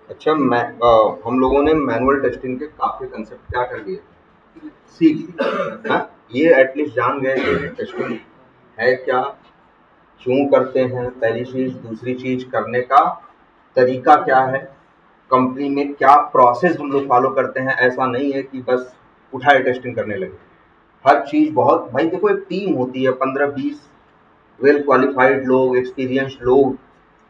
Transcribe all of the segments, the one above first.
अच्छा, हम लोगों ने मैनुअल टेस्टिंग के काफी कंसेप्ट क्या कर लिए, सीख लिए। हाँ, ये एटलीस्ट जान गए कि टेस्टिंग है क्या, क्यों करते हैं, पहली चीज। दूसरी चीज, करने का तरीका क्या है, कंपनी में क्या प्रोसेस हम लोग फॉलो करते हैं। ऐसा नहीं है कि बस उठाए टेस्टिंग करने लगे। हर चीज बहुत, भाई देखो, एक टीम होती है, 15-20 वेल क्वालिफाइड लोग, एक्सपीरियंस लोग,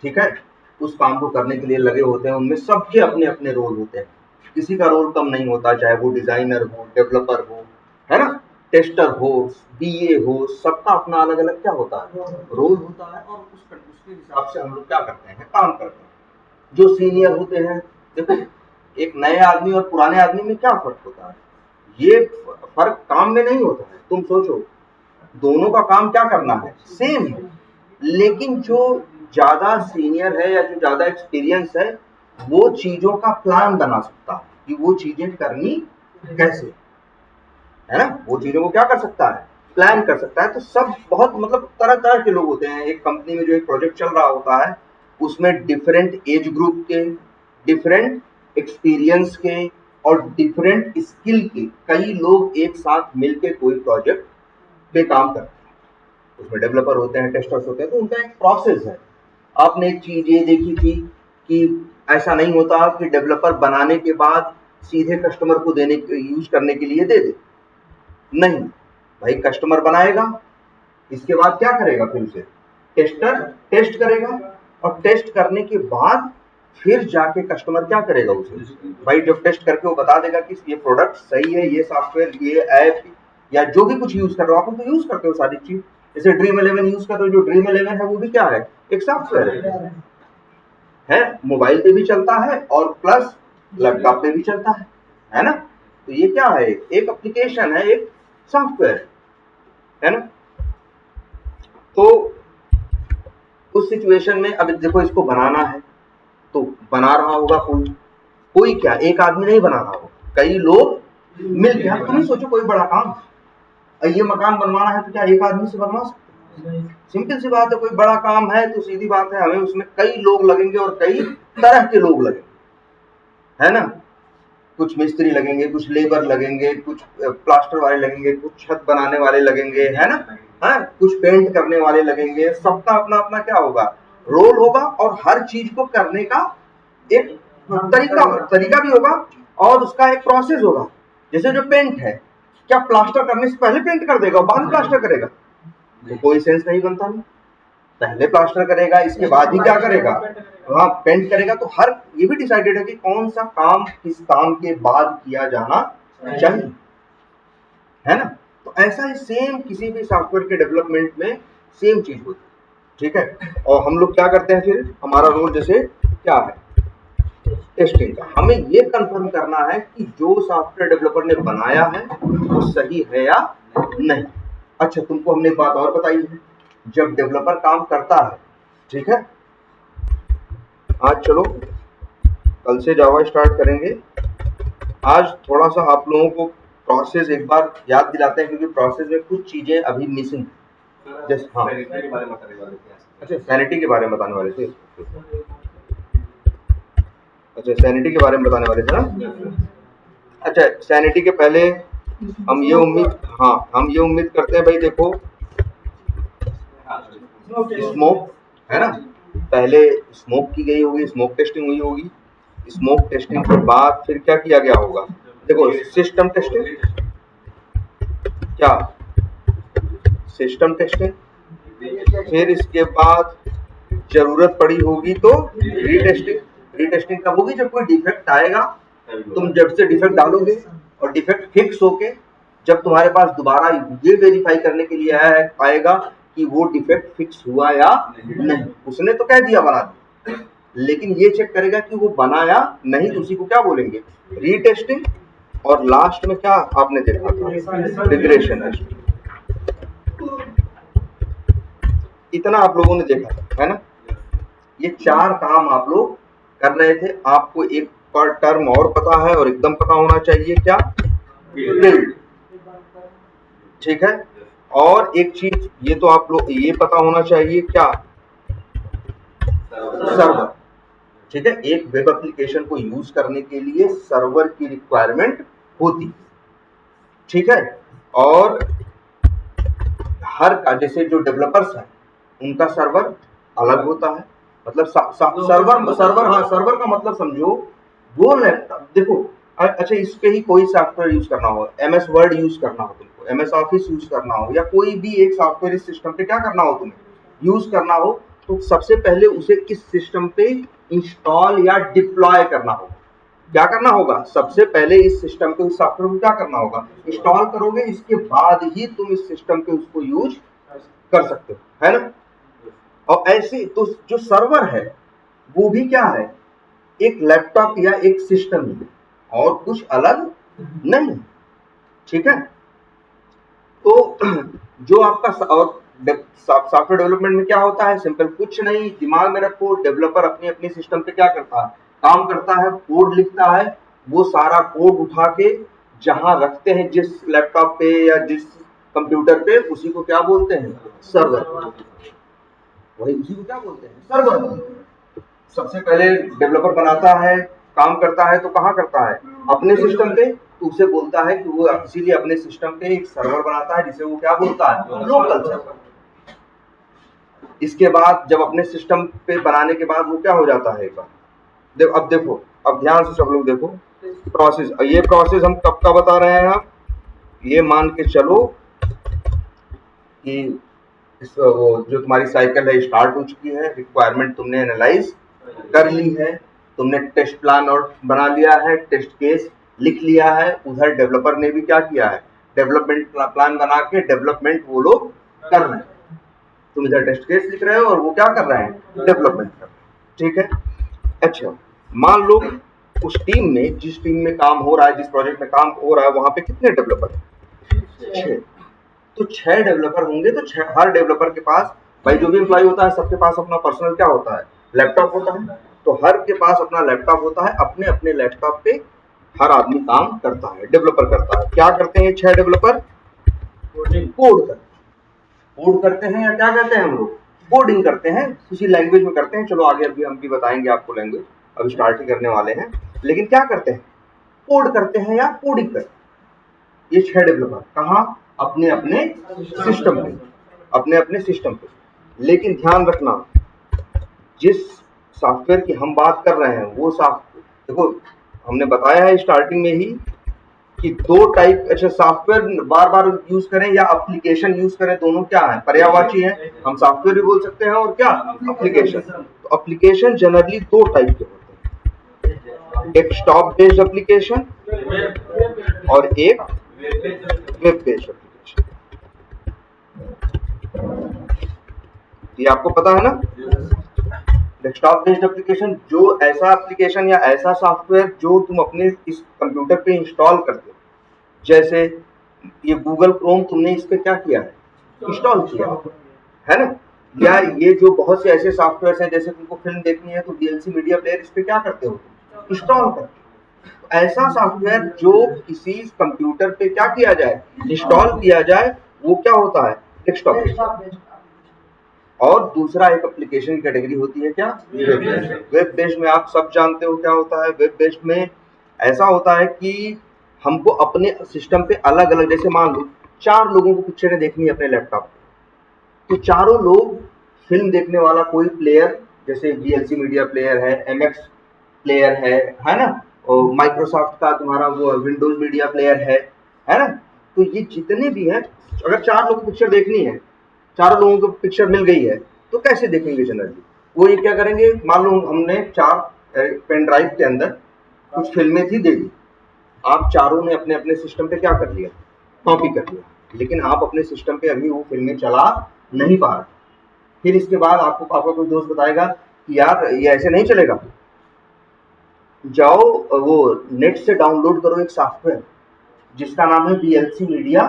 ठीक है, उस काम को करने के लिए लगे होते हैं। उनमें सबके अपने अपने रोल होते हैं, किसी का रोल कम नहीं होता, चाहे वो डिजाइनर हो, डेवलपर हो, है ना, टेस्टर हो, बीए हो, सबका अपना अलग अलग क्या होता है, रोल होता है। और उसके हिसाब से हम लोग क्या करते हैं, काम करते हैं। जो सीनियर होते हैं, देखो, एक नए आदमी और पुराने आदमी में क्या फर्क होता है, ये फर्क काम में नहीं होता है। तुम सोचो, दोनों का काम क्या करना है, सेम है। लेकिन जो ज्यादा सीनियर है या जो ज्यादा एक्सपीरियंस है, वो चीजों का प्लान बना सकता है कि वो चीजें करनी कैसे, है ना, वो चीजों को क्या कर सकता है, प्लान कर सकता है। तो सब बहुत, मतलब तरह तरह के लोग होते हैं। एक कंपनी में जो एक प्रोजेक्ट चल रहा होता है, उसमें डिफरेंट एज ग्रुप के, डिफरेंट एक्सपीरियंस के और डिफरेंट स्किल के कई लोग एक साथ मिलकर कोई प्रोजेक्ट पे काम करते हैं। उसमें डेवलपर होते हैं, टेस्टर्स होते हैं, तो उनका एक प्रोसेस है। आपने एक चीज ये देखी थी कि ऐसा नहीं होता कि डेवलपर बनाने के बाद सीधे कस्टमर को देने, यूज करने के लिए दे दे। नहीं भाई, कस्टमर बनाएगा, इसके बाद क्या करेगा, फिर उसे टेस्टर टेस्ट करेगा, और टेस्ट करने के बाद फिर जाके कस्टमर क्या करेगा, उसे भाई जब टेस्ट करके वो बता देगा कि ये प्रोडक्ट सही है, ये सॉफ्टवेयर, ये ऐप, या जो भी कुछ यूज कर रहे हो, आप तो यूज करते हो सारी चीज। जैसे ड्रीम 11 यूज कर रहे हो, जो ड्रीम 11 है वो भी क्या है, एक सॉफ्टवेयर है, मोबाइल पे भी चलता है और प्लस लैपटॉप पे भी चलता है ना। तो ये क्या है, एक एप्लीकेशन है, एक सॉफ्टवेयर है ना। तो उस सिचुएशन में अब देखो, इसको बनाना है तो बना रहा होगा कोई, कोई क्या एक आदमी नहीं बना रहा होगा, कई लोग मिल के। तुम ही सोचो, कोई बड़ा काम, ये मकान बनवाना है तो क्या एक आदमी से बनवा सकते हैं? सिंपल सी बात है, कोई बड़ा काम है तो सीधी बात है, हमें उसमें कई लोग लगेंगे और कई तरह के लोग लगेंगे, है ना। कुछ मिस्त्री लगेंगे, कुछ लेबर लगेंगे, कुछ प्लास्टर वाले लगेंगे, कुछ छत बनाने वाले लगेंगे, है ना, हाँ, कुछ पेंट करने वाले लगेंगे। सबका अपना अपना क्या होगा, रोल होगा, और हर चीज को करने का एक तरीका भी होगा, और उसका एक प्रोसेस होगा। जैसे जो पेंट है, क्या प्लास्टर करने से पहले पेंट कर देगा बाद में प्लास्टर करेगा, तो कोई सेंस नहीं बनता नहीं। पहले प्लास्टर करेगा, इसके बाद ही क्या करेगा, वहां पेंट करेगा। तो हर, ये भी डिसाइडेड है कि कौन सा काम किस काम के बाद किया जाना चाहिए, है ना। तो ऐसा ही सेम किसी भी सॉफ्टवेयर के डेवलपमेंट में सेम चीज होती है, ठीक है। और हम लोग क्या करते हैं, फिर हमारा रोल जैसे क्या है, टेस्टिंग का। हमें ये कंफर्म करना है कि जो सॉफ्टवेयर डेवलपर ने बनाया है वो सही है या नहीं। अच्छा, तुमको हमने एक बात और बताई है, जब डेवलपर काम करता है, ठीक है, आज चलो कल से जावा स्टार्ट करेंगे। आज थोड़ा सा आप लोगों को प्रोसेस एक बार याद दिलाते हैं, क्योंकि प्रोसेस में कुछ चीजें अभी मिसिंग, जैसे हाँ, अच्छा सैनिटी के बारे में बताने वाले थे, अच्छा सैनिटी के बारे में बताने वाले थे ना। अच्छा, सैनिटी के पहले हम ये उम्मीद, हाँ, हम ये उम्मीद करते हैं भाई, देखो, स्मोक, है ना, पहले स्मोक की गई होगी, स्मोक टेस्टिंग हुई होगी। स्मोक टेस्टिंग के बाद फिर क्या किया गया होगा, देखो, सिस्टम टेस्टिंग, क्या सिस्टम टेस्टिंग। फिर इसके बाद जरूरत पड़ी होगी तो रीटेस्टिंग। रीटेस्टिंग कब होगी, जब कोई डिफेक्ट आएगा, तुम जब से डिफेक्ट डालोगे और डिफेक्ट फिक्स होके जब तुम्हारे पास दोबारा ये वेरीफाई करने के लिए आएगा कि वो डिफेक्ट फिक्स हुआ या नहीं। उसने तो कह दिया बना दिया, लेकिन ये चेक करेगा कि वो बना या नहीं, तो उसी को क्या बोलेंगे, रीटेस्टिंग। और लास्ट में क्या आपने देखा था, रिग्रेशन टेस्टिंग। इतना आप लोगों ने देखा था, है ना। ये चार काम आप लोग कर रहे थे। आपको एक पर टर्म और पता है, और एकदम पता होना चाहिए, क्या, बिल्ड, ठीक है। और एक चीज ये तो आप लोग ये पता होना चाहिए, क्या, सर्वर, ठीक है, एक वेब एप्लीकेशन को यूज करने के लिए सर्वर की रिक्वायरमेंट होती है, ठीक है। और हर का जैसे जो डेवलपर्स हैं उनका सर्वर अलग होता है, मतलब सर्वर का मतलब समझो वो लैपटॉप, देखो अच्छा इसके ही कोई सॉफ्टवेयर यूज करना हो, MS वर्ड यूज करना हो तुमको, MS ऑफिस यूज करना हो, या कोई भी एक सॉफ्टवेयर इस सिस्टम पे क्या करना हो तुम्हें यूज करना हो, तो सबसे पहले उसे इस सिस्टम पे इंस्टॉल या डिप्लॉय करना होगा। क्या करना होगा, सबसे पहले इस सिस्टम पे उस सॉफ्टवेयर को क्या करना होगा, इंस्टॉल करोगे, इसके बाद ही तुम इस सिस्टम पे उसको यूज कर सकते हो, है ना। और ऐसे तो जो सर्वर है वो भी क्या है, एक लैपटॉप या एक सिस्टम है और कुछ अलग नहीं, ठीक है। तो जो आपका और सॉफ्टवेयर डेवलपमेंट में क्या होता है, सिंपल कुछ नहीं, दिमाग में रखो, डेवलपर अपने अपने सिस्टम पे क्या करता है, काम करता है, कोड लिखता है, वो सारा कोड उठा के जहां रखते हैं जिस लैपटॉप पे या जिस कंप्यूटर पे, उसी को क्या बोलते हैं, सर्वर। वही उसी को क्या बोलते हैं, सर्वर। सबसे पहले डेवलपर बनाता है, काम करता है, तो कहाँ करता है, अपने सिस्टम पे, तो उसे बोलता है कि वो इसीलिए अपने सिस्टम पे एक सर्वर बनाता है जिसे वो क्या बोलता है, लोकल सर्वर। इसके बाद जब अपने सिस्टम पे बनाने के बाद वो क्या हो जाता है, एक बार अब देखो, अब ध्यान से सब लोग देखो प्रोसेस, ये प्रोसेस हम कब का बता रहे हैं, आप ये मान के चलो कि वो जो तुम्हारी साइकिल है स्टार्ट हो चुकी है, रिक्वायरमेंट तुमने एनालाइज कर ली है, तुमने टेस्ट प्लान और बना लिया है, टेस्ट केस लिख लिया है, उधर डेवलपर ने भी क्या किया है, डेवलपमेंट प्लान बना के डेवलपमेंट वो लोग कर रहे हैं, तुम इधर टेस्ट केस लिख रहे हो और वो क्या कर रहे हैं, डेवलपमेंट कर रहे हैं, ठीक है। अच्छा मान लो उस टीम में, जिस टीम में काम हो रहा है, जिस प्रोजेक्ट में काम हो रहा है, वहां पे कितने डेवलपर हैं, 6। तो 6 डेवलपर होंगे, तो हर डेवलपर के पास, भाई जो भी एम्प्लॉय होता है सबके पास अपना पर्सनल क्या होता है, लैपटॉप होता है, तो हर के पास अपना लैपटॉप होता है, अपने अपने लैपटॉप पे हर आदमी काम करता है, डेवलपर करता है। क्या करते हैं 6 डेवलपर, कोड करते हैं, या क्या कहते हैं हम लोग, कोडिंग करते हैं, किसी लैंग्वेज में करते हैं, चलो आगे अभी हम भी बताएंगे आपको लैंग्वेज, अभी स्टार्ट ही करने वाले हैं, लेकिन क्या करते हैं, कोड करते हैं या कोडिंग करते हैं। ये 6 डेवलपर कहाँ, अपने अपने सिस्टम पे, अपने अपने सिस्टम पे। लेकिन ध्यान रखना, जिस सॉफ्टवेयर की हम बात कर रहे हैं वो सॉफ्टवेयर, देखो हमने बताया है स्टार्टिंग में ही कि 2 टाइप, अच्छा सॉफ्टवेयर बार बार यूज करें या एप्लीकेशन यूज करें, दोनों क्या है, पर्यायवाची है, हम सॉफ्टवेयर भी बोल सकते हैं और क्या, एप्लीकेशन। तो एप्लीकेशन जनरली 2 टाइप के होते हैं, एक स्टॉप बेस्ड एप्लीकेशन और एक वेब बेस्ड एप्लीकेशन। ये आपको पता है ना, डेस्कटॉप बेस्ड एप्लीकेशन, जो ऐसा एप्लीकेशन या ऐसा सॉफ्टवेयर जो तुम अपने इस कंप्यूटर पे इंस्टॉल करते हो, जैसे ये गूगल क्रोम तुमने इस पे क्या किया है, इंस्टॉल किया है ना, या ये जो बहुत से ऐसे सॉफ्टवेयर हैं, जैसे तुमको फिल्म देखनी है तो VLC मीडिया प्लेयर, इस पे क्या करते हो, इंस्टॉल करते हो। तो ऐसा सॉफ्टवेयर जो किसी कंप्यूटर पे क्या किया जाए, इंस्टॉल किया जाए, वो क्या होता है, डेस्कटॉप। और दूसरा एक एप्लीकेशन की कैटेगरी होती है क्या, वेब बेस्ड। वेब बेस्ड में आप सब जानते हो क्या होता है, वेब बेस्ड में ऐसा होता है कि हमको अपने सिस्टम पे अलग अलग, जैसे मान लो 4 लोगों को पिक्चरें देखनी है अपने लैपटॉप पे, तो चारों लोग फिल्म देखने वाला कोई प्लेयर, जैसे VLC मीडिया प्लेयर है, MX प्लेयर है ना, और माइक्रोसॉफ्ट का तुम्हारा वो विंडोज मीडिया प्लेयर है ना, तो ये जितने भी हैं, अगर 4 लोग को पिक्चर देखनी है, 4 लोगों को पिक्चर मिल गई है, तो कैसे देखेंगे जनरली, वो ये क्या करेंगे, मान लो हमने 4 पेन ड्राइव के अंदर कुछ फिल्में थी दे दी, आप चारों ने अपने अपने सिस्टम पे क्या कर लिया, कॉपी कर लिया, लेकिन आप अपने सिस्टम पे अभी वो फिल्में चला नहीं पा रहे। फिर इसके बाद आपको आपका कोई दोस्त बताएगा कि यार ये ऐसे नहीं चलेगा, जाओ वो नेट से डाउनलोड करो एक सॉफ्टवेयर जिसका नाम है VLC मीडिया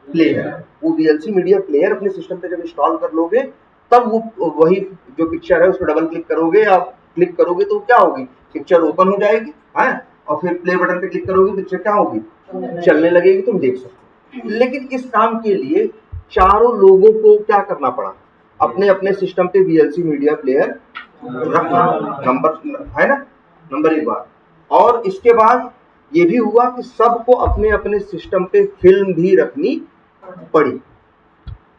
प्लेयर। वो VLC मीडिया प्लेयर अपने सिस्टम पे जब इंस्टॉल कर लोगे, तब वो वही जो पिक्चर है उस पर डबल क्लिक करोगे या क्लिक करोगे तो क्या होगी, पिक्चर ओपन हो जाएगी, है, और फिर प्ले बटन पे क्लिक करोगे, पिक्चर क्या होगी, चलने लगेगी, तुम देख सकते हो। लेकिन इस काम के लिए चारों लोगों को क्या करना पड़ा, अपने अपने सिस्टम पे VLC मीडिया प्लेयर रखना, नंबर है ना, नंबर एक बात। और इसके बाद ये भी हुआ कि सबको अपने अपने सिस्टम पे फिल्म भी रखनी पड़ी।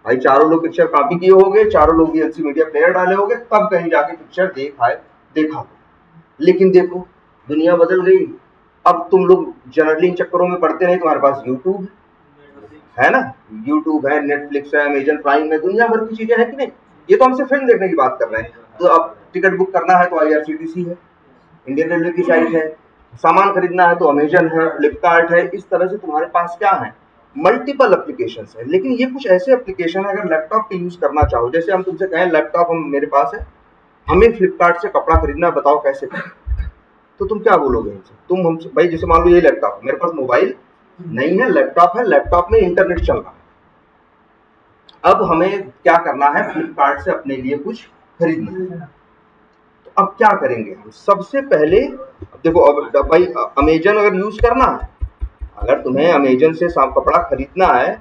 भाई चारों लोग पिक्चर कॉपी किए होंगे, चारों लोग वीएलसी मीडिया प्लेयर डाले होंगे, तब कहीं जाके पिक्चर देखा। लेकिन देखो दुनिया बदल गई। अब तुम लोग जनरली इन चक्करों में पड़ते नहीं, तुम्हारे पास यूट्यूब है ना, यूट्यूब है, नेटफ्लिक्स है, अमेजन प्राइम है, दुनिया भर की चीजें हैं कि नहीं। ये तो हमसे फिल्म देखने की बात कर रहे हैं। तो अब टिकट बुक करना है तो आईआरसीटीसी है, इंडियन रेलवे की साइट है, सामान खरीदना है तो अमेजन है, फ्लिपकार्ट है। इस तरह से तुम्हारे पास क्या है, मल्टीपल एप्लीकेशन है। लेकिन ये कुछ ऐसे एप्लीकेशन है, अगर लैपटॉप पे यूज करना चाहो, जैसे हम तुमसे कहें लैपटॉप हम मेरे पास है, हमें फ्लिपकार्ट से कपड़ा खरीदना है, बताओ कैसे करें, तो तुम क्या बोलोगे इनसे? तुम हमसे भाई जैसे मान लो ये लैपटॉप, मेरे पास मोबाइल नहीं है, लैपटॉप है, लैपटॉप में इंटरनेट चल रहा है। अब हमें क्या करना है, फ्लिपकार्ट से अपने लिए कुछ खरीदना है। तो अब क्या करेंगे हम? सबसे पहले देखो, अब भाई अमेजन अगर यूज करना है, अगर तुम्हें अमेजन से कपड़ा खरीदना है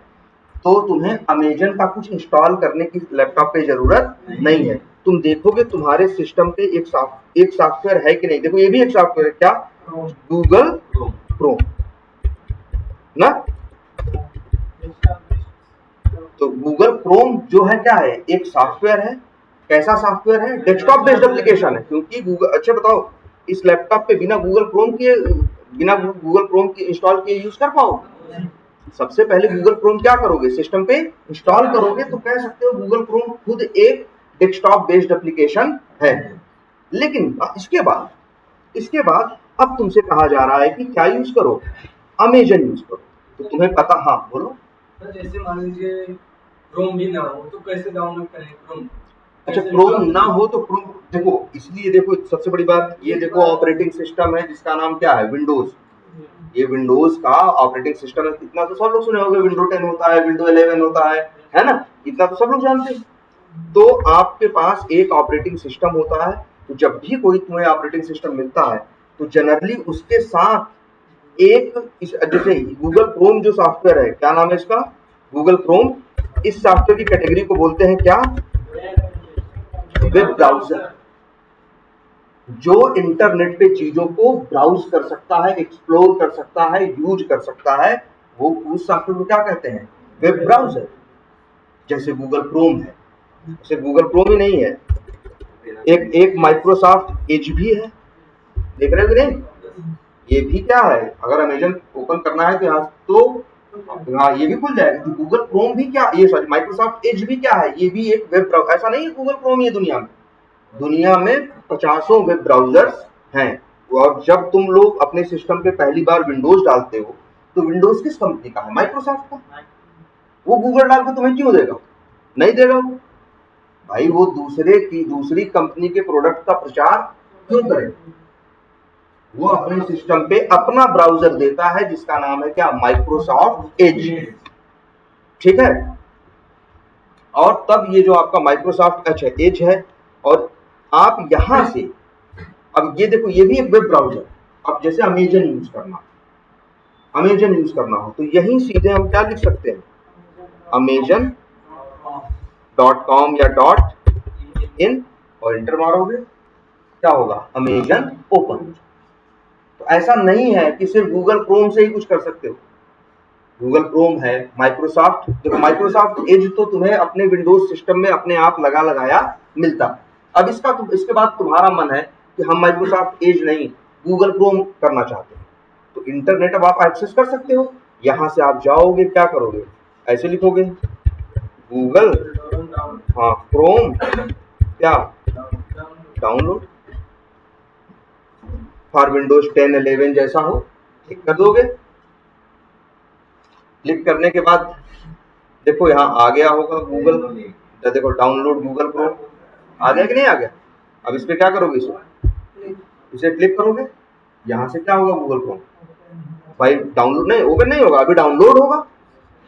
तो तुम्हें अमेजन का कुछ इंस्टॉल करने की लैपटॉप पे जरूरत नहीं है। तुम देखोगे तुम्हारे सिस्टम पे एक सॉफ्टवेयर है कि नहीं। देखो ये भी एक सॉफ्टवेयर है, क्या? गूगल क्रोम ना। तो गूगल क्रोम जो है क्या है, एक सॉफ्टवेयर है। कैसा सॉफ्टवेयर है? डेस्कटॉप बेस्ड एप्लीकेशन है। क्योंकि गूगल, अच्छा बताओ इस लैपटॉप पे बिना गूगल क्रोम के इंस्टॉल किए यूज कर पाओगे? सबसे पहले गूगल क्रोम क्या करोगे, सिस्टम पे इंस्टॉल करोगे, तो कह सकते हो गूगल क्रोम खुद एक डेस्कटॉप बेस्ड एप्लीकेशन है। लेकिन इसके बाद अब तुमसे कहा जा रहा है कि क्या यूज करो, अमेजन यूज करो। तो तुम्हें पता, हाँ बोलो। जैसे मान लीजिए क्रोम भी ना हो तो कैसे डाउनलोड करें क्रोम? अच्छा क्रोम ना हो तो क्रोम, देखो इसलिए, देखो सबसे बड़ी बात ये, देखो ऑपरेटिंग सिस्टम है जिसका नाम क्या है, विंडोज। ये विंडोज का ऑपरेटिंग सिस्टम है। इतना तो सब लोग सुने होंगे, विंडो 10 होता है, विंडो 11 होता है ना, इतना तो सब लोग जानते हैं। तो आपके पास एक ऑपरेटिंग सिस्टम होता है। तो जब भी कोई तुम्हें ऑपरेटिंग सिस्टम मिलता है तो जनरली उसके साथ एक जैसे गूगल क्रोम जो सॉफ्टवेयर है, क्या नाम है इसका, गूगल क्रोम। इस सॉफ्टवेयर की कैटेगरी को बोलते हैं क्या, वेब ब्राउजर। जो इंटरनेट पे चीजों को ब्राउज कर सकता है, एक्सप्लोर कर सकता है, यूज कर सकता है, वो उस सॉफ्टवेयर को क्या कहते हैं, वेब ब्राउजर। जैसे गूगल क्रोम है, जैसे गूगल क्रोम ही नहीं है, एक माइक्रोसॉफ्ट एज भी है, देख रहे हो कि नहीं? ये भी क्या है, अगर अमेजन ओपन करना है तो यहाँ तो हाँ ये भी खुल जाएगा। तो गूगल क्रोम भी क्या, ये सॉरी माइक्रोसॉफ्ट एज भी क्या है, ये भी एक वेब ब्राउजर। ऐसा नहीं है गूगल क्रोम ये दुनिया में 50 वेब ब्राउजर्स हैं। और जब तुम लोग अपने सिस्टम पे पहली बार विंडोज डालते हो तो विंडोज किस कंपनी का है, माइक्रोसॉफ्ट का। वो गूगल डाल के तुम्हें क्यों देगा, नहीं देगा वो भाई। वो दूसरी कंपनी के प्रोडक्ट का प्रचार क्यों करे? वो अपने सिस्टम पे अपना ब्राउजर देता है जिसका नाम है क्या, माइक्रोसॉफ्ट एज। ठीक है। और तब ये जो आपका माइक्रोसॉफ्ट एज है, और आप यहां से, अब ये देखो ये भी एक वेब ब्राउजर। अब जैसे अमेजन यूज करना हो तो यहीं सीधे हम क्या लिख सकते हैं, अमेजन.com या .in, और इंटर मारोगे क्या होगा, अमेजन ओपन। तो ऐसा नहीं है कि सिर्फ गूगल क्रोम से ही कुछ कर सकते हो। गूगल क्रोम है, माइक्रोसॉफ्ट, देखो माइक्रोसॉफ्ट एज तो तुम्हें अपने विंडोज सिस्टम में अपने आप लगाया मिलता। अब इसके बाद तुम्हारा मन है कि हम माइक्रोसॉफ्ट एज नहीं, गूगल क्रोम करना चाहते हैं, तो इंटरनेट अब आप एक्सेस कर सकते हो। यहां से आप जाओगे, क्या करोगे, ऐसे लिखोगे गूगल, हाँ क्रोम क्या, डाउनलोड फॉर विंडोज 10 11 जैसा हो, क्लिक कर दोगे। क्लिक करने के बाद देखो यहाँ आ गया होगा गूगल, तो देखो डाउनलोड गूगल क्रोम आ गया कि नहीं आ गया। अब इस पे क्या करोगे, इसे क्लिक करोगे, यहाँ से क्या होगा, गूगल क्रोम भाई डाउनलोड नहीं, ओपन नहीं होगा, अभी डाउनलोड होगा।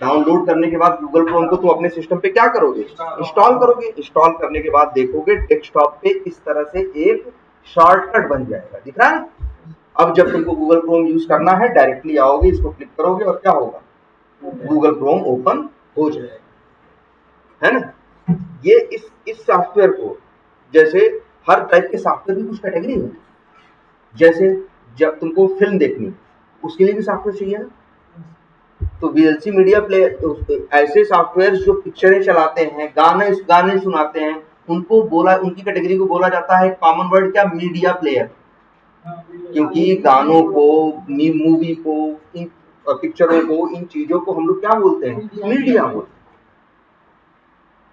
डाउनलोड करने के बाद गूगल क्रोम को तुम अपने सिस्टम पे क्या करोगे, इंस्टॉल करोगे। इंस्टॉल करने के बाद देखोगे डेस्कटॉप पे इस तरह से एक शॉर्टकट बन जाएगा, दिख रहा है। अब जब तुमको गूगल क्रोम यूज करना है, डायरेक्टली आओगे, इसको क्लिक करोगे और क्या होगा, गूगल क्रोम ओपन हो जाएगा, है ना। ये इस सॉफ्टवेयर को जैसे हर टाइप के सॉफ्टवेयर की कुछ कैटेगरी होती है। जैसे जब तुमको फिल्म देखनी उसके लिए भी सॉफ्टवेयर चाहिए ना, तो वीएलसी मीडिया प्लेयर, तो ऐसे सॉफ्टवेयर जो पिक्चरें चलाते हैं, गाने सुनाते हैं, उनको बोला, उनकी कैटेगरी को बोला जाता है कॉमन वर्ड क्या, मीडिया प्लेयर। क्योंकि गानों को, मूवी को, इन पिक्चरों को, इन चीजों को हम लोग क्या बोलते हैं, मीडिया बोलते हैं।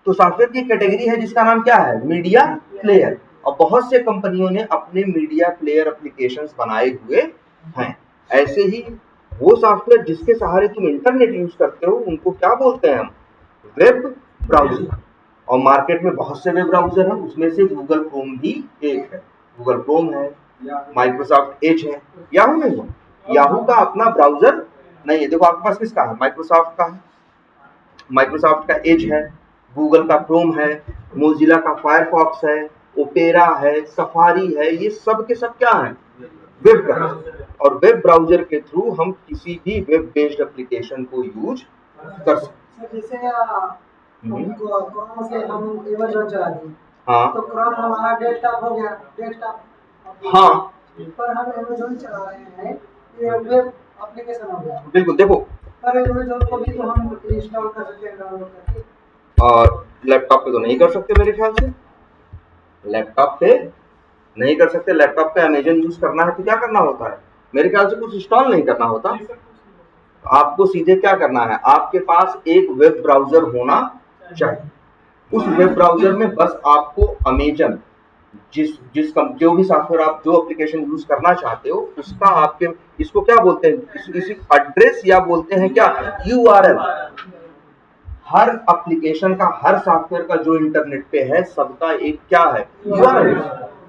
तो सॉफ्टवेयर की कैटेगरी है जिसका नाम क्या है, मीडिया प्लेयर। और बहुत से कंपनियों ने अपने मीडिया प्लेयर एप्लीकेशंस बनाए हुए हैं। ऐसे ही वो सॉफ्टवेयर जिसके सहारे तुम इंटरनेट यूज करते हो उनको क्या बोलते हैं हम, वेब ब्राउजर। और मार्केट में बहुत से वेब ब्राउजर हैं, उसमें से गूगल क्रोम भी एक है। गूगल क्रोम है, माइक्रोसॉफ्ट एज है, याहू नहीं है। याहू का अपना ब्राउजर नहीं है। देखो आपके पास किसका है, माइक्रोसॉफ्ट का है, माइक्रोसॉफ्ट का एज है, गूगल का क्रोम है, मोजिला का फायरफॉक्स है, ओपेरा है, सफारी है, ये सब के सब क्या है, वेब ब्राउजर। और वेब ब्राउजर के थ्रू हम किसी भी वेब बेस्ड एप्लीकेशन को यूज कर सकते हैं। जैसे क्रोम से हम अमेज़न चला दिए, हाँ तो क्रोम हमारा डेस्कटॉप हो गया, डेस्कटॉप। हाँ, पर हम अमेज़न चला रहे हैं, ये वेब एप्लीकेशन हो गया। बिल्कुल। देखो पर अमेज़न को भी तो हम इंस्टॉल कर सकते हैं, डाउनलोड करके। और लैपटॉप पे तो नहीं कर सकते मेरे ख्याल से, लैपटॉप पे नहीं कर सकते। लैपटॉप पे अमेज़न यूज करना है तो क्या करना होता है, मेरे ख्याल से कुछ इंस्टॉल नहीं करना होता। आपको सीधे क्या करना है, आपके पास एक वेब ब्राउजर होना चाहिए। उस वेब ब्राउजर में बस आपको अमेज़न, जो भी सॉफ्टवेयर आप, जो एप्लीकेशन यूज करना चाहते हो उसका आपके, इसको क्या बोलते हैं, इसी एड्रेस या बोलते हैं क्या, यूआरएल। हर एप्लीकेशन का, हर सॉफ्टवेयर का जो इंटरनेट पे है सबका एक क्या है, यूआरएल।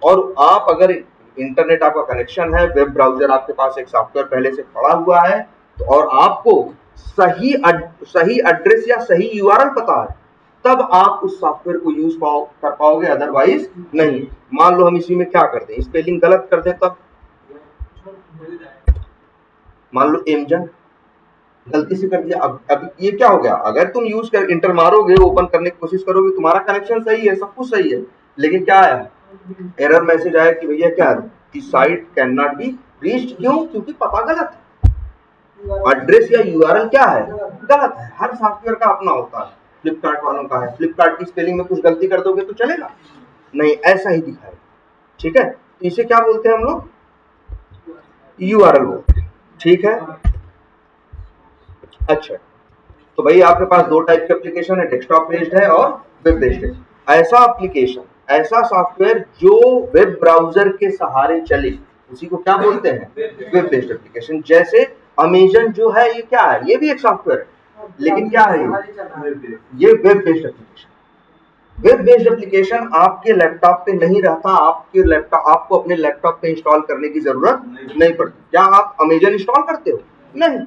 और आप अगर इंटरनेट आपका कनेक्शन है, वेब ब्राउजर आपके पास एक सॉफ्टवेयर पहले से पड़ा हुआ है, तो और आपको सही एड्रेस या सही यूआरएल पता है, तब आप उस सॉफ्टवेयर को यूज कर पाओगे, अदरवाइज नहीं। मान लो हम इसी में क्या कर दें, स्पेलिंग गलत कर दें, तब मान लो एमजन गलती से कर दिया, अब ये क्या हो गया, अगर तुम यूज कर इंटर मारोगे, ओपन करने की कोशिश करोगे, तुम्हारा कनेक्शन सही है, सब कुछ सही है, लेकिन क्या आया, एरर मैसेज आया कि भैया क्या, कि site can not be reached. क्यों, क्योंकि पता गलत है, एड्रेस या यूआरएल क्या है, गलत है। हर सॉफ्टवेयर का अपना होता है, फ्लिपकार्ट वालों का है, फ्लिपकार्ट की स्पेलिंग में कुछ गलती कर दोगे तो चलेगा नहीं, ऐसा ही दिखाएगा, ठीक है। तो इसे क्या बोलते हैं हम लोग, यूआरएल बोलते हैं, ठीक है। अच्छा, तो भाई आपके पास दो टाइप के एप्लीकेशन है, डेस्कटॉप बेस्ड है और वेब बेस्ड है। ऐसा एप्लीकेशन, ऐसा सॉफ्टवेयर जो वेब ब्राउजर के सहारे चले, उसी को क्या बोलते हैं, वेब बेस्ड एप्लीकेशन। जैसे अमेज़न जो है, ये क्या है, ये भी एक सॉफ्टवेयर है, लेकिन क्या है ये web based application. Web based application आपके लैपटॉप पे नहीं रहता, आपको अपने लैपटॉप पे इंस्टॉल करने की जरूरत नहीं पड़ती। क्या आप अमेज़न इंस्टॉल करते हो, नहीं,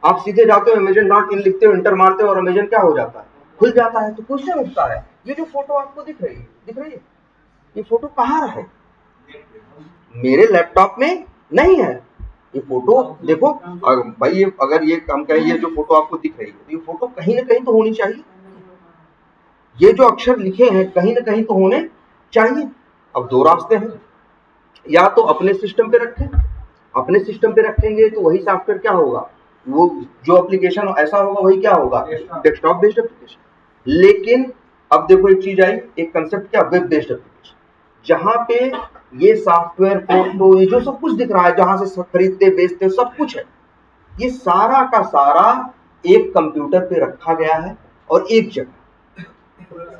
आप सीधे जाते हो amazon.in लिखते हो, इंटर मारते हो और अमेज़न क्या हो जाता है, खुल जाता है। तो क्वेश्चन उठता है, ये जो फोटो आपको दिख रही है, ये फोटो कहाँ है, मेरे लैपटॉप में नहीं है ये फोटो। देखो भाई, अगर ये हम कहें, ये जो फोटो आपको दिख रही है, ये फोटो कहीं ना कहीं तो होनी चाहिए, ये जो अक्षर लिखे हैं कहीं ना कहीं तो होने चाहिए। अब दो रास्ते हैं, या तो अपने सिस्टम पे रखें, अपने सिस्टम पे रखेंगे तो वही सॉफ्टवेयर क्या होगा, वो जो एप्लीकेशन ऐसा होगा वही क्या होगा, डेस्कटॉप बेस्ड एप्लीकेशन। लेकिन अब देखो एक चीज आई, एक कंसेप्ट क्या, वेब बेस्ड एप्लीकेशन, जहां पे ये सॉफ्टवेयर फोटो, ये जो सब कुछ दिख रहा है, जहां से खरीदते बेचते सब कुछ है, ये सारा का सारा एक कंप्यूटर पे रखा गया है और एक जगह,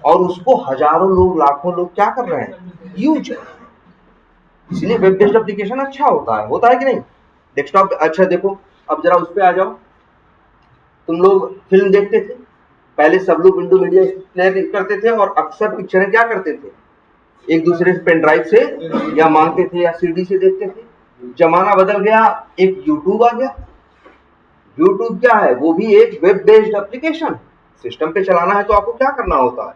और उसको हजारों लोग, लाखों लोग क्या कर रहे हैं, यूज। इसलिए वेब बेस्ड एप्लीकेशन अच्छा होता है कि नहीं। डेस्कटॉप अच्छा, देखो अब जरा उस पे आ जाओ, तुम लोग फिल्म देखते थे, पहले सब लोग विंडो मीडिया प्लेयर करते थे और अक्सर पिक्चरें क्या करते थे, एक दूसरे से पेन ड्राइव से या मांगते थे या सीडी से देखते थे। जमाना बदल गया, एक यूट्यूब आ गया। यूट्यूब क्या है, वो भी एक वेब बेस्ड एप्लीकेशन। सिस्टम पे चलाना है तो आपको क्या करना होता है,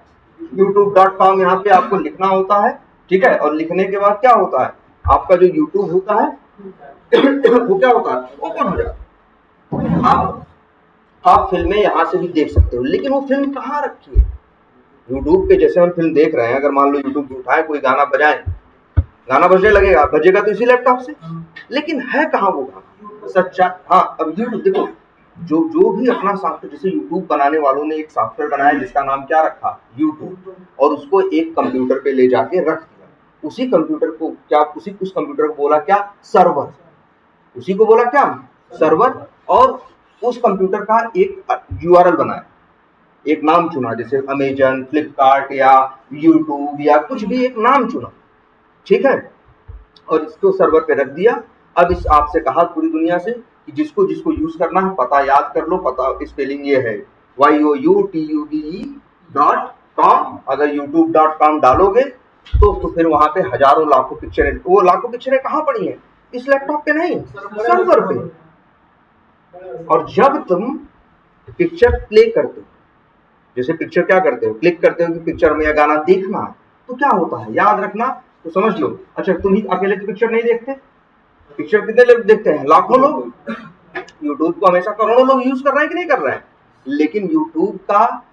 youtube.com यहाँ पे आपको लिखना होता है, ठीक है। और लिखने के बाद क्या होता है, आपका जो यूट्यूब होता है वो क्या होता है, ओपन हो जाता है। आप फिल्में यहाँ से भी देख सकते हो, लेकिन वो फिल्म कहाँ रखी है, यूट्यूब पे जैसे हम फिल्म देख रहे हैं, अगर मान लो यूट्यूब पे उठाए कोई गाना बजाए, गाना बजने लगेगा, बजेगा तो इसी लैपटॉप से, लेकिन है कहाँ वो गाना सच्चा। हाँ, अब यूट्यूब देखो, जो भी अपना सॉफ्टवेयर, जैसे यूट्यूब बनाने वालों ने एक सॉफ्टवेयर बनाया जिसका नाम क्या रखा, यूट्यूब, और उसको एक कंप्यूटर पे ले जाके रख दिया। उसी कंप्यूटर को क्या, उस कंप्यूटर को बोला क्या, सर्वर। उसी को बोला क्या, सर्वर। और उस कंप्यूटर का एक यूआरएल बनाया, एक नाम चुना, जैसे अमेजन, फ्लिपकार्ट या यूट्यूब या कुछ भी एक नाम चुना, ठीक है, और इसको सर्वर पे रख दिया। अब इस आपसे कहा पूरी दुनिया से कि जिसको जिसको यूज करना है पता याद कर लो, पता स्पेलिंग ये है youtube.com। अगर youtube.com डालोगे तो फिर वहां पे हजारों लाखों पिक्चरें, वो लाखों पिक्चरें कहाँ पड़ी हैं, इस लैपटॉप पे नहीं, सर्वर पे। और जब तुम पिक्चर प्ले करते हो, जैसे पिक्चर क्या करते हो, क्लिक करते हो कि पिक्चर में या गाना देखना है, तो क्या होता है याद रखना, तो समझ लो। अच्छा, तुम ही अकेले तो पिक्चर नहीं देखते, पिक्चर कितने लोग देखते हैं, लाखों लोग। यूट्यूब को हमेशा करोड़ों लोग यूज कर रहे हैं कि नहीं कर रहे हैं, लेकिन यूट्यूब का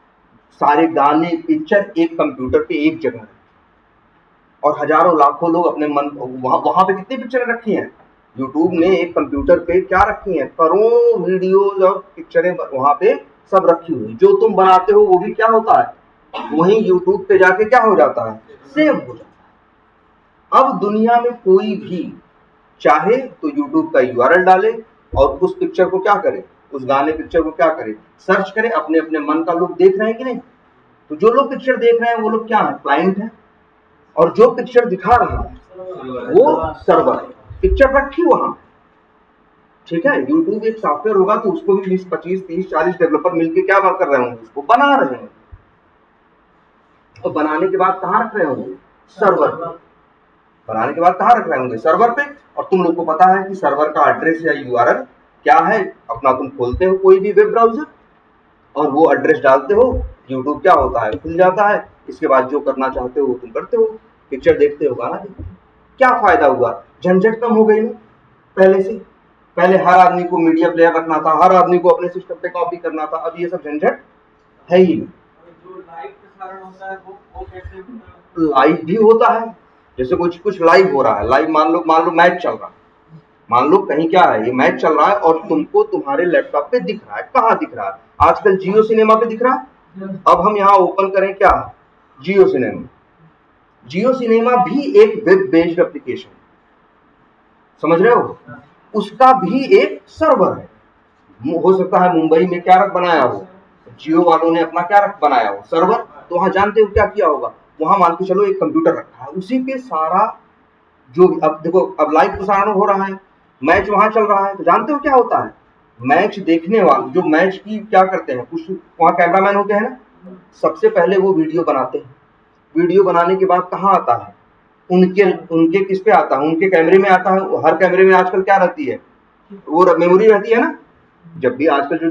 सारे गाने, पिक्चर एक कंप्यूटर पे एक जगह है, और हजारों लाखों लोग अपने मन, वहां पे कितनी पिक्चरें रखी हैं, यूट्यूब ने एक कंप्यूटर पे क्या रखी हैं, करोड़ों वीडियोज और पिक्चरें वहां पे सब रखी हुई। जो तुम बनाते हो वो भी क्या होता है, वहीं यूट्यूब पे जाके क्या हो जाता है, सेव हो जाता है। अब दुनिया में कोई भी चाहे तो यूट्यूब का यूआरएल डाले और उस पिक्चर को क्या करे, उस गाने पिक्चर को क्या करे, सर्च करे, अपने अपने मन का लोग देख रहे हैं कि नहीं। तो जो लोग पिक्चर देख रहे हैं वो लोग क्या है, क्लाइंट है, और जो पिक्चर दिखा रहा है वो सर्वर है, पिक्चर रखी वहां, ठीक है। यूट्यूब एक सॉफ्टवेयर होगा तो उसको भी 20, 25, 30, 40 डेवलपर मिलके क्या कर रहे होंगे, उसको बना रहे हैं, और बनाने के बाद कहाँ रख रहे होंगे, सर्वर पे। बनाने के बाद कहाँ रख रहे होंगे, सर्वर पे। और तुम लोग को पता है कि सर्वर का एड्रेस या यूआरएल क्या है, अपना तुम खोलते हो कोई भी वेब ब्राउजर और वो एड्रेस डालते हो, यूट्यूब क्या होता है, खुल जाता है। इसके बाद जो करना चाहते हो वो तुम करते हो, पिक्चर देखते हो, गाना देखते हो। क्या फायदा हुआ, झंझट कम हो गई ना पहले से। पहले हर आदमी को मीडिया प्लेयर रखना था, हर आदमी को अपने सिस्टम पे कॉपी करना था, अब ये सब झंझट है ही नहीं। जो लाइव प्रसारण होता है वो कैसे, लाइव भी होता है, जैसे कुछ लाइव हो रहा है, लाइव मान लो मैच चल रहा है, मान लो कहीं क्या है, ये मैच चल रहा है और तुमको तुम्हारे लैपटॉप पे दिख रहा है, कहाँ दिख रहा है, आजकल जियो सिनेमा पे दिख रहा है। अब हम यहाँ ओपन करें क्या, जियो सिनेमा। जियो सिनेमा भी एक वेब बेस्ड एप्लीकेशन, समझ रहे हो, उसका भी एक सर्वर है। हो सकता है मुंबई में क्या रख बनाया हो, जियो वालों ने अपना क्या रख बनाया हो, सर्वर। तो वहां जानते हो क्या किया होगा, वहां मान के चलो एक कंप्यूटर रखा है, उसी पे सारा जो, अब देखो अब लाइव प्रसारण हो रहा है, मैच वहां चल रहा है, तो जानते हो क्या होता है, मैच देखने वाले जो मैच की क्या करते हैं, कुछ वहां कैमरामैन होते हैं ना, सबसे पहले वो वीडियो बनाते हैं। वीडियो बनाने के बाद कहाँ आता है, उनके किस पे आता है, उनके कैमरे में आता है। हर कैमरे में आजकल क्या रहती है, वो मेमोरी रहती है ना। जब भी आजकल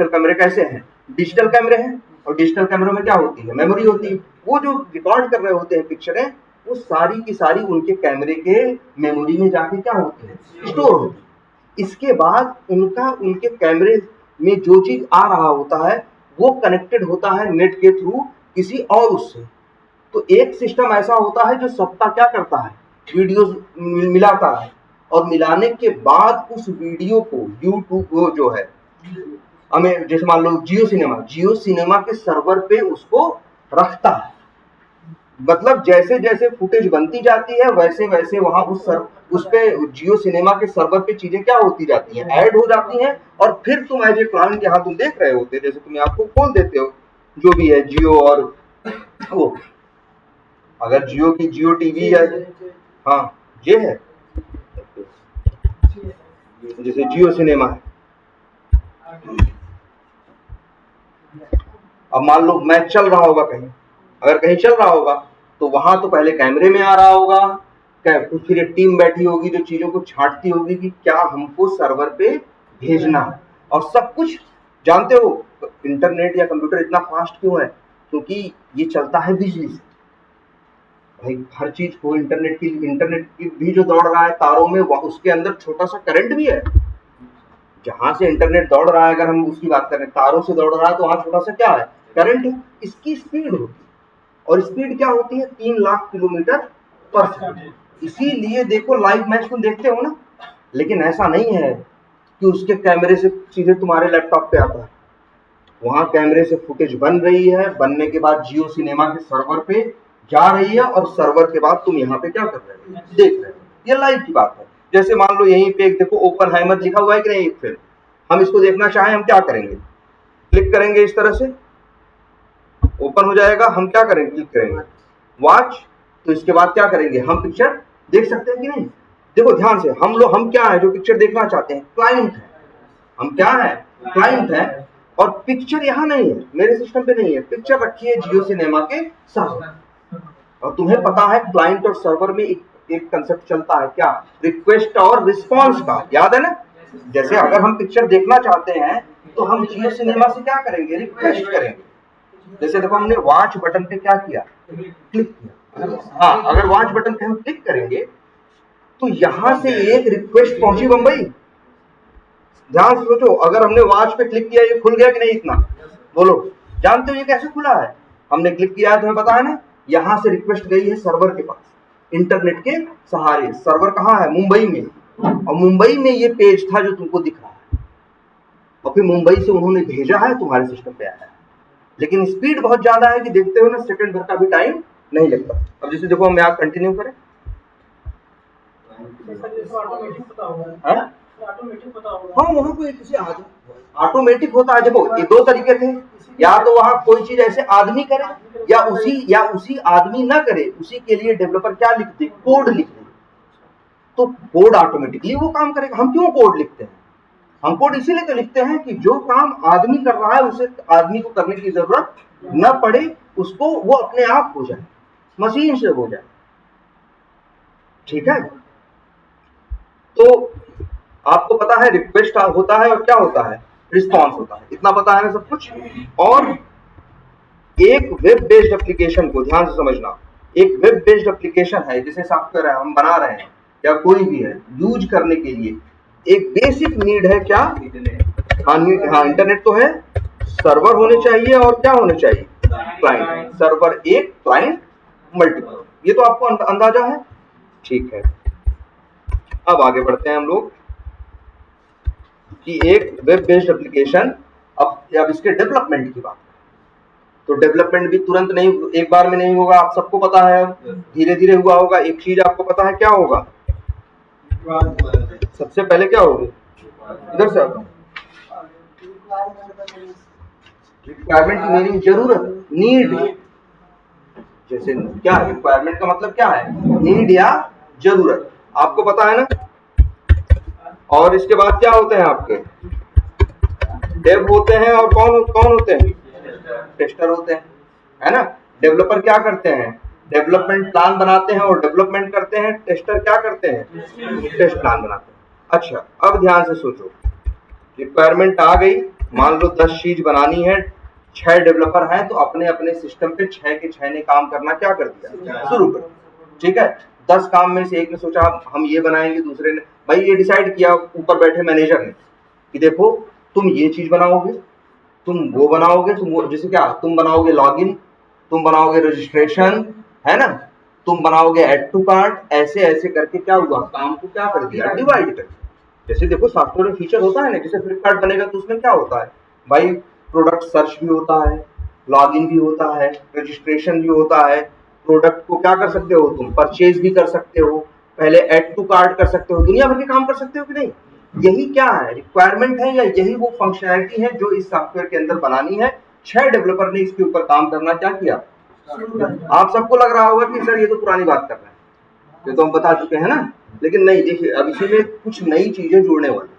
कैमरे कैसे हैं, डिजिटल कैमरे हैं, और डिजिटल कैमरों में क्या होती है, मेमोरी होती है। वो जो रिकॉर्ड कर रहे होते हैं पिक्चरें, वो सारी की सारी उनके कैमरे के मेमोरी में जाके क्या होती है, स्टोर होती है। इसके बाद उनके कैमरे में जो चीज आ रहा होता है वो कनेक्टेड होता है नेट के थ्रू किसी और उससे। तो एक सिस्टम ऐसा होता है जो सबका क्या करता है, वीडियोस मिलाता है, और मिलाने के बाद उस वीडियो को यूट्यूब वो जो है, हमें जैसे मान लो जियो सिनेमा के सर्वर पे उसको रखता है। मतलब जैसे जैसे फुटेज बनती जाती है वैसे वैसे वहां उस पे जियो सिनेमा के सर्वर पे चीजें क्या होती जाती हैं, ऐड हो जाती हैं। और फिर तुम एज ए क्लाइंट यहाँ तुम देख रहे होते, जैसे तुम आपको खोल देते हो जो भी है जियो, और वो अगर जियो की जियो टीवी है, हाँ ये है, जैसे जियो सिनेमा है। अब मान लो मैच चल रहा होगा कहीं, अगर कहीं चल रहा होगा तो वहां तो पहले कैमरे में आ रहा होगा, फिर एक टीम बैठी होगी जो चीजों को छांटती होगी कि क्या हमको सर्वर पे भेजना है। और सब कुछ जानते हो, इंटरनेट या कंप्यूटर इतना फास्ट क्यों है, क्योंकि ये चलता है बिजली से। भाई हर चीज को इंटरनेट की भी जो दौड़ रहा है तारों में, उसके अंदर छोटा सा करंट भी है। जहां से इंटरनेट दौड़ रहा है, अगर हम उसकी बात करें तारों से दौड़ रहा है, तो वहां छोटा सा क्या है, करंट है। इसकी स्पीड होती है, और स्पीड क्या होती है 3 लाख किलोमीटर पर सेकंड। इसीलिए देखो लाइव मैच तुम देखते हो ना, लेकिन ऐसा नहीं है कि उसके कैमरे से सीधे तुम्हारे लैपटॉप पे आता है। वहां कैमरे से फुटेज बन रही है, बनने के बाद जियो सिनेमा के सर्वर पे जा रही है, और सर्वर के बाद तुम यहाँ पे क्या कर रहे हो, देख रहे हो। ये लाइव की बात है। जैसे मान लो यहीं पे एक देखो ओपनहाइमर लिखा हुआ है कि नहीं, एक फिल्म, हम इसको देखना चाहें, हम क्या करेंगे, क्लिक करेंगे, इस तरह से ओपन हो जाएगा। हम क्या करेंगे, क्लिक करेंगे वॉच, तो इसके बाद क्या करेंगे, हम पिक्चर देख सकते हैं कि नहीं। देखो ध्यान से, हम क्या है जो पिक्चर देखना चाहते हैं, क्लाइंट है। हम क्या है, क्लाइंट है, और पिक्चर यहाँ नहीं है, मेरे सिस्टम पे नहीं है, पिक्चर रखी है जियो सिनेमा के साथ। और तुम्हें पता है क्लाइंट और सर्वर में एक कंसेप्ट चलता है क्या, रिक्वेस्ट और रिस्पॉन्स का, याद है ना। जैसे अगर हम पिक्चर देखना चाहते हैं तो हम जियो सिनेमा से क्या करेंगे, रिक्वेस्ट करेंगे। जैसे देखो हमने वॉच बटन पे क्या किया, क्लिक किया। हाँ, अगर वॉच बटन पे हम क्लिक करेंगे तो यहां से एक रिक्वेस्ट पहुंची बंबई। ध्यान से सोचो, अगर हमने वॉच पे क्लिक किया, ये खुल गया कि नहीं इतना, बोलो। जानते हो ये कैसे खुला है, हमने क्लिक किया है, तुम्हें पता है ना। यहां से रिक्वेस्ट गई है सर्वर के पास, इंटरनेट के सहारे। सर्वर कहाँ है, मुंबई में, और मुंबई में ये पेज था जो तुमको दिख रहा है, और फिर मुंबई से उन्होंने भेजा है, तुम्हारे सिस्टम पे आया है। लेकिन स्पीड बहुत ज्यादा है कि देखते हो ना, सेकंड भर का भी टाइम नहीं लगता। अब जैसे देखो हम यहाँ कंटिन्यू करें, हाँ वहां कोई किसी ऑटोमेटिक होता है। देखो ये दो तरीके थे, या तो वहां कोई चीज ऐसे आदमी करे, या उसी आदमी ना करे, उसी के लिए डेवलपर क्या लिख दे, कोड लिख दे, तो कोड ऑटोमेटिकली वो काम करेगा। हम क्यों कोड लिखते हैं, हम कोड इसीलिए तो लिखते हैं कि जो काम आदमी कर रहा है उसे आदमी को करने की जरूरत न पड़े, उसको वो अपने आप हो जाए, मशीन से हो जाए। ठीक है, तो आपको पता है रिक्वेस्ट होता है और क्या होता है, रिस्पॉन्स होता है, इतना पता है ना सब कुछ। और एक वेब बेस्ड एप्लीकेशन को ध्यान से समझना, एक वेब बेस्ड एप्लीकेशन है, जैसे सॉफ्टवेयर है हम बना रहे हैं या कोई भी है, यूज करने के लिए एक बेसिक नीड है क्या, हाँ इंटरनेट तो है, सर्वर होने चाहिए, और क्या होने चाहिए, क्लाइंट। सर्वर एक, क्लाइंट मल्टीपल, ये तो आपको अंदाजा है। ठीक है, अब आगे बढ़ते हैं हम लोग कि एक वेब बेस्ड एप्लीकेशन, अब इसके डेवलपमेंट की बात। तो डेवलपमेंट भी तुरंत नहीं, एक बार में नहीं होगा, आप सबको पता है, धीरे धीरे हुआ होगा। एक चीज आपको पता है क्या होगा, सबसे पहले क्या होगी, इधर से रिक्वायरमेंट की मीनिंग जरूरत, नीड। जैसे क्या रिक्वायरमेंट का मतलब क्या है, नीड या जरूरत, आपको पता है ना। और इसके बाद क्या होते हैं आपके, डेव होते हैं, और कौन होते हैं, टेस्टर होते हैं, है ना। डेवलपर क्या करते हैं, डेवलपमेंट प्लान बनाते हैं और डेवलपमेंट करते हैं। टेस्टर क्या करते हैं, टेस्ट प्लान बनाते हैं। अच्छा, अब ध्यान से सोचो, रिक्वायरमेंट आ गई, मान लो 10 चीज बनानी है, 6 डेवलपर हैं, तो अपने अपने सिस्टम पे 6 के 6 ने काम करना क्या कर दिया, शुरू कर। ठीक है, 10 काम में से एक ने सोचा हम ये बनाएंगे, दूसरे ने भाई ये डिसाइड किया, ऊपर बैठे मैनेजर ने कि देखो तुम ये चीज बनाओगे, तुम वो बनाओगे, तुम वो, जैसे क्या, तुम बनाओगे लॉगिन, तुम बनाओगे रजिस्ट्रेशन, है ना, तुम बनाओगे ऐड टू कार्ट। ऐसे ऐसे करके क्या हुआ, काम को क्या कर दिया, डिवाइड कर। जैसे देखो सॉफ्टवेयर में फीचर होता है ना, जैसे फ्लिपकार्ट बनेगा तो उसमें क्या होता है भाई, प्रोडक्ट सर्च भी होता है, लॉगिन भी होता है, रजिस्ट्रेशन भी होता है, प्रोडक्ट को क्या कर सकते हो तुम, परचेज भी कर सकते हो, पहले ऐड टू कार्ट कर सकते हो, दुनिया भर के काम कर सकते हो कि नहीं। यही क्या है, रिक्वायरमेंट है, या यही वो फंक्शनैलिटी है जो इस सॉफ्टवेयर के अंदर बनानी है। 6 डेवलपर ने इसके ऊपर काम करना क्या किया। आप सबको लग रहा होगा कि सर ये तो पुरानी बात कर रहे हैं, ये तो हम बता चुके हैं ना, लेकिन नहीं, देखिए अब इसी में कुछ नई चीजें जुड़ने वाली।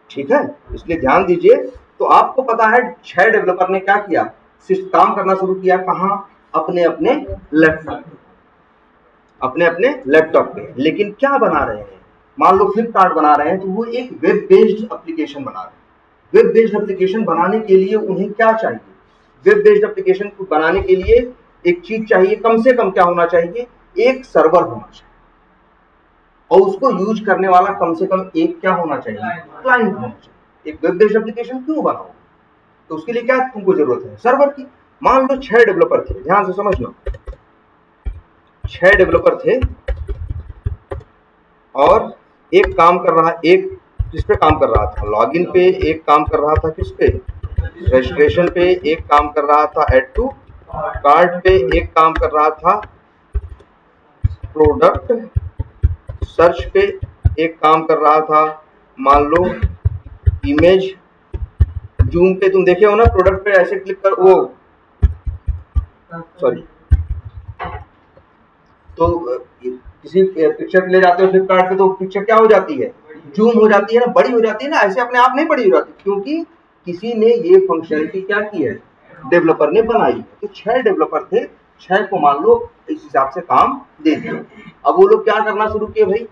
ठीक है, इसलिए ध्यान दीजिए। तो आपको पता है 6 डेवलपर ने क्या किया, काम करना शुरू किया, कहाँ, अपने अपने लैपटॉप पे। लेकिन क्या बना रहे हैं, मान लो फ्लिपकार्ट बना रहे हैं, तो वो एक वेब बेस्ड एप्लीकेशन बना रहे हैं। वेब बेस्ड एप्लीकेशन बनाने के लिए उन्हें क्या चाहिए, वेब बेस्ड एप्लीकेशन को बनाने के लिए एक चीज चाहिए, कम से कम क्या होना चाहिए, एक सर्वर होना चाहिए, और उसको यूज करने वाला कम से कम एक क्या होना चाहिए, क्लाइंट होना चाहिए। एक वेब बेस्ड एप्लीकेशन क्यों बनाओ, तो उसके लिए क्या तुमको जरूरत है, सर्वर की। मान लो 6 डेवलपर थे, ध्यान से समझना, 6 डेवलपर थे और एक काम कर रहा, एक किस पे काम कर रहा था, लॉगिन पे, एक काम कर रहा था किस पे, रजिस्ट्रेशन पे, एक काम कर रहा था ऐड टू कार्ट पे, एक काम कर रहा था प्रोडक्ट सर्च पे, एक काम कर रहा था मान लो इमेज जूम पे। तुम देखे हो ना, प्रोडक्ट पे ऐसे क्लिक कर, वो सॉरी, तो किसी पिक्चर ले जाते हो फ्लिपकार्ट पे तो पिक्चर क्या हो जाती है, जूम हो जाती है ना, बड़ी हो जाती है ना, ऐसे अपने आप नहीं बड़ी हो जाती, क्योंकि किसी ने ये फंक्शनलिटी क्या की है, डेवलपर ने बनाई। तो 6 डेवलपर थे, 6 को मान लो इस हिसाब से काम दे दिया। अब वो लोग क्या करना शुरू किए भाई,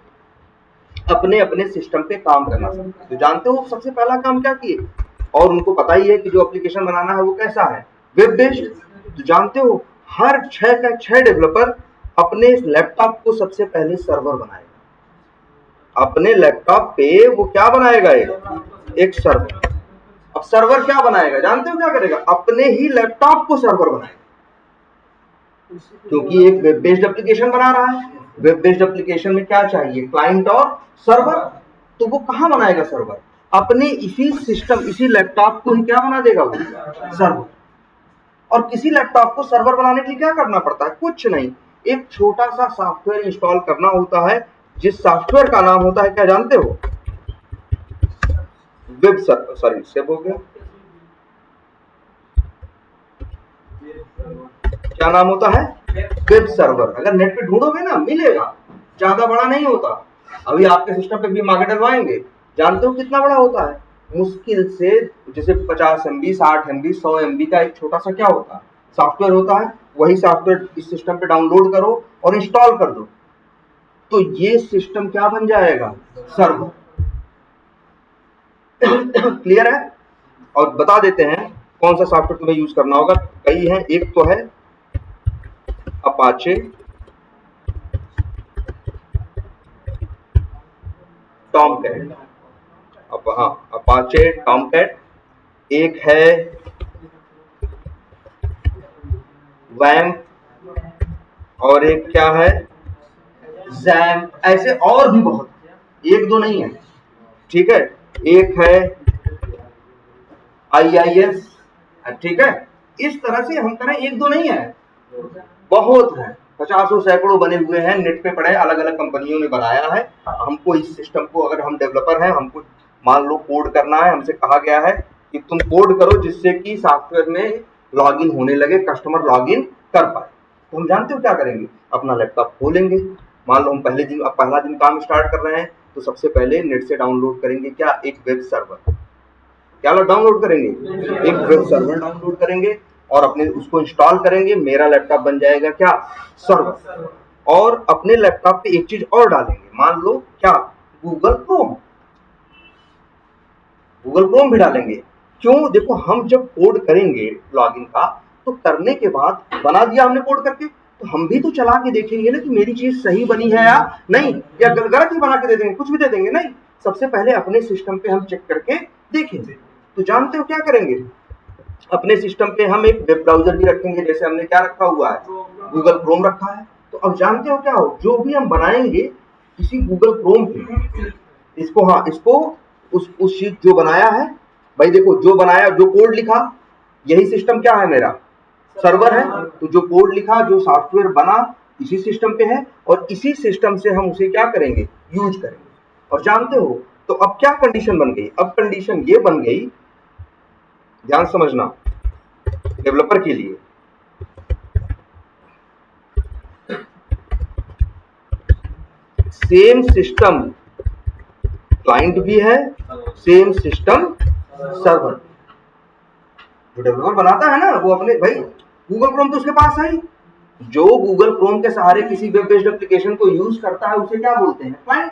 अपने अपने सिस्टम पे काम करना शुरू किए। तो जानते हो सबसे पहला काम क्या किए, और उनको पता ही है कि जो एप्लीकेशन बनाना है वो कैसा है, वेब बेस्ड। तो जानते हो हर 6 का 6 डेवलपर अपने लैपटॉप को सबसे पहले सर्वर बनाएगा, अपने लैपटॉप पे वो क्या बनाएगा, एक सर्वर। अब सर्वर क्या बनाएगा, जानते हो क्या करेगा, अपने ही लैपटॉप को सर्वर बनाएगा, क्योंकि एक वेब बेस्ड एप्लीकेशन बना रहा है। वेब बेस्ड एप्लीकेशन में क्या चाहिए, क्लाइंट और सर्वर। तो वो कहाँ बनाएगा सर्वर, अपने इसी सिस्टम, इसी लैपटॉप को ही क्या बना देगा वो, सर्वर। और किसी लैपटॉप को सर्वर बनाने के लिए क्या करना पड़ता है, कुछ नहीं, एक छोटा सा सॉफ्टवेयर इंस्टॉल करना होता है, जिस सॉफ्टवेयर का नाम होता है क्या जानते हो, वेब सर्वर, सॉरी सेव हो गया, क्या नाम होता है, वेब सर्वर। अगर नेट पे ढूंढोगे ना मिलेगा, ज्यादा बड़ा नहीं होता। अभी आपके सिस्टम पे भी आगे डलवाएंगे, जानते हो कितना बड़ा होता है, मुश्किल से जैसे 50 MB 60 MB 100 MB का एक छोटा सा क्या होता है, सॉफ्टवेयर होता है। वही सॉफ्टवेयर इस सिस्टम पे डाउनलोड करो और इंस्टॉल कर दो, तो ये सिस्टम क्या बन जाएगा, सर्वर। क्लियर है। और बता देते हैं कौन सा सॉफ्टवेयर तुम्हें यूज करना होगा, कई है, एक तो है अपाचे टॉमकैट, हाँ अपाचे टॉमकैट, एक है वैम, और एक क्या है जैम, ऐसे और भी बहुत, एक दो नहीं है, ठीक है। एक है IIS, ठीक है। इस तरह से हम करें, एक दो नहीं है, बहुत है, 50 सैकड़ों बने हुए हैं, नेट पे पड़े, अलग अलग कंपनियों ने बनाया है। हमको इस सिस्टम को, अगर हम डेवलपर हैं, हमको मान लो कोड करना है, हमसे कहा गया है कि तुम कोड करो जिससे कि सॉफ्टवेयर में लॉगिन होने लगे, कस्टमर लॉगिन कर पाए। तो हम जानते हो क्या करेंगे, अपना लैपटॉप खोलेंगे, मान लो हम पहला दिन काम स्टार्ट कर रहे हैं, तो सबसे पहले नेट से डाउनलोड करेंगे क्या, एक वेब सर्वर, क्या डाउनलोड करेंगे, एक वेब सर्वर डाउनलोड करेंगे और अपने उसको इंस्टॉल करेंगे, मेरा लैपटॉप बन जाएगा क्या, सर्वर। और अपने लैपटॉप पे एक चीज और डालेंगे, मान लो क्या, गूगल क्रोम, गूगल क्रोम भी डालेंगे। क्यों, देखो हम जब कोड करेंगे लॉगिन का, तो करने के बाद बना दिया हमने कोड करके, तो हम भी तो चला के देखेंगे ना कि मेरी चीज सही बनी है या नहीं, या गलत ही बना के दे देंगे, कुछ भी दे देंगे, नहीं, सबसे पहले अपने सिस्टम पे हम चेक करके देखेंगे। तो जानते हो क्या करेंगे, अपने सिस्टम पे हम एक वेब ब्राउजर भी रखेंगे, जैसे हमने क्या रखा हुआ है, गूगल क्रोम रखा है। तो अब जानते हो क्या हो, जो भी हम बनाएंगे किसी गूगल क्रोम पे, इसको, हाँ इसको उस चीज जो बनाया है, भाई देखो जो बनाया, जो कोड लिखा, यही सिस्टम क्या है मेरा, सर्वर है। तो जो कोड लिखा, जो सॉफ्टवेयर बना, इसी सिस्टम पे है, और इसी सिस्टम से हम उसे क्या करेंगे, यूज करेंगे। और जानते हो तो अब क्या कंडीशन बन गई, अब कंडीशन ये बन गई, ध्यान समझना, डेवलपर के लिए सेम सिस्टम क्लाइंट भी है, सेम सिस्टम सर्वर। जो डेवलपर बनाता है ना, वो अपने, भाई गूगल क्रोम तो उसके पास है ही, जो गूगल क्रोम के सहारे किसी वेब बेस्ड एप्लीकेशन को यूज करता है उसे क्या बोलते हैं, क्लाइंट।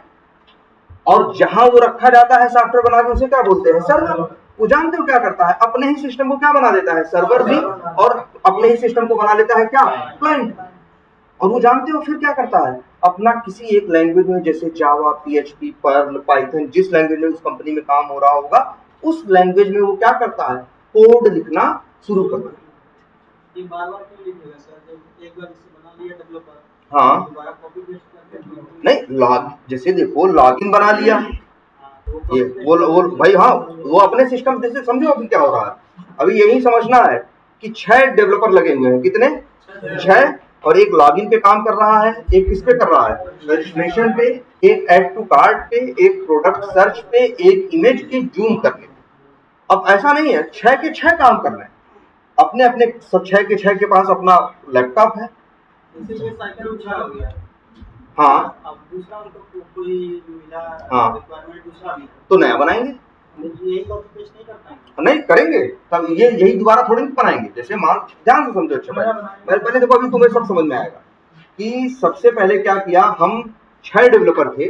और जहां वो रखा जाता है सॉफ्टवेयर बना के, उसे क्या बोलते हैं, सर्वर। वो जानते हो क्या करता है, अपने ही सिस्टम को क्या बना देता है, सर्वर भी, और अपने ही सिस्टम को बना लेता है क्या, क्लाइंट। और वो जानते हो फिर क्या करता है, अपना किसी एक लैंग्वेज में, जैसे जावा, PHP, पर्ल, पाइथन, जिस लैंग्वेज में उस कंपनी में काम हो रहा होगा, उस लैंग्वेज में वो क्या करता है, कोड लिखना शुरू करता है। ये बार-बार क्यों लिखेगा सर? जब एक बार इसे बना लिया डेवलपर, हाँ दोबारा कॉपी पेस्ट करके नहीं, लॉग जैसे देखो लॉगिन बना लिया तो ये वो भाई, हाँ वो अपने सिस्टम जैसे समझो अभी क्या हो रहा है। अभी यही समझना है कि 6 डेवलपर लगे हुए हैं, कितने? 6, और एक लॉगिन पे काम कर रहा है, एक किस पे कर रहा है? रजिस्ट्रेशन पे, एक ऐड टू कार्ट पे, एक प्रोडक्ट सर्च पे, एक इमेज के जूम करने पे। अब ऐसा नहीं है 6 के 6 काम कर रहे हैं, अपने अपने सब 6 के 6 के पास अपना लैपटॉप है। जैसे ये साइकिल दूसरा हो गया, हाँ अब दूसरा उनको कोई मिला हाँ। रिक्वायरमेंट दूसरा मिला, तो नया बनाएंगे, यही कॉपी पेस्ट नहीं कर पाएंगे। नहीं करेंगे तब ये यही दोबारा थोड़ी बनाएंगे। जैसे मान ध्यान से समझो, अच्छा मैं पहले देखो, अभी तुम्हें सब समझ में आएगा कि सबसे पहले क्या किया। हम 6 डेवलपर थे,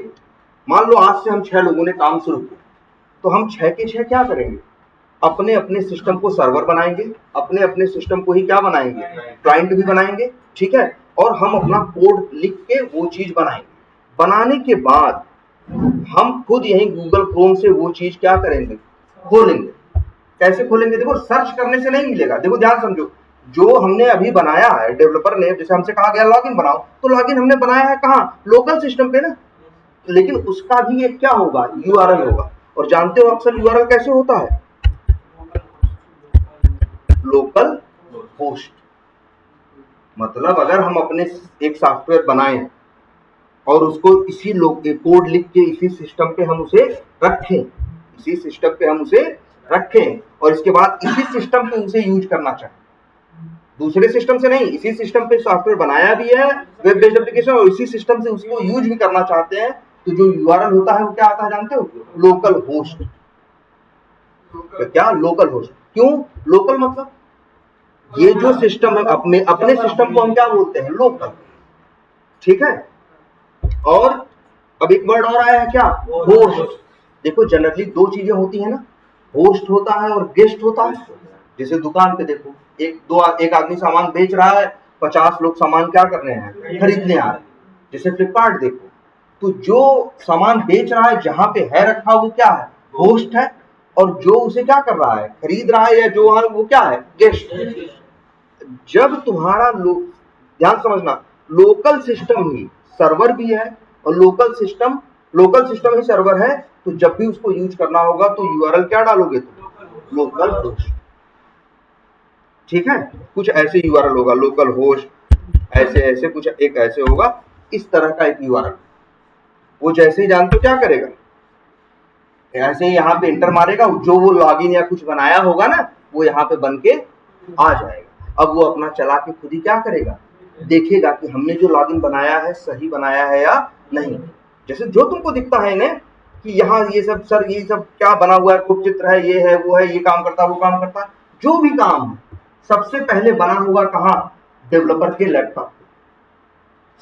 मान लो आज से हम 6 लोगों ने काम शुरू किया, तो हम 6 के 6 क्या करेंगे? अपने अपने सिस्टम को सर्वर बनाएंगे, अपने अपने सिस्टम को ही क्या बनाएंगे? क्लाइंट भी बनाएंगे, ठीक है। और हम अपना कोड लिख के वो चीज बनाएंगे। बनाने के बाद हम खुद यही गूगल क्रोम से वो चीज क्या करेंगे? खोलेंगे। कैसे खोलेंगे? देखो सर्च करने से नहीं मिलेगा। देखो ध्यान समझो, जो हमने अभी बनाया है डेवलपर ने, जैसे हमसे कहा गया लॉगिन बनाओ, तो लॉगिन हमने बनाया है कहाँ? लोकल सिस्टम पे ना। लेकिन उसका भी एक क्या होगा? यूआरएल होगा। और जानते हो अक्सर यूआरएल कैसे होता है? Local host. मतलब अगर हम अपने एक सॉफ्टवेयर बनाएं और उसको इसी कोड लिख के इसी सिस्टम पे हम उसे रखें, इसी सिस्टम पे हम उसे रखें, और इसके बाद इसी सिस्टम पे उसे यूज करना चाहें, दूसरे सिस्टम से नहीं, इसी सिस्टम पे सॉफ्टवेयर बनाया भी है वेब बेस्ड एप्लीकेशन, और इसी सिस्टम से उसको यूज भी करना चाहते हैं, तो जो यूआरएल होता है वो क्या आता है जानते हो? Local host. तो क्या लोकल होस्ट? क्यों लोकल? मतलब ये जो सिस्टम है, अपने अपने सिस्टम को हम क्या बोलते हैं? लोकल, ठीक है। और अब एक वर्ड और आया है क्या? होस्ट। देखो जनरली 2 चीजें होती है ना, होस्ट होता है और गेस्ट होता है। जैसे दुकान पे देखो, एक आदमी सामान बेच रहा है, 50 लोग सामान क्या कर रहे हैं? खरीदने आ रहे हैं। जैसे फ्लिपकार्ट देखो, तो जो सामान बेच रहा है जहां पे है रखा वो क्या है? होस्ट है। और जो उसे क्या कर रहा है? खरीद रहा है या जो है वो क्या है? गेस्ट। जब तुम्हारा ध्यान समझना, लोकल सिस्टम ही सर्वर भी है, और लोकल सिस्टम ही सर्वर है, तो जब भी उसको यूज करना होगा तो यूआरएल क्या डालोगे तुम? लोकल होस्ट, ठीक है। कुछ ऐसे यूआरएल होगा, लोकल होस्ट, ऐसे ऐसे कुछ एक ऐसे होगा, इस तरह का एक यूआरएल। वो जैसे ही जानते हो क्या करेगा? ऐसे ही यहाँ पे इंटर मारेगा, जो वो लॉगिन या कुछ बनाया होगा ना, वो यहाँ पे बन के आ जाएगा। अब वो अपना चला के खुद ही क्या करेगा? देखेगा कि हमने जो लॉगिन बनाया है सही बनाया है या नहीं। जैसे जो तुमको दिखता है ना कि यहाँ ये सब सर, ये सब क्या बना हुआ है, कुछ चित्र है, ये है, वो है, ये काम करता है, वो काम करता है, जो भी काम है सबसे पहले बना होगा कहाँ? डेवलपर के लैपटॉप पे।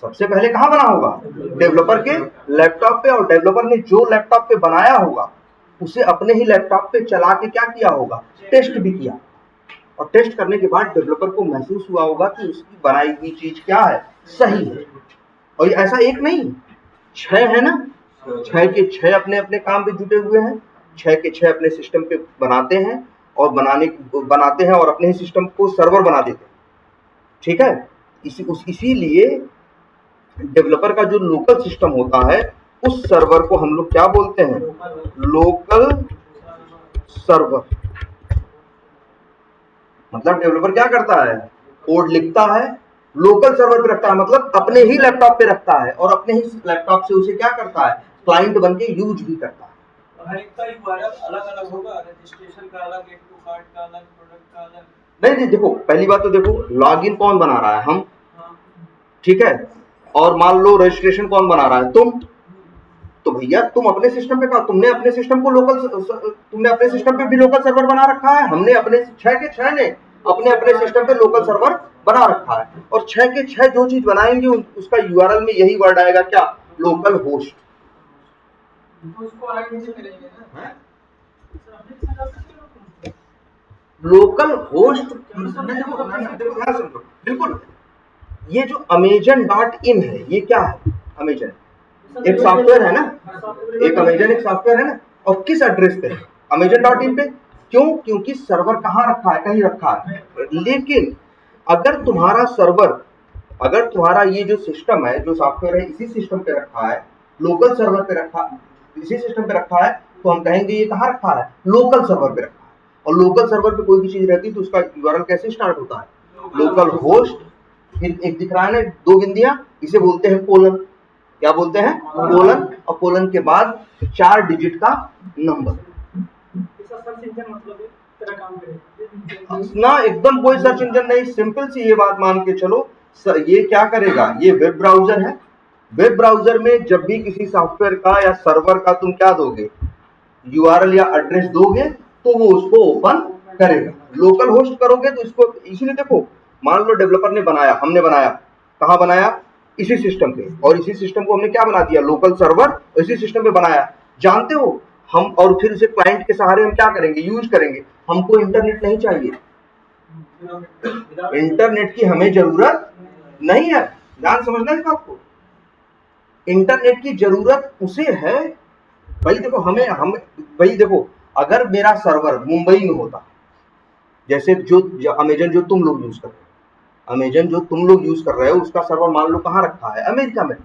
सबसे पहले कहाँ बना होगा? डेवलपर के लैपटॉप पे। और डेवलपर ने जो लैपटॉप पे बनाया होगा उसे अपने ही लैपटॉप पे चला के क्या किया होगा? टेस्ट भी किया। और टेस्ट करने के बाद डेवलपर को महसूस हुआ होगा कि उसकी बनाई हुई चीज क्या है? सही है। और ऐसा एक नहीं, 6 है ना, 6 के 6 अपने अपने काम पे जुटे हुए हैं, 6 के 6 अपने सिस्टम पे बनाते हैं, और बनाते हैं और अपने ही सिस्टम को सर्वर बना देते हैं, ठीक है। इसीलिए डेवलपर का जो लोकल सिस्टम होता है, उस सर्वर को हम लोग क्या बोलते हैं? Local server. मतलब डेवलपर क्या करता है? कोड लिखता है, लोकल सर्वर पे रखता है, मतलब अपने ही लैपटॉप पे रखता है, और अपने ही लैपटॉप से उसे क्या करता है? क्लाइंट बन के यूज भी करता है। हर एक का यूआरएल अलग-अलग होगा, रजिस्ट्रेशन का अलग, ऐड टू कार्ट का अलग, प्रोडक्ट का अलग। नहीं, देखो पहली बात तो देखो, लॉगिन कौन बना रहा है? हम, ठीक है। और मान लो रजिस्ट्रेशन कौन बना रहा है? तुम। तो भैया तुम अपने सिस्टम पे तुमने अपने सिस्टम पे भी लोकल सर्वर बना रखा है, हमने अपने 6 के 6 ने अपने अपने सिस्टम पे लोकल सर्वर बना रखा है। और 6 के 6 जो चीज बनाएंगे उसका यूआरएल में यही वर्ड आएगा, क्या? Local host. उसको अलग नीचे करेंगे ना, लोकल होस्ट बिल्कुल। ये जो अमेजन.इन है, ये क्या है? अमेजन एक सॉफ्टवेयर है ना, एक अमेजन एक सॉफ्टवेयर है ना। और किस एड्रेस पे है? अमेजन.इन पे। क्यों? क्योंकि सर्वर कहाँ रखा है? कहीं रखा है। लेकिन अगर तुम्हारा सर्वर, अगर तुम्हारा ये जो सिस्टम है, जो सॉफ्टवेयर है, इसी सिस्टम पे रखा है, लोकल सर्वर पे रखा, इसी सिस्टम पे रखा है, तो हम कहेंगे ये कहाँ रखा है, लोकल सर्वर पे रखा है। और लोकल सर्वर पे कोई भी चीज रहती है तो उसका यूआरएल कैसे स्टार्ट होता है, लोकल होस्ट, फिर एक दिख रहा है ना 2 बिंदियां, इसे बोलते हैं कोलन। क्या बोलते हैं, कोलन। और कोलन के बाद 4 डिजिट का नंबर ना, एकदम कोई सर्च इंजन नहीं, सिंपल सी ये बात मान के चलो। ये क्या करेगा, ये वेब ब्राउजर है, वेब ब्राउजर में जब भी किसी सॉफ्टवेयर का या सर्वर का तुम क्या दोगे, यूआरएल या एड्रेस दोगे, तो वो उसको ओपन करेगा। लोकल होस्ट करोगे तो इसको, इसीलिए देखो, मान लो डेवलपर ने बनाया, हमने बनाया, कहाँ बनाया, इसी सिस्टम पे, और इसी सिस्टम को हमने क्या बना दिया, लोकल सर्वर, इसी सिस्टम पे बनाया, जानते हो हम। और फिर उसे क्लाइंट के सहारे हम क्या करेंगे, यूज करेंगे। हमको इंटरनेट नहीं चाहिए, इंटरनेट की हमें जरूरत नहीं है, ध्यान समझना है आपको। इंटरनेट की जरूरत उसे है भाई। देखो हम भाई देखो, अगर मेरा सर्वर मुंबई में होता, जैसे जो अमेजन जो तुम लोग यूज कर रहे हो, अमेजन जो तुम लोग यूज कर रहे हो, उसका सर्वर मान लो कहाँ रखा है, अमेरिका में,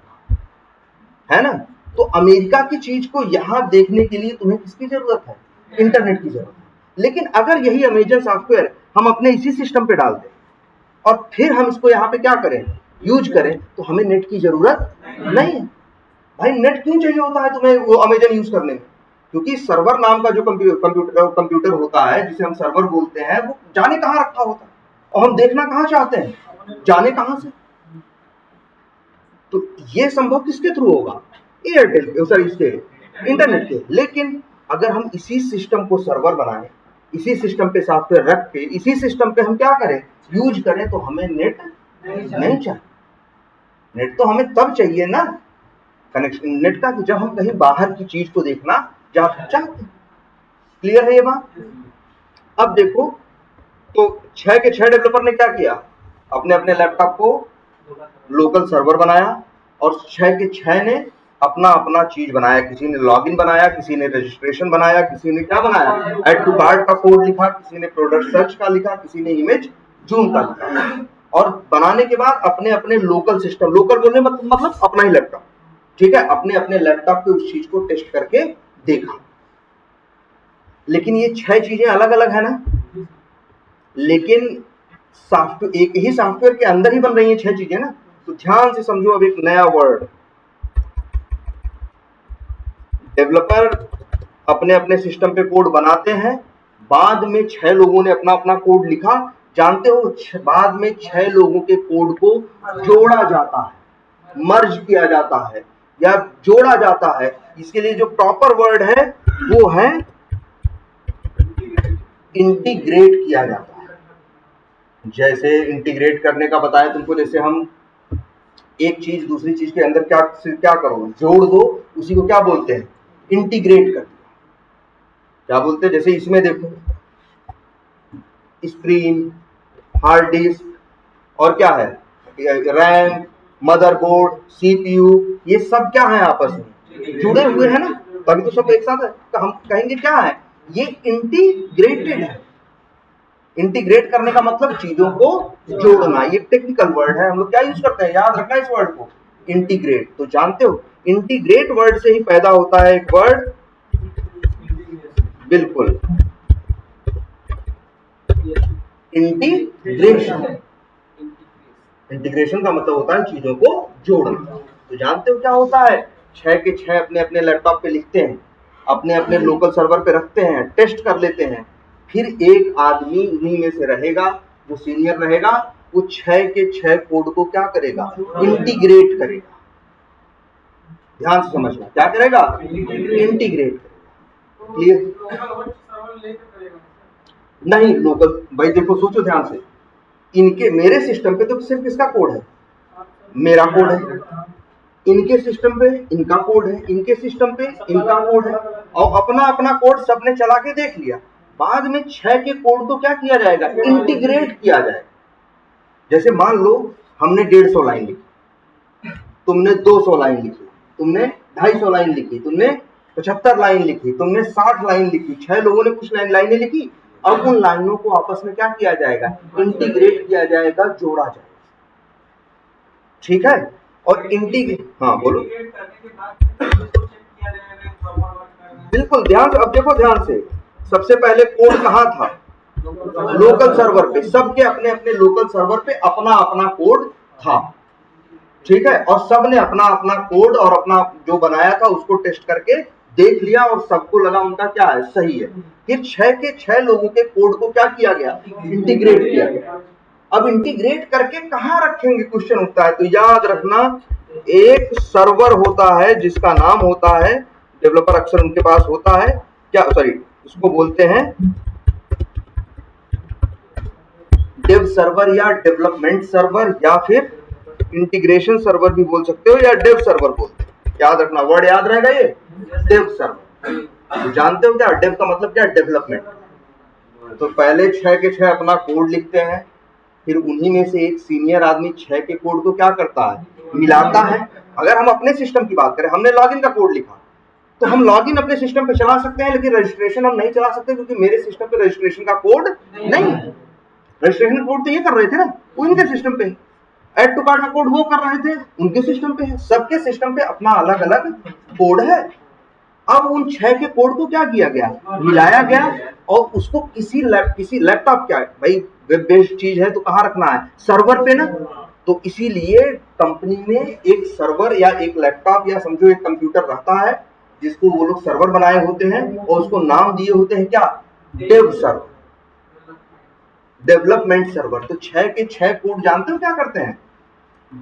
है ना। तो अमेरिका की चीज को यहाँ देखने के लिए तुम्हें किसकी जरूरत है, इंटरनेट की जरूरत है। लेकिन अगर यही अमेजन सॉफ्टवेयर हम अपने इसी सिस्टम पे डाल दें और फिर हम इसको यहाँ पे क्या करें, यूज करें, तो हमें नेट की जरूरत नहीं है। भाई नेट क्यों चाहिए होता है तुम्हें वो अमेजन यूज करने में, क्योंकि सर्वर नाम का जो कंप्यूटर होता है, जिसे हम सर्वर बोलते हैं, वो जाने कहाँ रखा होता है, और हम देखना कहाँ चाहते हैं, जाने कहाँ से। तो ये संभव किसके थ्रू होगा, एयरटेल, सॉरी इसके इंटरनेट के। लेकिन अगर हम इसी सिस्टम को सर्वर बनाएं, इसी सिस्टम पे सॉफ्टवेयर रख के इसी सिस्टम पे हम क्या करें, यूज करें, तो हमें नेट नहीं चाहिए। नेट तो हमें तब चाहिए ना, कनेक्शन नेट का, जब हम कहीं बाहर की चीज को देखना चाहते हैं। क्लियर है ये बात। अब देखो, तो 6 के 6 डेवलपर ने क्या किया, अपने अपने लैपटॉप को लोकल सर्वर बनाया, और 6 के 6 ने अपना अपना चीज बनाया। किसी ने लॉगिन बनाया, किसी ने रजिस्ट्रेशन बनाया, किसी ने क्या बनाया, ऐड टू कार्ट का कोड लिखा, किसी ने प्रोडक्ट सर्च का लिखा, किसी ने इमेज जूम का लिखा। और बनाने के बाद अपने अपने लोकल सिस्टम, लोकल बोलने मतलब अपना ही लैपटॉप, ठीक है, अपने अपने लैपटॉप पे उस चीज को टेस्ट करके देखा। लेकिन ये 6 चीजें अलग अलग है ना, लेकिन सॉफ्टवेयर, एक ही सॉफ्टवेयर के अंदर ही बन रही है 6 चीजें ना। तो ध्यान से समझो, अब एक नया वर्ड, डेवलपर अपने अपने सिस्टम पे कोड बनाते हैं, बाद में 6 लोगों ने अपना अपना कोड लिखा। जानते हो, बाद में 6 लोगों के कोड को जोड़ा जाता है, मर्ज किया जाता है या जोड़ा जाता है। इसके लिए जो प्रॉपर वर्ड है वो है इंटीग्रेट किया जाता है। जैसे इंटीग्रेट करने का बताया तुमको, जैसे हम एक चीज दूसरी चीज के अंदर क्या करो, जोड़ दो, उसी को क्या बोलते हैं, इंटीग्रेट कर दिया। क्या बोलते हैं, जैसे इसमें देखो, स्क्रीन, हार्ड डिस्क, और क्या है, रैम, मदरबोर्ड, सीपीयू, ये सब क्या है, आपस में जुड़े हुए हैं ना, तभी तो सब एक साथ है। तो हम कहेंगे क्या है, ये इंटीग्रेटेड है। इंटीग्रेट करने का मतलब चीजों को जोड़ना। ये टेक्निकल वर्ड है, हम लोग क्या यूज करते हैं, याद रखना इस वर्ड को, इंटीग्रेट। तो जानते हो, इंटीग्रेट वर्ड से ही पैदा होता है एक वर्ड, बिल्कुल, इंटीग्रेशन। इंटीग्रेशन का मतलब होता है चीजों को जोड़ना। तो जानते हो क्या होता है, 6 के 6 अपने अपने लैपटॉप पे लिखते हैं, अपने अपने लोकल सर्वर पे रखते हैं, टेस्ट कर लेते हैं। फिर एक आदमी उन्हीं में से रहेगा, वो सीनियर रहेगा, वो 6 के 6 कोड को क्या करेगा, इंटीग्रेट करेगा। ध्यान से समझना, क्या करेगा, इंटीग्रेट करेगा। क्लियर, नहीं लोकल, भाई देखो सोचो ध्यान से, इनके मेरे सिस्टम पे तो सिर्फ इसका कोड है, मेरा कोड है, इनके सिस्टम पे इनका कोड है, इनके सिस्टम पे इनका कोड है, और अपना अपना कोड सबने चला के देख लिया। बाद में 6 के कोड को क्या किया जाएगा, इंटीग्रेट किया जाएगा। जैसे मान लो हमने 150 लाइन लिखी, तुमने 200 लाइन लिखी, तुमने 250 लाइन लिखी, तुमने 75 लाइन लिखी, तुमने 60 लाइन लिखी, 6 लोगों ने कुछ लाइनें लिखी। अब उन लाइनों को आपस में क्या किया जाएगा, इंटीग्रेट किया जाएगा, जोड़ा जाएगा। ठीक है, और इंटीग्रेट, हाँ बोलो। बिल्कुल ध्यान से, अब देखो ध्यान से, सबसे पहले कोड कहाँ था, लोकल सर्वर पे, सबके अपने अपने लोकल सर्वर पे अपना अपना कोड था। ठीक है, और सब ने अपना अपना कोड और अपना जो बनाया था उसको टेस्ट करके देख लिया और सबको लगा उनका क्या है, सही है। फिर 6 के 6 लोगों के कोड को क्या किया गया, इंटीग्रेट किया गया। अब इंटीग्रेट करके कहां रखेंगे, क्वेश्चन उठता है। तो याद रखना, एक सर्वर होता है जिसका नाम होता है, डेवलपर अक्सर उनके पास होता है क्या, सॉरी उसको बोलते हैं डेव सर्वर या डेवलपमेंट सर्वर या फिर इंटीग्रेशन सर्वर भी बोल सकते हो या डेव सर्वर बोलते हैं। याद रखना, वर्ड याद रहेगा ये, डेव सर्वर। जानते हो क्या डेव का मतलब क्या है, डेवलपमेंट। तो पहले 6 के 6 अपना कोड लिखते हैं, फिर उन्हीं में से एक सीनियर आदमी 6 के कोड को क्या करता है, मिलाता है। अगर हम अपने सिस्टम की बात करें, हमने लॉगिन का कोड लिखा, तो हम लॉगिन अपने सिस्टम पे चला सकते हैं, लेकिन रजिस्ट्रेशन हम नहीं चला सकते, क्योंकि मेरे सिस्टम पे रजिस्ट्रेशन का कोड नहीं है। रजिस्ट्रेशन कोड तो ये कर रहे थे ना, वो इनके सिस्टम पे, ऐड टू कार्ड का कोड वो कर रहे थे, उनके सिस्टम पे है। सबके सिस्टम पे अपना अलग अलग कोड है। अब उन 6 के कोड को क्या किया गया, मिलाया गया, और उसको किसी लैपटॉप, क्या है भाई वेब बेस्ड चीज है तो कहाँ रखना है, सर्वर पे ना। तो इसीलिए कंपनी में एक सर्वर या एक लैपटॉप या समझो एक कंप्यूटर रहता है, जिसको वो लोग सर्वर बनाए होते हैं और उसको नाम दिए होते हैं क्या, डेव सर्वर, डेवलपमेंट सर्वर। तो 6 के 6 कोड जानते हो क्या करते हैं,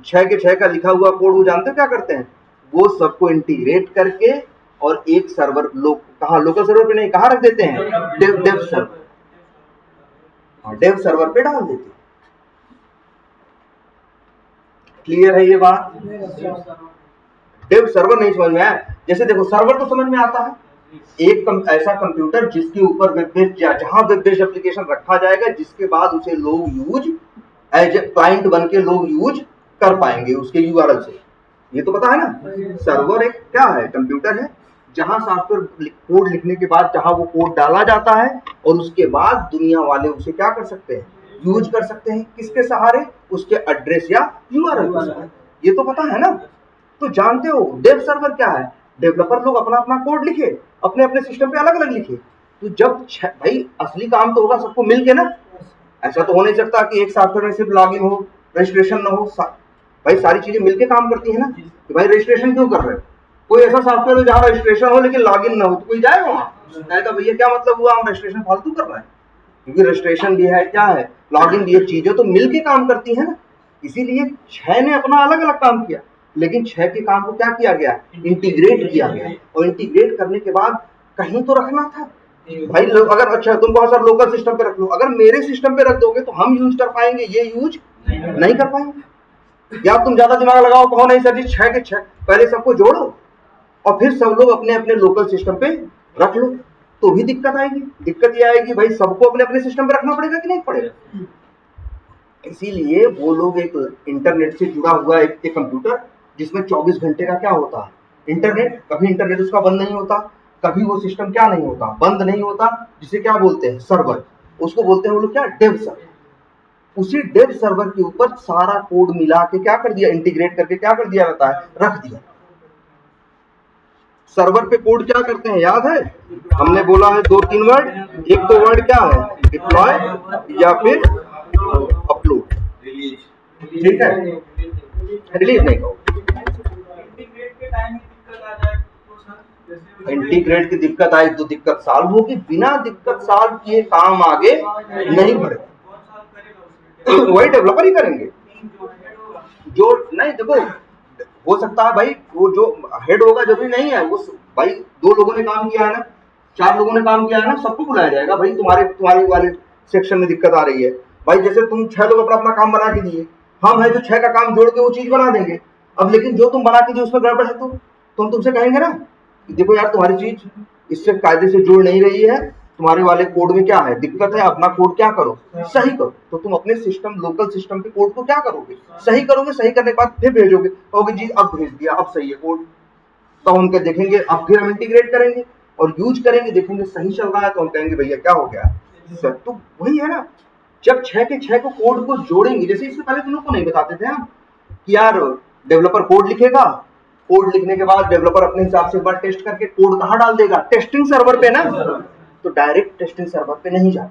6 के 6 का लिखा हुआ कोड वो जानते हो क्या करते हैं, वो सबको इंटीग्रेट करके और एक सर्वर कहाँ, लोकल सर्वर पे नहीं, कहाँ रख देते हैं, डेव सर्वर, डेव सर्वर पे डाल देते हैं। क्लियर है ये बात, डेव सर्वर नहीं समझ में आया। जैसे देखो सर्वर तो समझ में आता है, एक ऐसा कंप्यूटर जिसके ऊपर वेब बेस्ड या जहां वेब बेस्ड एप्लीकेशन रखा जाएगा, जिसके बाद उसे लोग यूज एज ए क्लाइंट बन के लोग यूज कर पाएंगे उसके यूआरएल से। ये तो पता है ना, सर्वर एक क्या है, कंप्यूटर है जहां सॉफ्टवेयर कोड लिखने के बाद जहां वो कोड डाला जाता है और उसके बाद दुनिया वाले उसे क्या कर सकते हैं, यूज कर सकते हैं। किसके सहारे, उसके एड्रेस या यूआरएल के सहारे। ये तो पता है ना। तो जानते हो डेव सर्वर क्या है, डेवलपर लोग अपना अपना कोड लिखे, अपने अपने सिस्टम पे अलग अलग लिखे। तो जब भाई असली काम तो होगा सबको मिलके ना, ऐसा तो हो नहीं सकता कि एक सॉफ्टवेयर में सिर्फ लॉगिन हो, रजिस्ट्रेशन ना हो। भाई सारी चीजें मिलके काम करती है ना। कि भाई रजिस्ट्रेशन क्यों कर रहे हो, कोई ऐसा सॉफ्टवेयर हो जहाँ रजिस्ट्रेशन हो लेकिन लॉगिन ना हो, तो कोई जाएगा वहाँ, कहेगा भैया क्या मतलब हुआ, हम रजिस्ट्रेशन फालतू कर रहे हैं। क्योंकि रजिस्ट्रेशन भी है, क्या है, लॉगिन भी है, चीजें तो मिलके काम करती है ना। इसीलिए 6 ने अपना अलग अलग काम किया, लेकिन 6 के काम को क्या किया गया, इंटीग्रेट किया गया। और इंटीग्रेट करने के बाद कहीं तो रखना था भाई लोग। अगर अच्छा तुम बहुत सारे लोकल सिस्टम पे रख लो, अगर मेरे सिस्टम पे रख दोगे तो हम यूज कर पाएंगे, ये यूज नहीं कर पाएंगे। या तुम ज्यादा दिमाग लगाओ, कहो नहीं सर जी 6 के 6 पहले सबको जोड़ो और फिर सब लोग अपने अपने लोकल सिस्टम पे रख लो, तो भी दिक्कत आएगी। दिक्कत ये आएगी भाई सबको अपने अपने सिस्टम पे रखना पड़ेगा कि नहीं पड़ेगा। इसीलिए वो लोग एक इंटरनेट से जुड़ा हुआ एक कंप्यूटर, जिसमें 24 घंटे का क्या होता है, इंटरनेट। कभी इंटरनेट उसका बंद नहीं होता, कभी वो सिस्टम क्या नहीं होता, बंद नहीं होता, जिसे क्या बोलते हैं, सर्वर। उसको बोलते हैं वो लोग क्या, डेव सर्वर। उसी डेव सर्वर के ऊपर सारा कोड मिला के क्या कर दिया, इंटीग्रेट करके क्या कर दिया जाता है, रख दिया। सर्वर पे कोड क्या करते हैं याद है, हमने बोला है 2-3 वर्ड। एक तो वर्ड क्या है, डिप्लॉय या फिर अपलोड, ठीक है, रिलीज नहीं कहो। इंटीग्रेट की दिक्कत आई तो दिक्कत सॉल्व होगी, बिना दिक्कत सॉल्व किए काम आगे नहीं बढ़ेगा। वही डेवलपर ही करेंगे जो नहीं। देखो हो सकता है भाई वो जो हेड होगा जरूरी नहीं है, वो भाई 2 लोगों ने काम किया है ना, 4 लोगों ने काम किया है ना, सबको बुलाया जाएगा। भाई तुम्हारे वाले सेक्शन में दिक्कत आ रही है भाई, जैसे तुम 6 लोग अपना अपना काम बना के दिए, हम है जो 6 का काम जोड़ के वो चीज बना देंगे। अब लेकिन जो तुम बना के दिए उसमें गड़बड़ है तो हम तुमसे कहेंगे ना, देखो यार तुम्हारी चीज इससे कायदे से जुड़ नहीं रही है, तुम्हारे वाले कोड में क्या है, दिक्कत है, अपना कोड क्या करो, सही करो। तो तुम अपने सिस्टम, लोकल सिस्टम के कोड को क्या करोगे, सही करोगे। सही करने के बाद फिर भेजोगे, कहोगे जी अब भेज दिया, अब सही है कोड। तो हम देखेंगे, अब फिर हम इंटीग्रेट करेंगे और यूज करेंगे, देखेंगे सही चल रहा है तो हम कहेंगे भैया क्या हो गया, सर तो वही है ना, जब 6 के 6 को कोड को जोड़ेंगे, जैसे इससे पहले तुम लोग को नहीं बताते थे हम कि यार डेवलपर कोड लिखेगा, कोड लिखने के बाद डेवलपर अपने हिसाब से एक बार टेस्ट करके कोड कहाँ डाल देगा, टेस्टिंग सर्वर पे ना। तो डायरेक्ट टेस्टिंग सर्वर पे नहीं जाता,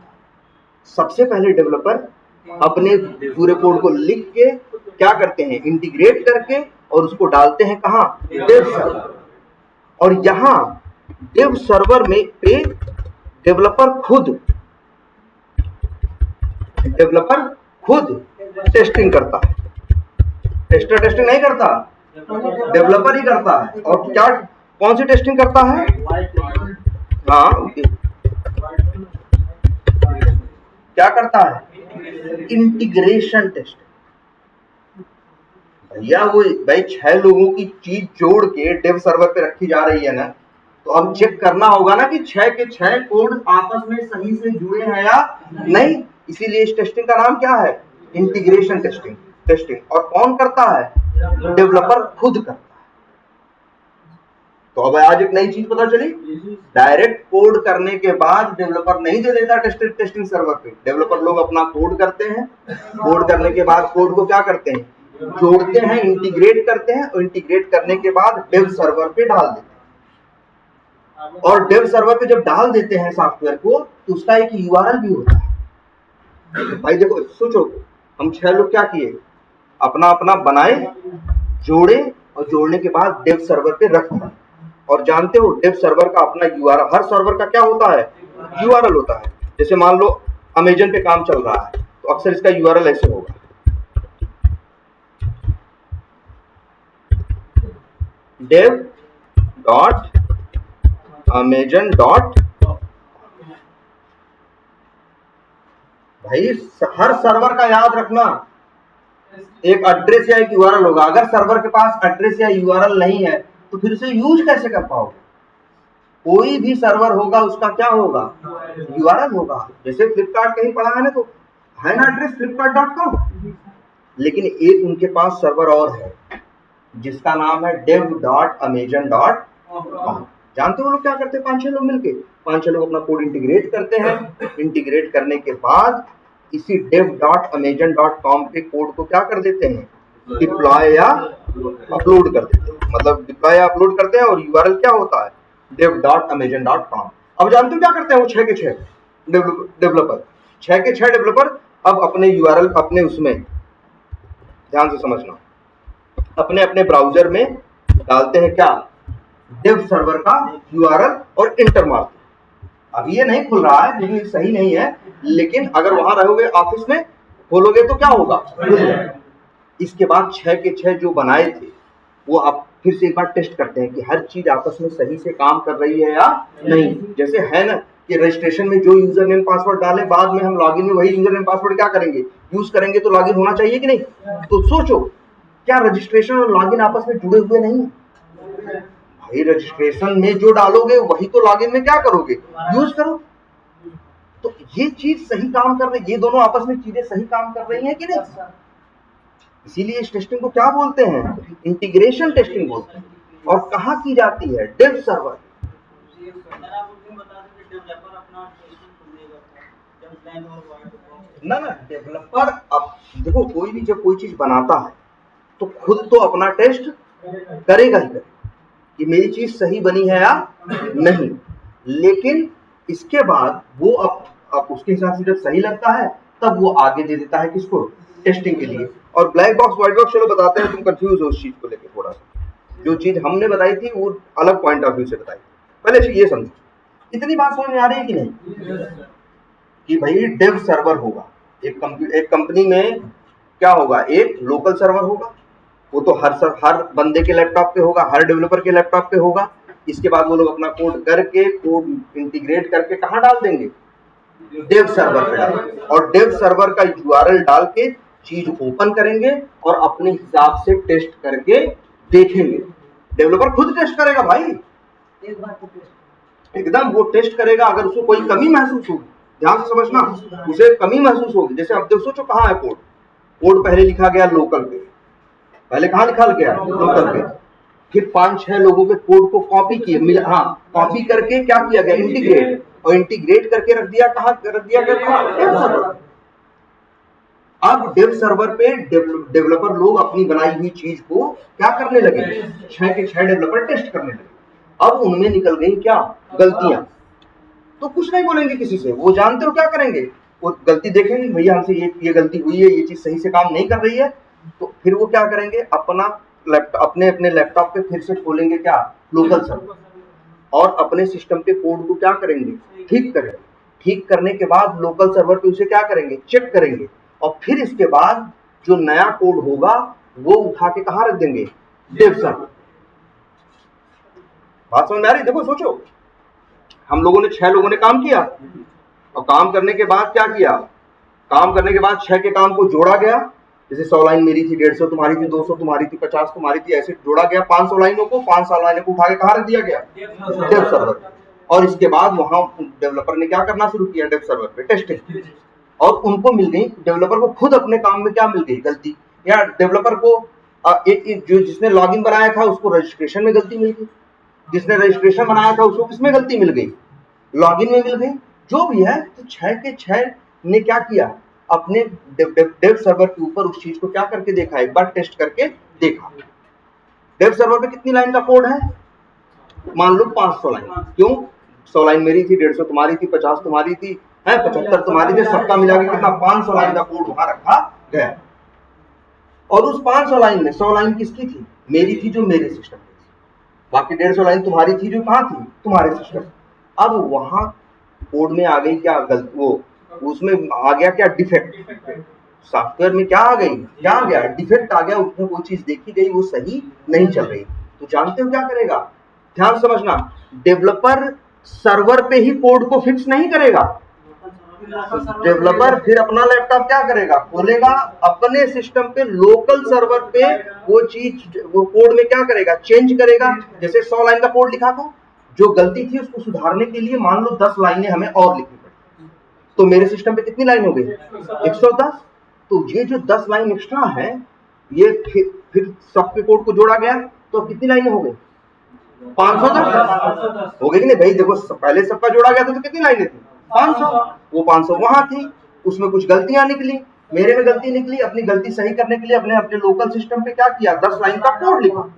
सबसे पहले डेवलपर अपने पूरे कोड को लिख के क्या करते हैं, इंटीग्रेट करके और उसको डालते हैं कहाँ, डेव सर्वर। और यहाँ डेव सर्वर में पे डेवलपर खुद टेस्टिंग करता है, टेस्टर टेस्टिंग नहीं करता, डेवलपर ही करता है। और क्या, कौन सी टेस्टिंग करता है, हाँ क्या करता है, इंटीग्रेशन टेस्टिंग। भैया वो भाई 6 लोगों की चीज जोड़ के डेव सर्वर पे रखी जा रही है ना, तो अब चेक करना होगा ना कि 6 के 6 कोड आपस में सही से जुड़े हैं या नहीं। इसीलिए इस टेस्टिंग का नाम क्या है, इंटीग्रेशन टेस्टिंग। और कौन करता है, डेवलपर खुद करता है। तो अब आज एक नई चीज पता चली, डायरेक्ट कोड करने के बाद डेवलपर नहीं दे देता टेस्टिंग सर्वर पे, डेवलपर लोग अपना कोड करते हैं, कोड करने के बाद कोड को क्या करते हैं, जोड़ते हैं, इंटीग्रेट करते हैं, और इंटीग्रेट करने के बाद डेव सर्वर पे डाल देते हैं। और डेव सर्वर पे जब डाल देते हैं सॉफ्टवेयर को, तो उसका एक यूआरएल भी होता है। भाई देखो, सोचो हम 6 लोग क्या किए, अपना अपना बनाए, जोड़े, और जोड़ने के बाद डेव सर्वर पे रख दिया। और जानते हो डेव सर्वर का अपना यूआरएल, हर सर्वर का क्या होता है, यूआरएल होता है। जैसे मान लो अमेजन पे काम चल रहा है, तो अक्सर इसका यूआरएल ऐसे होगा, dev.amazon. भाई हर सर्वर का याद रखना एक एड्रेस या एक यूआरएल होगा। अगर सर्वर के पास एड्रेस या यूआरएल नहीं है तो फिर उसे यूज कैसे कर पाओगे। कोई भी सर्वर होगा उसका क्या होगा, यूआरएल होगा। जैसे फ्लिपकार्ट कहीं पड़ा है ना, तो है ना एड्रेस flipkart.com, लेकिन एक उनके पास सर्वर और है जिसका नाम है dev.amazon.com। जानते हो लोग क्या करते हैं, 5-6 लोग मिलके 5-6 लोग अपना कोड इंटीग्रेट करते हैं। इंटीग्रेट करने के बाद इसी dev.amazon.com के कोड को क्या कर देते हैं, डिप्लॉय या अपलोड कर देते हैं। मतलब डिप्लॉय या अपलोड करते हैं, और यूआरएल क्या होता है, dev.amazon.com। अब जानते हो क्या करते हैं वो 6 के 6 डेवलपर, 6 के 6 डेवलपर अब अपने यूआरएल, अपने उसमें ध्यान से समझना, अपने अपने ब्राउजर में डालते हैं क्या, डेव सर्वर का यूआरएल, और इंटर मारते हैं। अब ये नहीं खुल रहा है क्योंकि सही नहीं है, लेकिन अगर वहां रहोगे ऑफिस में खोलोगे तो क्या होगा, खुल जाएगा। इसके बाद 6 के 6 जो बनाए थे वो आप फिर से एक बार टेस्ट करते हैं कि हर चीज आपस में सही से काम कर रही है या नहीं। जैसे है ना कि रजिस्ट्रेशन में जो यूजर नेम पासवर्ड डाले, बाद में हम लॉगिन में वही यूजर नेम पासवर्ड क्या करेंगे, यूज करेंगे, तो लॉगिन होना चाहिए कि नहीं। तो सोचो क्या रजिस्ट्रेशन और लॉगिन आपस में जुड़े हुए नहीं। भाई रजिस्ट्रेशन में जो डालोगे वही तो लॉगिन में क्या करोगे, यूज करो। तो ये चीज सही काम कर रही, ये दोनों आपस में चीजें सही काम कर रही हैं कि नहीं। इसीलिए इस टेस्टिंग को क्या बोलते हैं, इंटीग्रेशन टेस्टिंग बोलते हैं। और कहाँ की जाती है, डेव सर्वर। ना डेवलपर, अब देखो कोई भी जब कोई चीज बनाता है तो खुद तो अपना टेस्ट करेगा ही करेगा कि मेरी चीज सही बनी है या नहीं। लेकिन इसके बाद वो अब उसके हिसाब से जब सही लगता है तब वो आगे दे देता है किसको, टेस्टिंग के लिए। और ब्लैक बॉक्स व्हाइट बॉक्स चलो बताते हैं, तुम कंफ्यूज हो उस चीज को लेकर थोड़ा सा। जो चीज हमने बताई थी वो अलग पॉइंट ऑफ व्यू से बताई। पहले से ये समझो, इतनी बात समझ में आ रही है कि नहीं, कि भाई डेव सर्वर होगा एक कंपनी में, क्या होगा, एक लोकल सर्वर होगा, वो तो हर बंदे के लैपटॉप पे होगा, हर डेवलपर के लैपटॉप पे होगा। इसके बाद वो लोग अपना कोड करके, कोड इंटीग्रेट करके कहाँ डाल देंगे, डेव सर्वर पे डालेंगे। और डेव सर्वर का यूआरएल डाल के चीज ओपन करेंगे और अपने हिसाब से टेस्ट करके देखेंगे। डेवलपर खुद टेस्ट करेगा भाई, एक बार तो टेस्ट एकदम वो टेस्ट करेगा। अगर उसको कोई कमी महसूस होगी, ध्यान से समझना, उसे कमी महसूस होगी। जैसे अब देखो, सोचो कहाँ है कोड पहले लिखा गया लोकल पे, पहले कहाँ लिखा गया, लोकल पे। फिर 5-6 लोगों के कोड को कॉपी किए, हाँ कॉपी करके क्या किया गया, इंटीग्रेट। और इंटीग्रेट करके रख दिया, कहाँ रख दिया गया, डेव सर्वर। अब डेव सर्वर पे डेवलपर लोग अपनी बनाई हुई चीज को क्या करने लगे, 6 के 6 डेवलपर टेस्ट करने लगे। अब उनमें निकल गई क्या गलतियां, तो कुछ नहीं बोलेंगे किसी से, वो जानते हो क्या करेंगे, वो गलती देखेंगे, भैया हमसे ये गलती हुई है, ये चीज सही से काम नहीं कर रही है, तो फिर वो क्या करेंगे, अपना अपने लैपटॉप पे फिर से खोलेंगे क्या, लोकल सर्वर, और अपने सिस्टम के कोड को क्या करेंगे, ठीक करेंगे। ठीक करने के बाद लोकल सर्वर पे उसे क्या करेंगे, चेक करेंगे, और फिर इसके बाद जो नया कोड होगा वो उठा के कहाँ रख देंगे, डेव सर्वर। बात समझ में आ रही, देखो सोचो, हम लोगों ने 6 लोगों ने काम किया, और काम करने के बाद क्या किया, काम करने के बाद 6 के काम को जोड़ा गया, जैसे 100 लाइन मेरी थी, 150 तुम्हारी थी, 200 तुम्हारी थी, 50 तुम्हारी थी, ऐसे जोड़ा गया 500 लाइनों को, 500 लाइनों को उठा के कहाँ रख दिया गया, डेव सर्वर। और इसके बाद वहां डेवलपर ने क्या करना शुरू किया, डेव सर्वर पे टेस्टिंग, और उनको मिल गई, डेवलपर को खुद अपने काम में क्या मिल गई, गलती, या डेवलपर को जो जिसने लॉगिन बनाया था उसको रजिस्ट्रेशन में गलती मिल गई, जिसने रजिस्ट्रेशन बनाया था उसको किसमें गलती मिल गई, लॉगिन में मिल गई, जो भी है। तो 6 के 6 ने क्या किया, अपने डेव सर्वर के ऊपर उस चीज को क्या करके देखा, एक बार टेस्ट करके देखा। डेव सर्वर पे कितनी लाइन का कोड है, मान लो 500 लाइन, क्यों, 100 लाइन मेरी थी, 150 तुम्हारी थी, 50 तुम्हारी थी, 75 तुम्हारी थी, सबका मिला के कितना, 500 लाइन का कोड वहां रखा गया। और उस 500 लाइन में 100 लाइन किसकी थी, मेरी थी, जो मेरे सिस्टम में थी, बाकी 150 लाइन तुम्हारी थी, जो कहाँ थी, तुम्हारे सिस्टम। अब वहां कोड में आ गई क्या गलती, वो उसमें आ गया क्या, डिफेक्ट, सॉफ्टवेयर में क्या आ गई, क्या आ गया, डिफेक्ट आ गया, उसमें कोई चीज देखी गई वो सही नहीं चल रही। तो जानते हो क्या करेगा, ध्यान समझना, डेवलपर सर्वर पे ही कोड को फिक्स नहीं करेगा, डेवलपर फिर अपना लैपटॉप क्या करेगा, खोलेगा, अपने सिस्टम पे लोकल सर्वर पे वो चीज, वो कोड में क्या करेगा, चेंज करेगा। जैसे 100 लाइन का कोड लिखा था, जो गलती थी उसको सुधारने के लिए मान लो 10 लाइनें हमें और लिखनी पड़ी, तो मेरे सिस्टम पे कितनी लाइन हो गई, 110। तो ये जो 10 लाइन एक्स्ट्रा है, ये फिर सबके कोड को जोड़ा गया, तो कितनी लाइनें हो गई, 510 हो गई कि नहीं भाई। देखो पहले सबका जोड़ा गया था तो कितनी लाइनें थी, 500, वो 500 वहां थी, उसमें कुछ गलतियां निकली, मेरे में गलती निकली, अपनी गलती सही करने के लिए अपने अपने लोकल सिस्टम पे क्या किया, 10 लाइन का कोड लिखा,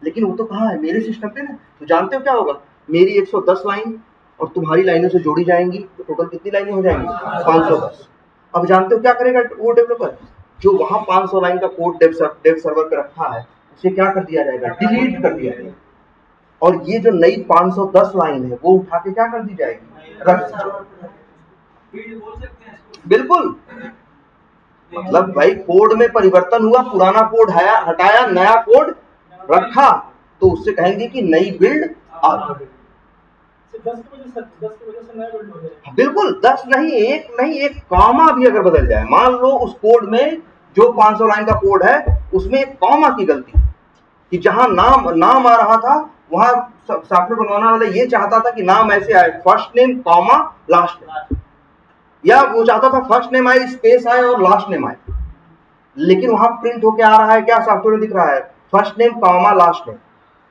लेकिन वो तो कहाँ है, मेरे सिस्टम पे ना। तो जानते हो क्या होगा, मेरी 110 लाइन और तुम्हारी लाइनों से जोड़ी जाएंगी, तो टोटल कितनी लाइनें हो जाएंगी, 510। अब जानते हो क्या करेगा वो डेवलपर, जो वहां 500 लाइन का कोड डेव सर्वर पे रखा है, उसे क्या कर दिया जाएगा, डिलीट कर दिया जाएगा, और ये जो नई 510 लाइन है वो उठा के क्या कर दी जाएगी, रख दी जाएगी। बिल्कुल, मतलब भाई कोड में परिवर्तन हुआ, पुराना कोड हटाया, नया कोड रखा, तो उससे कहेंगे कि नई बिल्ड आ गई। 10 की वजह से नया बिल्ड हो जाएगा। बिल्कुल, 10 नहीं, एक कॉमा भी अगर बदल जाए, मान लो उस कोड में जो 500 लाइन का कोड है उसमें एक कॉमा की गलती, कि जहां नाम आ रहा था वहां सॉफ्टवेयर बनवाने वाला ये चाहता था कि नाम ऐसे आए, first name comma last name, या वो चाहता था फर्स्ट नेम आए, स्पेस आए और लास्ट नेम आए, लेकिन वहां प्रिंट होके आ रहा है क्या, सॉफ्टवेयर में दिख रहा है first name comma last name.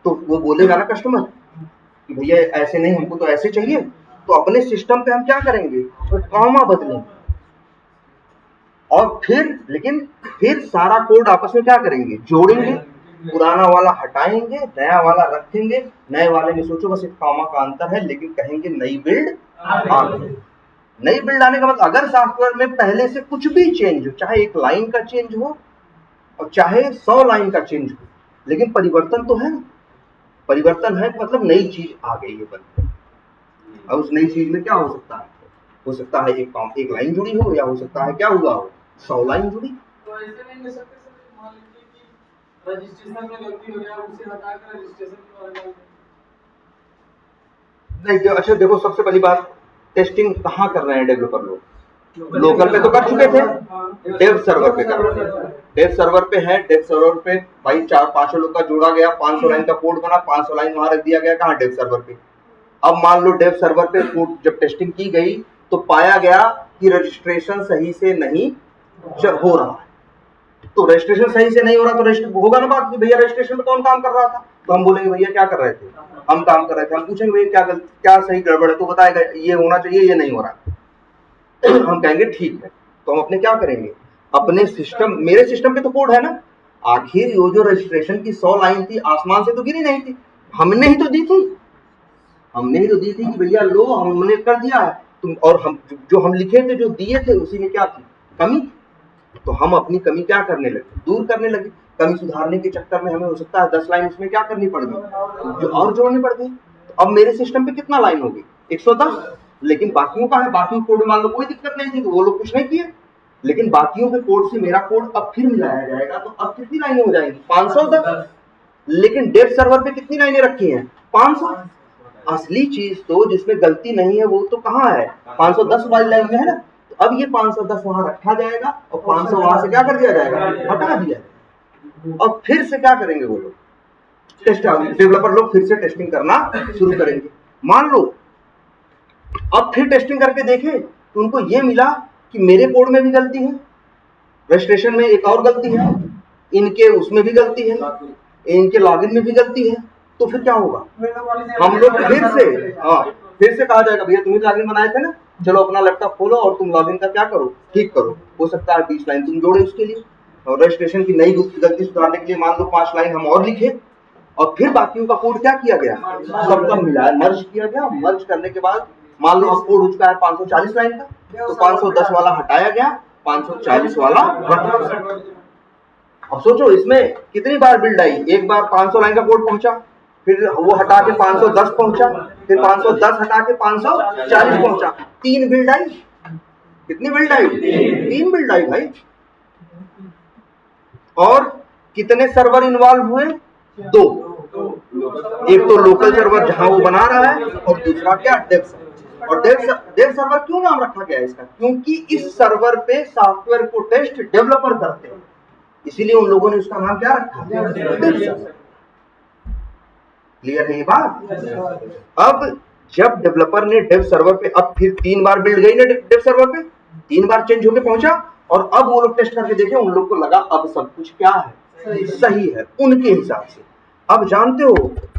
तो वो बोलेगा ना कस्टमर कि भैया ऐसे नहीं, हमको तो ऐसे चाहिए। तो अपने सिस्टम पे हम क्या करेंगे, तो कॉमा बदलेंगे, और फिर सारा कोड आपस में क्या करेंगे, जोड़ेंगे, पुराना वाला हटाएंगे, नया वाला रखेंगे, नए वाले में सोचो बस एक कॉमा का अंतर है, लेकिन कहेंगे नई बिल्ड आ गई। नई बिल्ड आने का मतलब, अगर सॉफ्टवेयर में पहले से कुछ भी चेंज हो, चाहे एक लाइन का चेंज हो और चाहे 100 लाइन का चेंज हो, लेकिन परिवर्तन तो है, परिवर्तन है मतलब नई चीज आ गई है बन। अब उस नई चीज में क्या हो सकता है एक लाइन जुड़ी हो, या हो सकता है क्या हुआ हो, 100 लाइन जुड़ी। तो ऐसे नहीं कर सकते सर, मान लीजिए कि रजिस्ट्रेशन में गलती हो गया, उसे हटाकर रजिस्ट्रेशन में डाल नहीं, अच्छा देखो, सबसे पहली बात, टेस्टिंग कहाँ कर रहे हैं डेवलपर लोग, लोकल पे तो कर चुके थे, डेव सर्वर पे कर रहे हैं। डेव सर्वर पे है, डेव सर्वर पे भाई 4-5 लोग का जोड़ा गया, 500 लाइन का कोड बना, 500 लाइन वहां रख दिया गया, कहाँ, डेव सर्वर पे। अब मान लो डेव सर्वर पे कोड जब टेस्टिंग की गई तो पाया गया कि रजिस्ट्रेशन सही से नहीं हो रहा है, तो रजिस्ट्रेशन सही से नहीं हो रहा तो रजिस्टर होगा ना बात कि भैया रजिस्ट्रेशन में कौन काम कर रहा था, तो हम बोलेंगे भैया क्या कर रहे थे, हम काम कर रहे थे। हम पूछेंगे भैया क्या सही गड़बड़ है, तो बताएगा ये होना चाहिए, ये नहीं हो रहा। हम कहेंगे ठीक है, तो हम अपने क्या करेंगे, अपने सिस्टम, मेरे सिस्टम पे तो कोड है ना, आखिर ये जो रजिस्ट्रेशन की 100 लाइन थी आसमान से तो गिरी नहीं थी, हमने ही तो दी थी, हमने ही तो दी थी कि भैया लो हमने कर दिया है तुम, और हम जो हम लिखे थे जो दिए थे उसी में क्या थी, कमी। तो हम अपनी कमी क्या करने लगे, दूर करने लगे। कमी सुधारने के चक्कर में हमें हो सकता है 10 लाइन उसमें क्या करनी पड़ गई, जो और जोड़नी पड़ गई। तो अब मेरे सिस्टम पे कितना लाइन होगी, 110, लेकिन बाकियों का है, बाकी कोड मान लो कोई दिक्कत नहीं थी तो वो लोग कुछ नहीं किए, लेकिन बाकियों के कोड से मेरा कोड अब फिर मिलाया जाएगा, तो अब कितनी लाइनें हो जाएंगी, 510। लेकिन डेव सर्वर पे कितनी लाइनें रखी हैं, 500। असली चीज तो जिसमें गलती नहीं है वो तो कहाँ है, 510 वाली लाइन में है ना। तो अब ये 510 वहां रखा जाएगा और 500 वहां से क्या कर दिया जाएगा, हटा दिया जाएगा। और फिर से क्या करेंगे वो लोग, टेस्ट डेवलपर लोग फिर से टेस्टिंग करना शुरू करेंगे। मान लो अब फिर टेस्टिंग करके देखे तो उनको ये मिला कि मेरे कोड में भी गलती है, रजिस्ट्रेशन में एक और गलती है, इनके उसमें भी गलती है, इनके लॉगिन में भी गलती है। तो फिर क्या होगा, हम लोग फिर से कहा जाएगा भैया तुम्हें लॉगिन बनाए थे ना, चलो अपना लैपटॉप खोलो और तुम लॉगिन का क्या करो, ठीक करो। हो सकता है 20 लाइन तुम जोड़े उसके लिए, और रजिस्ट्रेशन की नई गलती सुधारने के लिए मान लो 5 लाइन हम और लिखे, और फिर बाकियों का कोड क्या किया गया, सबका मिलाया, मर्ज किया गया। मर्ज करने के बाद मान लो अब कोड हो चुका है 540 लाइन का, तो 510 वाला हटाया गया, 540 वाला रखा। अब सोचो इसमें कितनी बार बिल्ड आई, एक बार 500 लाइन का कोड पहुंचा, फिर वो हटा के 510 पहुंचा, फिर 510 हटा के 540 पहुंचा, 3 बिल्ड आई। कितनी बिल्ड आई, 3 बिल्ड आई भाई। और कितने सर्वर इन्वॉल्व हुए, 2। एक तो लोकल सर्वर जहां वो बना रहा है, और दूसरा क्या, डेव सर्वर। और डेव सर्वर क्यों नाम रखा गया इसका, क्योंकि इस सर्वर पे सॉफ्टवेयर को टेस्ट डेवलपर करते हैं, इसीलिए उन लोगों ने उसका नाम क्या रखा, डेव सर्वर। क्लियर है ये बात। अब जब डेवलपर ने डेव सर्वर पे, अब फिर 3 बार बिल्ड गई ना डेव सर्वर पे, 3 बार चेंज होके पहुंचा, और अब वो लोग टेस्ट करके देखे, उन लोग को लगा अब सब कुछ क्या है, सही है उनके हिसाब से। अब जानते हो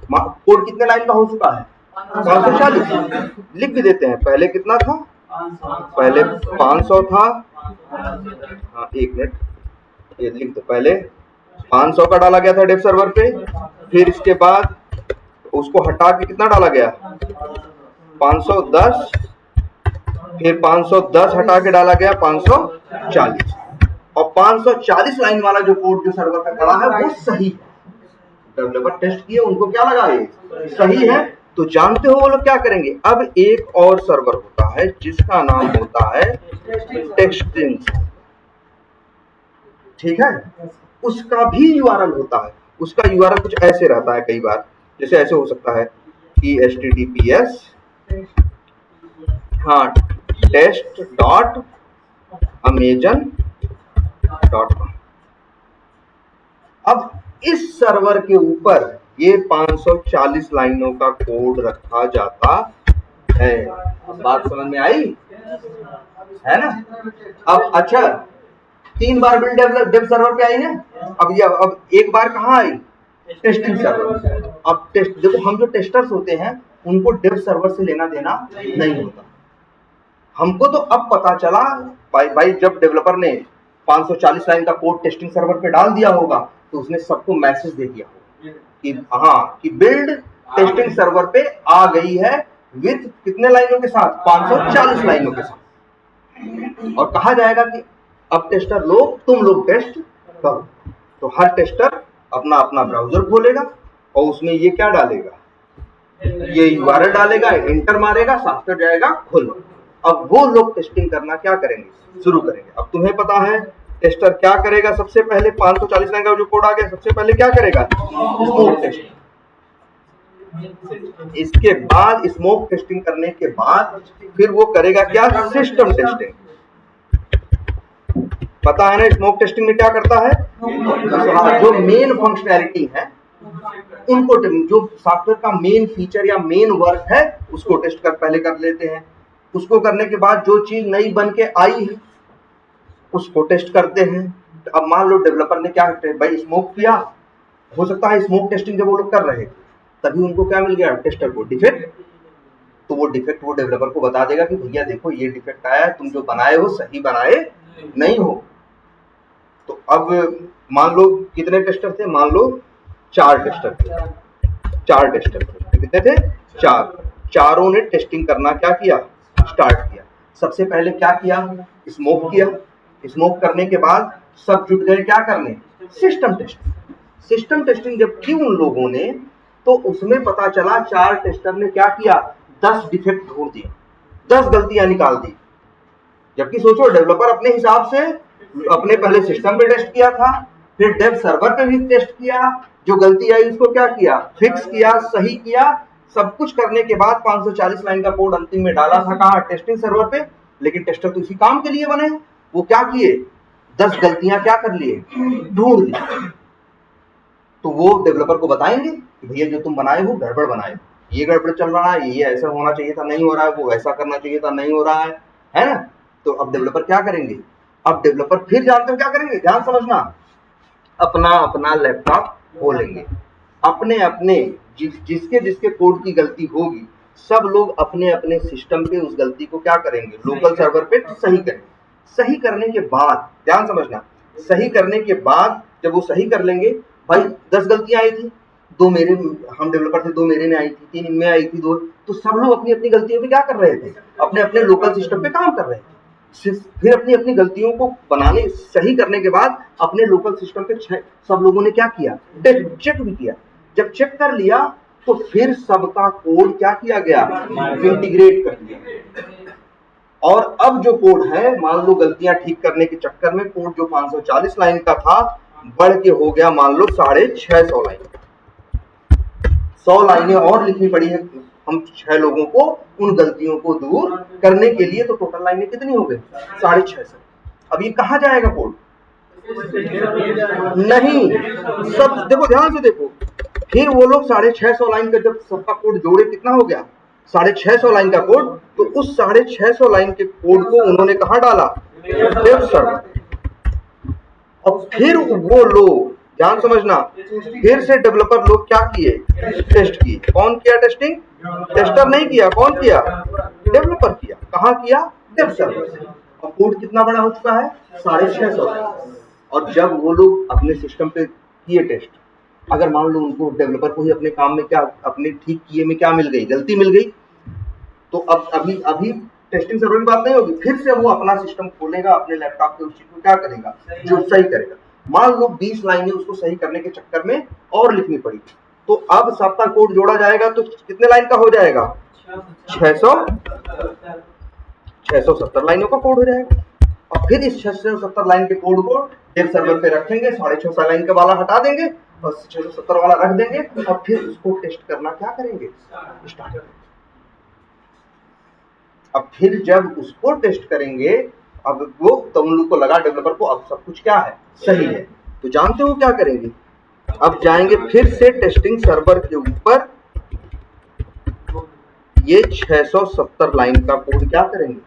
कोड कितने लाइन का हो चुका है, 540। लिख भी देते हैं, पहले कितना था, पहले 500 था, हाँ 1 मिनट ये लिख दो, पहले 500 का डाला गया था डेव सर्वर पे, फिर इसके बाद उसको हटा के कितना डाला गया, 510, फिर 510 हटा के डाला गया 540, और 540 लाइन वाला जो कोड जो सर्वर पे पड़ा है वो सही है। डेवलपर टेस्ट किए, उनको क्या लगा ये सही है, तो जानते हो वो लोग क्या करेंगे। अब एक और सर्वर होता है जिसका नाम होता है टेस्टिंग, ठीक है, उसका भी यूआरएल होता है। उसका यूआरएल कुछ ऐसे रहता है, कई बार जैसे ऐसे हो सकता है कि https test.amazon.com। अब इस सर्वर के ऊपर ये 540 लाइनों का कोड रखा जाता है। बात समझ में आई है ना। अब अच्छा 3 बार बिल्ड डेव सर्वर पे आई है, अब एक बार कहाँ आई, टेस्टिंग सर्वर। अब टेस्ट देखो, हम जो टेस्टर्स होते हैं उनको डेव सर्वर से लेना देना नहीं होता। हमको तो अब पता चला भाई जब डेवलपर ने 540 लाइन का कोड टेस्टिंग सर्वर पे डाल दिया होगा तो उसने सबको मैसेज दे दिया होगा कि हाँ कि बिल्ड टेस्टिंग सर्वर पे आ गई है विथ कितने लाइनों के साथ, 540 लाइनों के साथ। और कहा जाएगा कि अब टेस्टर लोग तुम लोग टेस्ट करो। तो हर टेस्टर अपना अपना ब्राउजर खोलेगा और उसमें ये क्या डालेगा, ये यूआरएल डालेगा, इंटर मारेगा, सॉफ्टवेयर जाएगा खुल। अब वो लोग टेस्टिंग करना क्या करेंगे, शुरू करेंगे। अब तुम्हें पता है टेस्टर क्या करेगा, सबसे पहले 540 लाइन का जो कोड आ गया सबसे पहले क्या करेगा, स्मोक टेस्टिंग। इसके बाद स्मोक टेस्टिंग करने के बाद फिर वो करेगा क्या, सिस्टम टेस्टिंग। पता है ना स्मोक टेस्टिंग में क्या करता है, जो मेन फंक्शनैलिटी है उनको, जो सॉफ्टवेयर का मेन फीचर या मेन वर्क है उसको टेस्ट पहले कर लेते हैं। उसको करने के बाद जो चीज नई बन के आई है उसको टेस्ट करते हैं। अब मान लो डेवलपर ने क्या भाई स्मोक किया, हो सकता है स्मोक टेस्टिंग जब वो लोग कर रहे थे तभी उनको क्या मिल गया, टेस्टर को डिफेक्ट। तो वो डिफेक्ट वो डेवलपर को बता देगा कि भैया देखो ये डिफेक्ट आया है, तुम जो बनाए हो सही बनाए नहीं हो। तो अब मान लो कितने टेस्टर थे, मान लो 4 टेस्टर थे, 4 टेस्टर थे, कितने थे, 4। चारों ने टेस्टिंग करना क्या किया, स्टार्ट किया। सबसे पहले क्या किया, स्मोक किया। स्मोक करने के बाद सब जुट गए क्या करने, सिस्टम टेस्टिंग। सिस्टम टेस्टिंग जब की उन लोगों ने, तो उसमें पता चला 4 टेस्टर ने क्या किया, 10 डिफेक्ट ढूंढ दिए, 10 गलतियां निकाल दी। जबकि सोचो डेवलपर अपने हिसाब से अपने पहले सिस्टम पे टेस्ट किया था, फिर डेव सर्वर पे भी टेस्ट किया, जो गलती आई उसको क्या किया, फिक्स किया, सही किया। सब कुछ करने के बाद 540 लाइन का कोड अंतिम में डाला था कहाँ, टेस्टिंग सर्वर पे। लेकिन टेस्टर तो इसी काम के लिए बने, वो क्या किए, 10 गलतियां क्या कर लिए, ढूंढ ली। तो वो डेवलपर को बताएंगे कि भैया जो तुम बनाए हो गड़बड़ बनाए, ये गड़बड़ चल रहा है, ये ऐसा होना चाहिए था नहीं हो रहा है, वो ऐसा करना चाहिए था नहीं हो रहा है ना। तो अब डेवलपर क्या करेंगे, अब डेवलपर फिर जानते हो क्या करेंगे, ध्यान समझना, अपना अपना लैपटॉप खोलेंगे, अपने अपने जिसके जिसके कोड की गलती होगी सब लोग अपने अपने सिस्टम पे उस गलती को क्या करेंगे, लोकल सर्वर पे सही करेंगे। सही करने के बाद, ध्यान समझना, सही करने के बाद जब वो सही कर लेंगे, भाई 10 गलतियां आई थी, 2 मेरे, हम डेवलपर थे, 2 मेरे में आई थी, 3 इनमें आई थी, 2, तो सब लोग अपनी अपनी गलतियों पे क्या कर रहे थे, अपने अपने लोकल सिस्टम पे काम कर रहे थे। फिर अपनी अपनी गलतियों को बनाने सही करने के बाद अपने लोकल सिस्टम पे सब लोगों ने क्या किया, चेक भी किया। जब चेक कर लिया तो फिर सबका कोड क्या किया गया, इंटीग्रेट कर दिया। और अब जो कोड है, मान लो गलतियां ठीक करने के चक्कर में कोड जो 540 लाइन का था बढ़ के हो गया मान लो 650 लाइन। 100 लाइनें और लिखनी पड़ी है हम 6 लोगों को उन गलतियों को दूर करने के लिए। तो टोटल लाइनें कितनी हो गई, 650। अब ये कहाँ जाएगा कोड, नहीं, सब देखो ध्यान से देखो, फिर वो लोग 650 लाइन का जब सबका कोड जोड़े कितना हो गया, 650 लाइन का कोड। तो उस 650 लाइन के कोड को उन्होंने कहाँ डाला, डेव सर्वर। और फिर वो लोग, ध्यान समझना, फिर से डेवलपर लोग क्या किए, टेस्ट किए। कौन किया टेस्टिंग, टेस्टर नहीं किया, कौन किया, डेवलपर किया। कहाँ किया, डेव सर्वर। और कोड कितना बड़ा हो चुका है, 650। और जब वो लोग अपने सिस्टम पे किए टेस्ट, अगर मान लो उनको डेवलपर को ही अपने काम में क्या, अपने ठीक किए में क्या मिल गई, गलती मिल गई, तो अब अभी टेस्टिंग सर्वर की बात नहीं होगी, फिर से वो अपना सिस्टम खोलेगा, अपने लैपटॉप पे उस चीज को क्या करेगा, जो सही करेगा। मान लो 20 लाइनें उसको सही करने के चक्कर में और लिखनी पड़ी, तो अब सबका कोड जोड़ा जाएगा तो कितने लाइन का हो जाएगा, 670 लाइनों का कोड हो जाएगा। और फिर इस 670 लाइन के कोड को डेव सर्वर पे रखेंगे, 650 लाइन का वाला हटा देंगे और 670 वाला रख देंगे, और फिर उसको टेस्ट करना क्या करेंगे, स्टार्ट करेंगे। अब फिर जब उसको टेस्ट करेंगे, अब वो तो उन लोग को लगा डेवलपर को अब सब कुछ क्या है, सही है, तो जानते हो क्या करेंगे, अब जाएंगे फिर से टेस्टिंग सर्वर के ऊपर, ये 670 लाइन का कोड क्या करेंगे,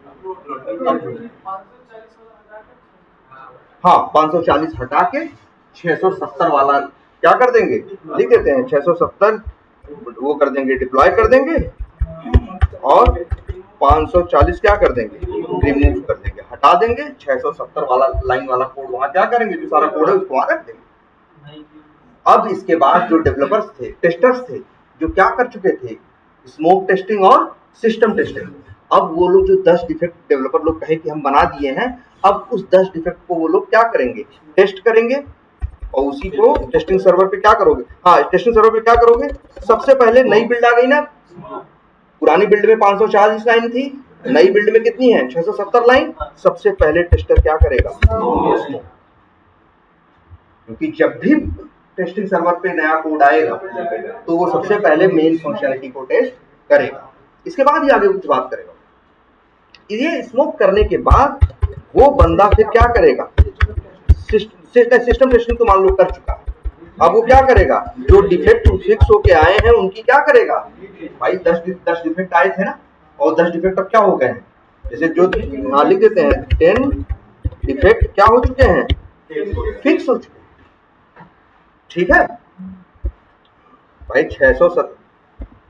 हाँ 540 हटा के 670 वाला क्या कर देंगे, लिख देते हैं 670, वो कर देंगे, डिप्लॉय कर देंगे, और 540 क्या कर देंगे, रिमूव कर देंगे, हटा देंगे। 670 वाला लाइन वाला कोड वहां क्या करेंगे, जो सारा कोड है उसको वहां रख देंगे। अब इसके बाद जो डेवलपर्स थे, टेस्टर्स थे, जो क्या कर चुके थे, स्मोक टेस्टिंग और सिस्टम टेस्टिंग, अब वो लोग जो 10 डिफेक्ट डेवलपर लोग कहे कि हम बना दिए हैं, अब उस 10 डिफेक्ट को वो लोग क्या करेंगे, टेस्ट करेंगे। और उसी को टेस्टिंग सर्वर पे क्या करोगे, हाँ टेस्टिंग सर्वर पे क्या करोगे, सबसे पहले नई बिल्ड आ गई ना, पुरानी बिल्ड में 540 लाइन थी, नई बिल्ड में कितनी है, 670 लाइन। सबसे पहले टेस्टर क्या करेगा, क्योंकि जब भी टेस्टिंग सर्वर पे नया कोड आएगा तो वो सबसे पहले मेन फंक्शनलिटी को टेस्ट करेगा, इसके बाद ही आगे कुछ बात करेगा। ये स्मोक करने के बाद वो बंदा फिर क्या करेगा, सिस्टम टेस्टिंग तो मान लो कर चुका है, अब वो क्या करेगा, जो डिफेक्ट फिक्स होके आए हैं उनकी क्या करेगा, भाई 10 डिफेक्ट आए थे ना, और 10 डिफेक्ट अब क्या हो गए हैं, जैसे जो लिख देते हैं 10 डिफेक्ट क्या हो चुके हैं, फिक्स हो चुके हैं। ठीक है भाई, 670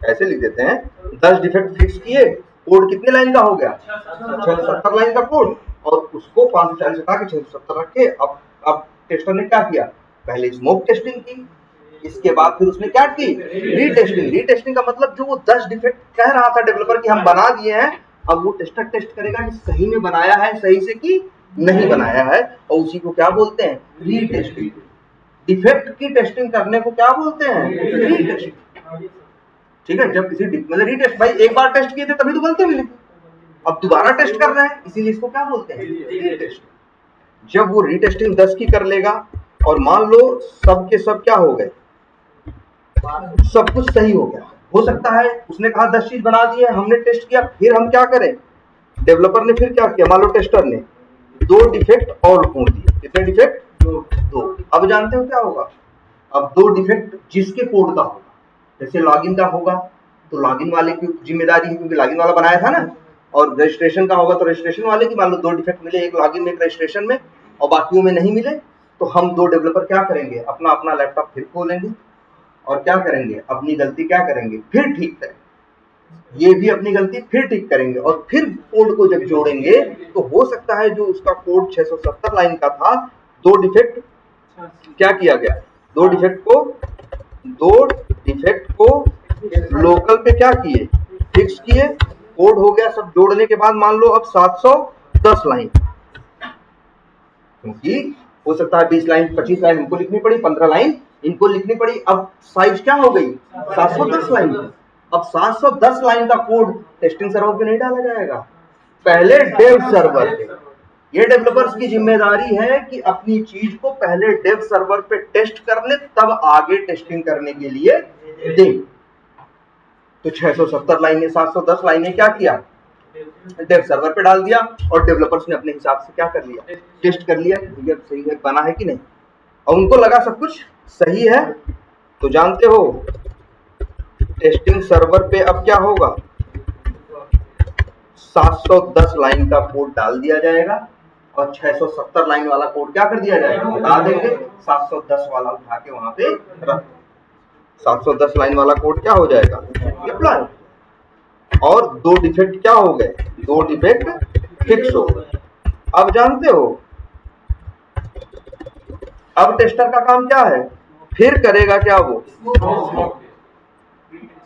ऐसे लिख देते हैं, 10 डिफेक्ट फिक्स किए, कोड कितने लाइन का हो गया, 670 लाइन का कोड, और उसको 540 हटा के 670 रखे। अब टेस्टर ने क्या किया, पहले स्मोक टेस्टिंग की, इसके बाद फिर उसने क्या की, रीटेस्टिंग। रीटेस्टिंग का मतलब जो वो 10 डिफेक्ट कह रहा था डेवलपर कि हम बना दिए हैं, अब वो टेस्टर टेस्ट करेगा कि सही में बनाया है सही से कि नहीं बनाया है, और उसी को क्या बोलते हैं, रीटेस्टिंग। डिफेक्ट की टेस्टिंग करने को क्या बोलते हैं, रीटेस्टिंग। ठीक है, जब किसी मतलब रीटेस्ट, भाई एक बार टेस्ट किए थे तभी तो गलती मिली, अब दोबारा टेस्ट कर रहे हैं, इसीलिए इसको क्या बोलते हैं, रीटेस्टिंग। जब वो रीटेस्टिंग 10 की कर लेगा और मान लो सब के सब क्या हो गए, सब कुछ सही हो गया, हो सकता है उसने कहा 10 चीज बना दी है, हमने टेस्ट किया, फिर हम क्या करें, डेवलपर ने फिर क्या किया, मान लो टेस्टर ने 2 डिफेक्ट और ढूंढ दिए। कितने डिफेक्ट, 2। अब जानते हो क्या होगा, अब 2 डिफेक्ट जिसके कोड का होगा, जैसे लॉगिन का होगा तो लॉगिन वाले की जिम्मेदारी है, क्योंकि लॉगिन वाला बनाया था ना, और रजिस्ट्रेशन का होगा तो रजिस्ट्रेशन वाले की। मान लो 2 डिफेक्ट मिले, एक लॉगिन में एक रजिस्ट्रेशन में, और बाकियों में नहीं मिले, तो हम 2 डेवलपर क्या करेंगे, अपना अपना लैपटॉप फिर खोलेंगे और क्या करेंगे, अपनी गलती क्या करेंगे, फिर ठीक करेंगे, ये भी अपनी गलती फिर ठीक करेंगे, और फिर कोड को जब जोड़ेंगे तो हो सकता है जो उसका कोड 670 लाइन का था, 2 डिफेक्ट क्या किया गया, 2 डिफेक्ट को लोकल पे क्या किए, फिक्स किए, कोड हो गया। सब जोड़ने के बाद मान लो अब 710 लाइन, क्योंकि हो सकता है 20 लाइन 25 लाइन हमको लिखनी पड़ी, 15 लाइन इनको लिखनी पड़ी, अब साइज क्या हो गई, 710 लाइन। अब 710 लाइन का कोड टेस्टिंग सर्वर पे नहीं डाला जाएगा, पहले डेव सर्वर पे। ये डेवलपर्स की जिम्मेदारी है कि अपनी चीज को पहले डेव सर्वर पे टेस्ट कर ले, तब आगे टेस्टिंग करने के लिए दे। तो 670 लाइनें 710 लाइनें क्या किया, डेव सर्वर पे डाल दिया, और डेवलपर्स ने अपने हिसाब से क्या कर लिया, टेस्ट कर लिया कि भैया सही है, बना है कि नहीं, और उनको लगा सब कुछ सही है। तो जानते हो टेस्टिंग सर्वर पे अब क्या होगा, 710 लाइन का कोड डाल दिया जाएगा, और 670 लाइन वाला कोड क्या कर दिया जाएगा, हटा देंगे, 710 वाला उठा के वहां पे रख, 710 लाइन वाला कोड क्या हो जाएगा, डिप्लॉय। और 2 डिफेक्ट क्या हो गए, 2 डिफेक्ट फिक्स हो गए। अब जानते हो अब टेस्टर का काम क्या है, फिर करेगा क्या, वो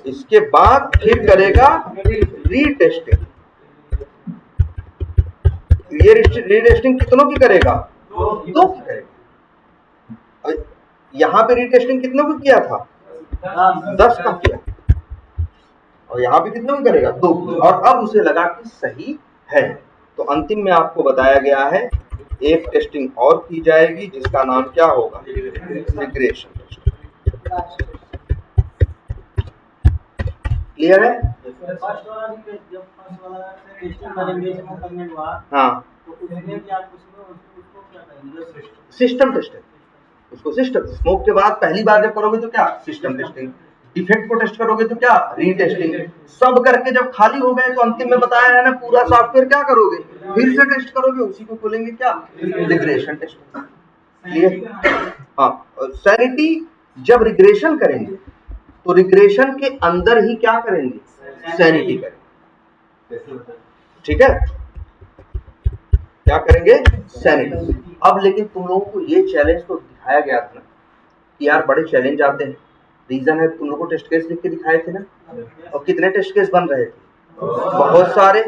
इसके बाद फिर करेगा रीटेस्टिंग। ये रीटेस्टिंग कितनों की करेगा, 2 की करेगा। यहाँ पे रीटेस्टिंग कितनों की किया था, 10 का किया, और यहाँ पे कितनों की करेगा, 2 की, और अब उसे लगा कि सही है। तो अंतिम में आपको बताया गया है एक टेस्टिंग और की जाएगी जिसका नाम क्या होगा, रिग्रेशन टेस्टिंग। क्लियर है, हाँ सिस्टम टेस्टिंग, उसको सिस्टम, स्मोक के बाद पहली बार जब करोगे तो क्या, सिस्टम टेस्टिंग, डिफेक्ट को टेस्ट करोगे तो क्या, रीटेस्टिंग, सब करके जब खाली हो गए तो अंतिम में बताया है ना, पूरा सॉफ्टवेयर क्या करोगे, फिर से टेस्ट करोगे, उसी को बोलेंगे क्या, रिग्रेशन टेस्टिंग। क्लियर, हाँ। सैनिटी जब रिग्रेशन करेंगे तो रिग्रेशन के अंदर ही क्या करेंगे, सैनिटी करेंगे। ठीक है, क्या करेंगे, सैनिटी। अब लेकिन तुम लोगों को ये चैलेंज तो दिखाया गया था ना कि यार बड़े चैलेंज आते हैं, रीजन है तुम लोग को टेस्ट केस लिख के दिखाए थे ना, और कितने टेस्ट केस बन रहे थे, बहुत सारे।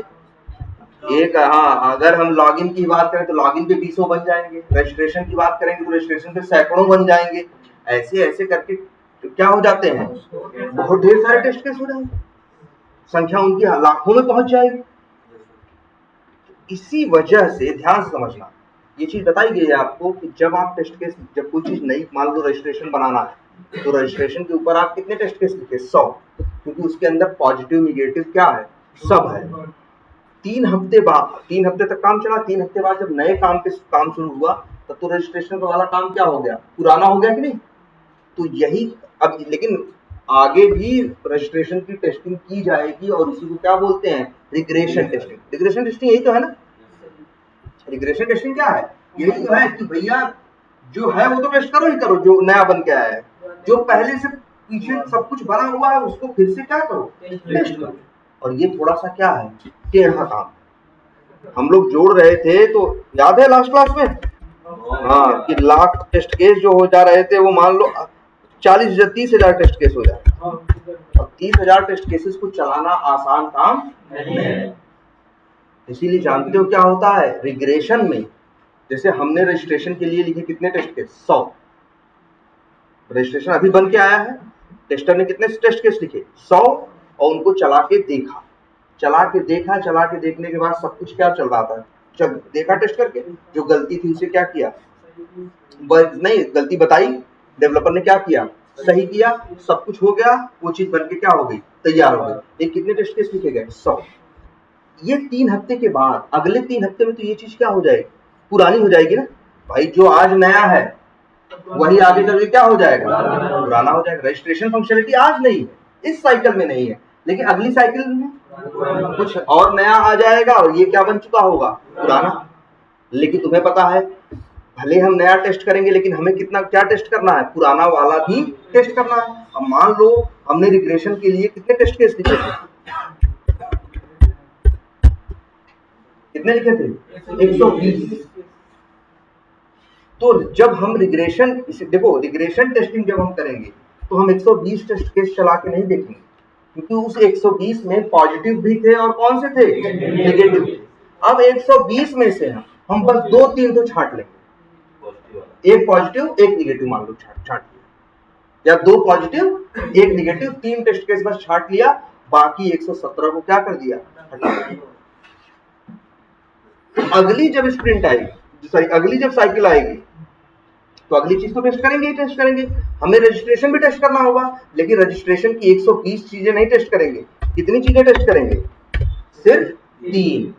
एक, हाँ अगर हम लॉगिन की बात करें तो लॉगिन पे 20 बन जाएंगे, रजिस्ट्रेशन की बात करेंगे तो रजिस्ट्रेशन पे सैकड़ों बन जाएंगे, ऐसे ऐसे करके क्या हो जाते हैं, बहुत ढेर सारे टेस्ट केस हो जाएंगे, संख्या उनकी लाखों में पहुंच जाएगी। इसी वजह से ध्यान से समझना, ये चीज बताई गई है आपको कि जब आप टेस्ट केस, जब कोई चीज नई, मान लो रजिस्ट्रेशन बनाना है तो रजिस्ट्रेशन के ऊपर आप कितने टेस्ट केस लिखे, 100, क्योंकि उसके अंदर पॉजिटिव निगेटिव क्या है, सब है। 3 हफ्ते बाद, 3 हफ्ते तक काम चला, 3 हफ्ते बाद जब नए काम शुरू हुआ तब तो रजिस्ट्रेशन वाला काम क्या हो गया, पुराना हो गया कि नहीं। तो यही अब, लेकिन आगे भी रजिस्ट्रेशन की टेस्टिंग की जाएगी, और उसी को क्या बोलते हैं, रिग्रेशन टेस्टिंग। रिग्रेशन टेस्टिंग यही तो है ना, रिग्रेशन टेस्टिंग क्या है, यही तो है कि भैया जो है वो तो टेस्ट करो ही करो, जो नया बन के आया है। जो पहले से पीछे सब कुछ भरा हुआ है उसको फिर से क्या करो, टेस्ट करो। और ये थोड़ा सा क्या है, टेढ़ा काम। हम लोग जोड़ रहे थे तो याद है लास्ट क्लास में, हाँ, कि लाख टेस्ट केस जो हो जा रहे थे वो मान लो 30,000 टेस्ट केस हो जाए। अब 30,000 टेस्ट केसेस को चलाना आसान काम नहीं है। इसीलिए जानते हो क्या होता है रिग्रेशन में, जैसे हमने रजिस्ट्रेशन के लिए लिखे कितने टेस्ट केस, 100। रजिस्ट्रेशन अभी बन के आया है, टेस्टर ने कितने टेस्ट केस लिखे, 100, और उनको चला के देखा। चला के देखने के बाद सब कुछ क्या चल रहा था, जब देखा टेस्ट करके, जो गलती थी उसे क्या किया, नहीं गलती बताई, डेवलपर ने क्या किया, सही किया, सब कुछ हो गया, वो चीज बन के क्या हो गई, तैयार हो गई। ये कितने टेस्ट केस लिखे गए, 100। ये 3 हफ्ते के बाद, अगले 3 हफ्ते में तो ये चीज क्या हो जाएगी, पुरानी हो जाएगी ना भाई। जो आज नया है वही आगे चल के क्या हो जाएगा, पुराना हो जाएगा। रजिस्ट्रेशन फंक्शनलिटी आज नहीं है, इस साइकिल में नहीं है, लेकिन अगली साइकिल में कुछ और नया आ जाएगा और ये क्या बन चुका होगा, पुराना। लेकिन तुम्हें पता है भले हम नया टेस्ट करेंगे लेकिन हमें कितना क्या टेस्ट करना है, पुराना वाला भी टेस्ट करना है। अब मान लो हमने रिग्रेशन के लिए कितने टेस्ट केस लिखे थे, कितने लिखे थे, 120। तो जब हम रिग्रेशन, देखो रिग्रेशन टेस्टिंग जब हम करेंगे तो हम 120 टेस्ट केस चला के नहीं देखेंगे, क्योंकि उस 120 में पॉजिटिव भी थे और कौन से थे, नेगेटिव थे। अब 120 में से हम बस 2-3 तो छांट लेंगे, एक पॉजिटिव एक नेगेटिव मान लो छांट लिया, या 2 पॉजिटिव 1 नेगेटिव, 3 टेस्ट केस बस छांट लिया, बाकी 117 को क्या कर दिया, हटा दिया। अगली जब स्प्रिंट आएगी, सॉरी अगली जब साइकिल आएगी तो अगली चीज तो टेस्ट करेंगे ही टेस्ट करेंगे। हमें रजिस्ट्रेशन भी टेस्ट करना होगा, लेकिन रजिस्ट्रेशन की 120 चीजें नहीं टेस्ट करेंगे। कितनी चीजें टेस्ट करेंगे, सिर्फ 3।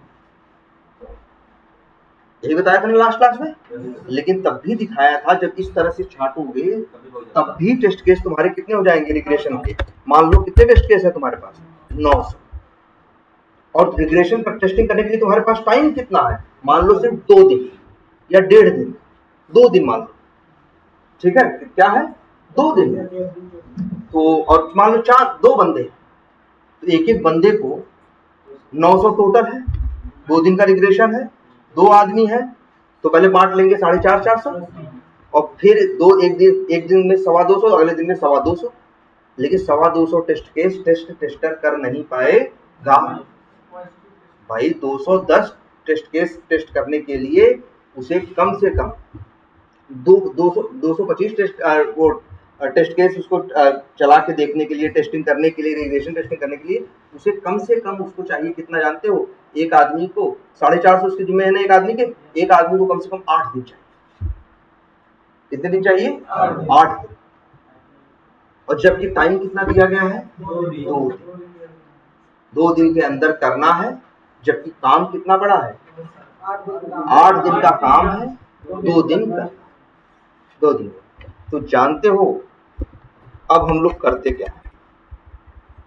यही बताया था ना लास्ट क्लास में। लेकिन तब भी दिखाया था जब इस तरह से छांटोगे तब भी टेस्ट केस तुम्हारे कितने हो जाएंगे रिग्रेशन के। मान लो कितने टेस्ट केस है तुम्हारे पास, 900। और रिग्रेशन पर टेस्टिंग करने के लिए तुम्हारे पास टाइम कितना है, मान लो सिर्फ 2 दिन या 1.5 दिन, 2 दिन मान लो, ठीक है, क्या है 2 दिन। तो और मान लो 2 बंदे, तो एक बंदे को 900 टोटल है, 2 दिन का रिग्रेशन है, 2 आदमी है, तो पहले बांट लेंगे 450, और फिर एक दिन में 225, अगले दिन में 225। लेकिन 225 टेस्ट केस टेस्टर कर नहीं पाएगा भाई। 210 टेस्ट केस टेस्ट करने के लिए उसे कम से कम 225 टेस्ट केस उसको चला के देखने के लिए, टेस्टिंग करने के लिए, रिग्रेशन टेस्टिंग करने के लिए उसे कम से कम उसको चाहिए कितना जानते हो, एक आदमी को 450 उसके जिम्मे है ना, एक आदमी के, एक आदमी को कम से कम 8 दिन चाहिए। कितने दिन चाहिए, 8 दिन। और जबकि टाइम कितना दिया गया है, 2 दिन। 2 दिन के अंदर करना है, जबकि काम कितना बड़ा है, 8 दिन का काम है, 2 दिन का, 2 दिन। तो जानते हो अब हम लोग करते क्या है,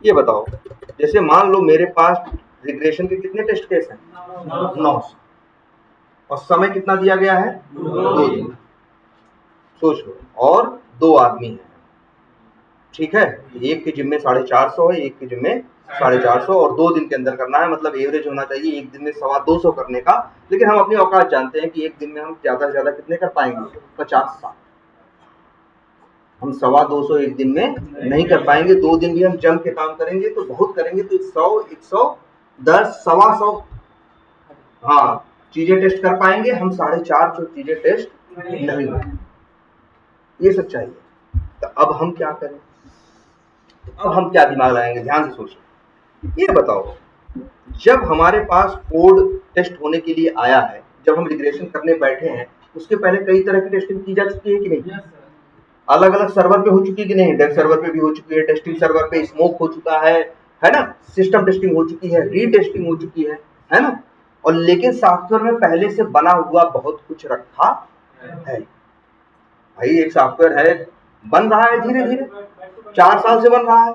ये बताओ। जैसे मान लो मेरे पास रिग्रेशन के कितने टेस्ट केस हैं, 900, और समय कितना दिया गया है, 2 दिन। सोच लो, और 2 आदमी हैं, ठीक है, एक के जिम्मे 450 है, एक के जिम्मे 450, और 2 दिन के अंदर करना है, मतलब एवरेज होना चाहिए एक दिन में 225 करने का। लेकिन हम अपनी औकात जानते हैं कि एक दिन में हम ज्यादा से ज्यादा कितने कर पाएंगे, 50-60। हम 225 एक दिन में नहीं कर पाएंगे। 2 दिन भी हम जम के काम करेंगे तो बहुत करेंगे तो 100, 110, 125, हाँ चीजें टेस्ट कर पाएंगे हम। 450 चीजें टेस्ट नहीं होंगी, ये सच्चाई है। तो अब हम क्या करें, अब हम क्या दिमाग लगाएंगे, ध्यान से सोचो। ये बताओ, जब हमारे पास कोड टेस्ट होने के लिए आया है, जब हम रिग्रेशन करने बैठे हैं, उसके पहले कई तरह की टेस्टिंग की जा चुकी है कि नहीं, अलग अलग सर्वर पे हो चुकी है कि नहीं, डेव सर्वर पे भी हो चुकी है, टेस्टिंग सर्वर पे स्मोक हो चुका है ना, सिस्टम टेस्टिंग हो चुकी है, रीटेस्टिंग हो चुकी है ना। और लेकिन सॉफ्टवेयर में पहले से बना हुआ बहुत कुछ रखा है भाई। एक सॉफ्टवेयर है, बन रहा है धीरे धीरे, 4 साल से बन रहा है।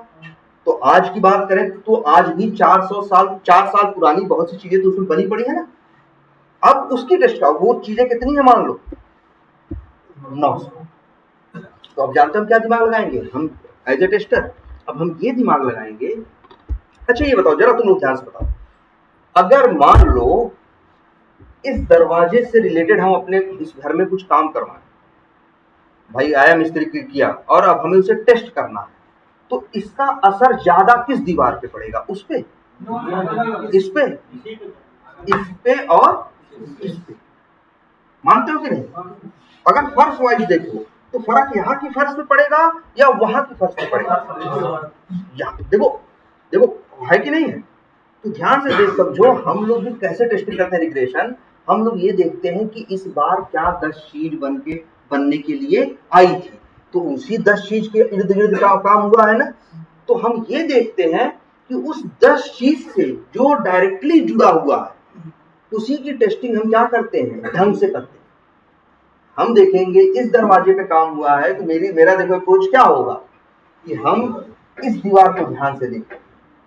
तो आज की बात करें तो आज भी 4 साल पुरानी बहुत सी चीजें तो उसमें बनी पड़ी है ना। अब उसकी टेस्ट का वो चीजें कितनी है, मान लो 900। तो अब जानते हैं हम क्या दिमाग लगाएंगे हम एज ए टेस्टर। अब हम ये दिमाग लगाएंगे, अच्छा ये बताओ जरा, तुम लोग ध्यान से बताओ, अगर मान लो इस दरवाजे से रिलेटेड हम अपने इस घर में कुछ काम करवाएं, भाई आया मिस्त्री किया और अब हमें उसे टेस्ट करना है, तो इसका असर ज्यादा किस दीवार पे पड़ेगा? उस पे, इस पे, इस पे और इस पे। मानते हो कि नहीं? अगर फर्श वाइज देखो तो फर्क यहाँ की फर्श पे पड़ेगा या वहां की फर्श पे पड़ेगा? देखो देखो है कि नहीं है? तो ध्यान से देख समझो, हम लोग भी कैसे टेस्टिंग करते हैं रिग्रेशन। हम लोग ये देखते हैं कि इस बार क्या 10 चीज बनने के लिए आई थी, तो उसी 10 चीज के इर्द गिर्द का काम हुआ है ना। तो हम ये देखते हैं कि उस 10 चीज से जो डायरेक्टली जुड़ा हुआ है उसी की टेस्टिंग हम क्या करते हैं, ढंग से करते हैं। हम देखेंगे इस दरवाजे पे काम हुआ है तो मेरा देखो अप्रोच क्या होगा कि हम इस दीवार को ध्यान से देखेंगे,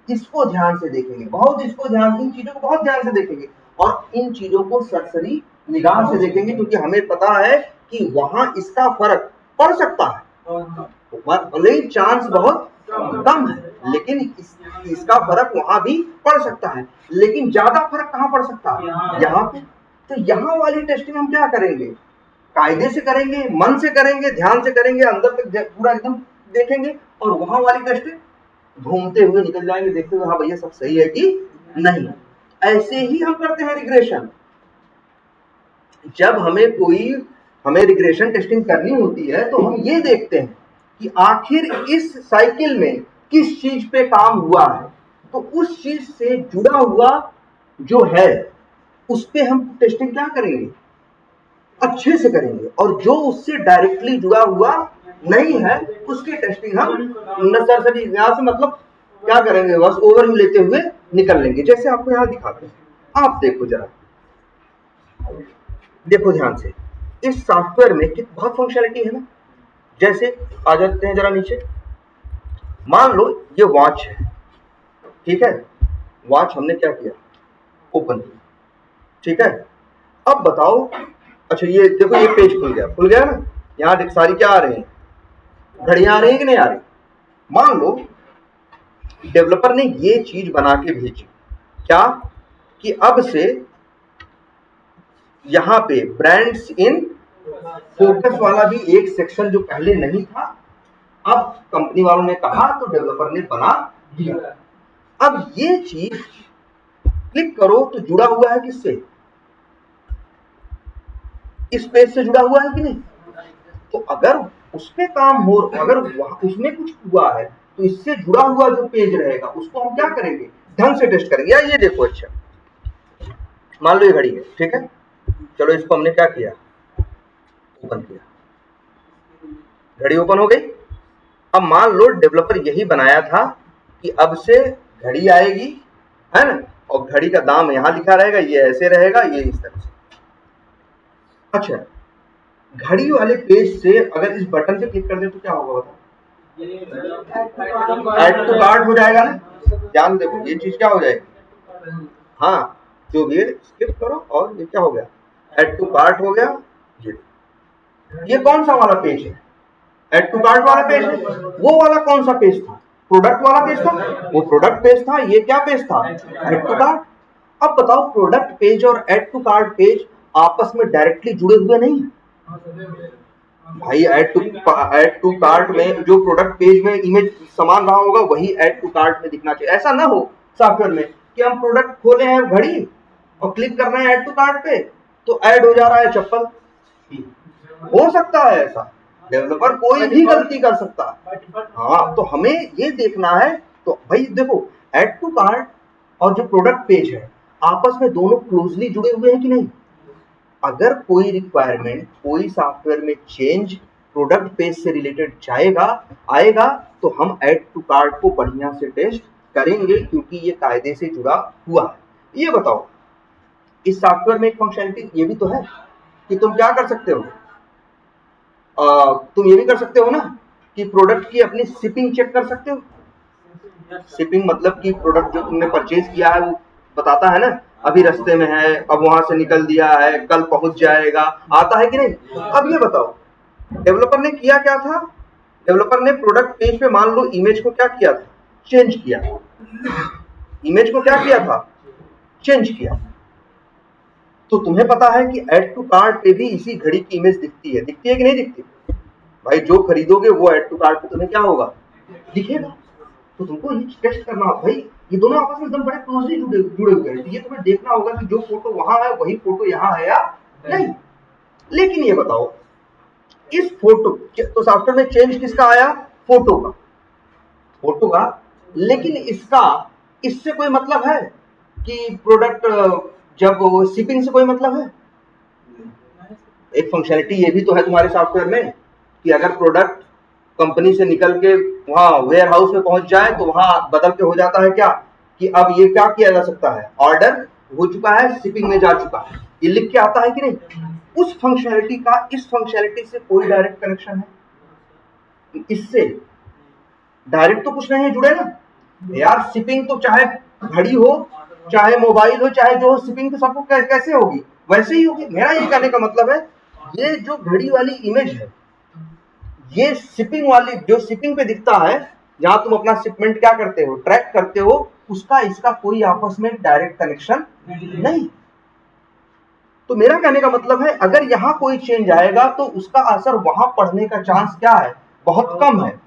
इसको ध्यान से देखेंगे, बहुत इसको ध्यान, इन चीजों को बहुत ध्यान से देखेंगे और इन चीजों को सरसरी निगाह से देखेंगे, क्योंकि हमें पता है कि वहां इसका फर्क पड़ सकता है। भले ही चांस बहुत कम है लेकिन इसका फर्क वहां भी पड़ सकता है, लेकिन ज्यादा फर्क कहां पड़ सकता है? यहाँ पे। तो यहाँ वाली टेस्टिंग हम क्या करेंगे, कायदे से करेंगे, मन से करेंगे, ध्यान से करेंगे, अंदर तक पूरा एकदम देखेंगे, और वहां वाली टेस्टिंग घूमते हुए निकल जाएंगे, देखते हुए हाँ भैया सब सही है कि नहीं। ऐसे ही हम करते हैं रिग्रेशन। जब हमें रिग्रेशन टेस्टिंग करनी होती है तो हम ये देखते हैं कि आखिर इस साइकिल में किस चीज पे काम हुआ है, तो उस चीज से जुड़ा हुआ जो है उस पे हम टेस्टिंग क्या करेंगे, अच्छे से करेंगे, और जो उससे डायरेक्टली जुड़ा हुआ नहीं है उसकी टेस्टिंग हम नसरसरी यहां से मतलब क्या करेंगे, बस ओवरव्यू लेते हुए निकल लेंगे। जैसे आपको यहां दिखाते हैं, आप देखो जरा, देखो ध्यान से, इस सॉफ्टवेयर में बहुत फंक्शनलिटी है ना। जैसे आ जाते हैं जरा नीचे, मान लो ये वॉच है, ठीक है, वॉच हमने क्या किया, ओपन किया, ठीक है। अब बताओ, अच्छा ये देखो ये पेज खुल गया ना, यहाँ सारी क्या आ रही है, घड़ियां आ रही है कि नहीं आ रही। मान लो डेवलपर ने ये चीज बना के भेजी, क्या कि अब से यहाँ पे ब्रांड्स इन फोकस वाला भी एक सेक्शन जो पहले नहीं था, अब कंपनी वालों ने कहा तो डेवलपर ने बना दिया। अब ये चीज क्लिक करो तो जुड़ा हुआ है किससे, इस पेज से जुड़ा हुआ है कि नहीं। तो अगर उस पे काम हो, अगर उसमें कुछ हुआ है तो इससे जुड़ा हुआ जो पेज रहेगा उसको हम क्या करेंगे, ढंग से टेस्ट करेंगे। या ये देखो, अच्छा मान लो ये घड़ी है, ठीक है, चलो इसको हमने क्या किया, ओपन किया, घड़ी ओपन हो गई। अब मान लो डेवलपर यही बनाया था कि अब से घड़ी आएगी, है ना, और घड़ी का दाम यहाँ लिखा रहेगा, ये ऐसे रहेगा, ये इस तरह से। अच्छा, घड़ी वाले पेज से अगर इस बटन पे क्लिक कर दे तो क्या होगा बताओ, ऐड टू कार्ट हो जाएगा ना। ध्यान देखो, ये चीज क्या हो जाएगी, हाँ जो भी है स्किप करो, और ये क्या हो गया, ऐड टू कार्ट हो गया। ये कौन सा वाला पेज है, ऐड टू कार्ट वाला पेज है। वो वाला कौन सा पेज था, प्रोडक्ट वाला पेज था, वो प्रोडक्ट पेज था, ये क्या पेज था, ऐड टू कार्ट। अब बताओ, प्रोडक्ट पेज और ऐड टू कार्ट पेज आपस में डायरेक्टली जुड़े हुए नहीं है भाई। ऐड टू कार्ट में जो प्रोडक्ट पेज में इमेज समान रहा होगा वही ऐड टू कार्ट में दिखना चाहिए। ऐसा ना हो सॉफ्टवेयर में कि हम प्रोडक्ट खोले हैं घड़ी और क्लिक कर रहे हैं ऐड टू कार्ट पे तो ऐड हो जा रहा है चप्पल। हो सकता है ऐसा, डेवलपर कोई भी गलती कर सकता है। हाँ, तो हमें ये देखना है। तो भाई देखो, ऐड टू कार्ट और जो प्रोडक्ट पेज है आपस में दोनों क्लोजली जुड़े हुए हैं कि नहीं। अगर कोई रिक्वायरमेंट, कोई सॉफ्टवेयर में चेंज प्रोडक्ट पेज से रिलेटेड आएगा तो हम ऐड टू कार्ट को बढ़िया से टेस्ट करेंगे, क्योंकि ये कायदे से जुड़ा हुआ है। ये बताओ, इस सॉफ्टवेयर में एक फंक्शनलिटी ये भी तो है कि तुम क्या कर सकते हो, तुम ये भी कर सकते हो ना कि प्रोडक्ट की अपनी शिपिंग चेक कर सकते हो। शिपिंग मतलब कि प्रोडक्ट जो तुमने परचेज किया है वो बताता है ना, अभी रास्ते में है, अब वहां से निकल दिया है, कल पहुंच जाएगा, आता है कि नहीं। अब ये बताओ, डेवलपर ने किया क्या था, डेवलपर ने प्रोडक्ट पेज पे मान लो इमेज को क्या किया था, चेंज किया, इमेज को क्या किया था, चेंज किया। तो तुम्हें पता है कि ऐड टू कार्ट पे भी इसी घड़ी की इमेज दिखती है कि नहीं दिखती भाई? जो खरीदोगे वो ऐड टू कार्ट पे तुम्हें क्या होगा, दिखेगा। तो तुमको ये टेस्ट करना होगा भाई, ये दोनों आपस में एकदम बड़े क्लोजली जुड़े हुए हैं, तो ये तुम्हें देखना होगा कि जो फोटो वहां है वही फोटो यहाँ है या नहीं। लेकिन ये बताओ, इस फोटो तो सॉफ्टवेयर में चेंज किसका आया, फोटो का, लेकिन इससे कोई मतलब है कि प्रोडक्ट जब शिपिंग से कोई मतलब है? एक फंक्शनलिटी ये भी तो है तुम्हारे सॉफ्टवेयर में कि अगर प्रोडक्ट कंपनी से निकल के वहां वेयर हाउस में पहुंच जाए तो वहां बदल के हो जाता है क्या, कि अब ये क्या किया जा सकता है, ऑर्डर हो चुका है, शिपिंग में जा चुका है, ये लिख के आता है कि नहीं? उस फंक्शनलिटी का इस फंक्शनलिटी से कोई डायरेक्ट कनेक्शन है? इससे डायरेक्ट तो कुछ नहीं है जुड़े ना यार। शिपिंग तो चाहे घड़ी हो, चाहे मोबाइल हो, चाहे जो हो, शिपिंग तो सबको कैसे होगी, वैसे ही होगी। मेरा ये कहने का मतलब है, ये जो घड़ी वाली इमेज है, ये शिपिंग वाली जो शिपिंग पे दिखता है, जहां तुम अपना शिपमेंट क्या करते हो, ट्रैक करते हो, उसका इसका कोई आपस में डायरेक्ट कनेक्शन नहीं। तो मेरा कहने का मतलब है, अगर यहाँ कोई चेंज आएगा तो उसका असर वहां पड़ने का चांस क्या है, बहुत कम है।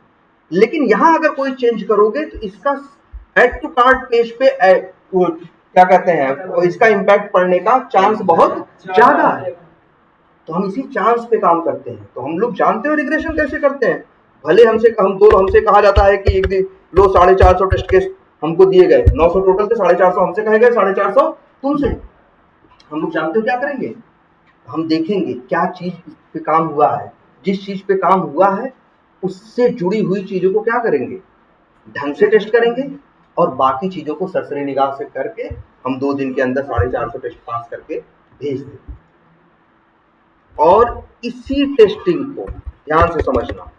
लेकिन यहां अगर कोई चेंज करोगे तो इसका ऐड टू कार्ट पेज पे क्या कहते हैं, इसका इम्पैक्ट पड़ने का चांस बहुत ज्यादा है। तो हम इसी चांस पे काम करते हैं। तो हम लोग जानते हो रिग्रेशन कैसे करते हैं। भले हमसे कहा जाता है कि एक दिन लो 450 टेस्ट केस हमको दिए गए, 900 टोटल थे, 450 हमसे कहे गए, 450 तुमसे। हम लोग जानते हो क्या करेंगे, हम देखेंगे क्या चीज पे काम हुआ है, जिस चीज पे काम हुआ है उससे जुड़ी हुई चीजों को क्या करेंगे, ढंग से टेस्ट करेंगे, और बाकी चीजों को सरसरी निगाह से करके हम 2 दिन के अंदर 450 टेस्ट पास करके भेज देंगे। और इसी टेस्टिंग को ध्यान से समझना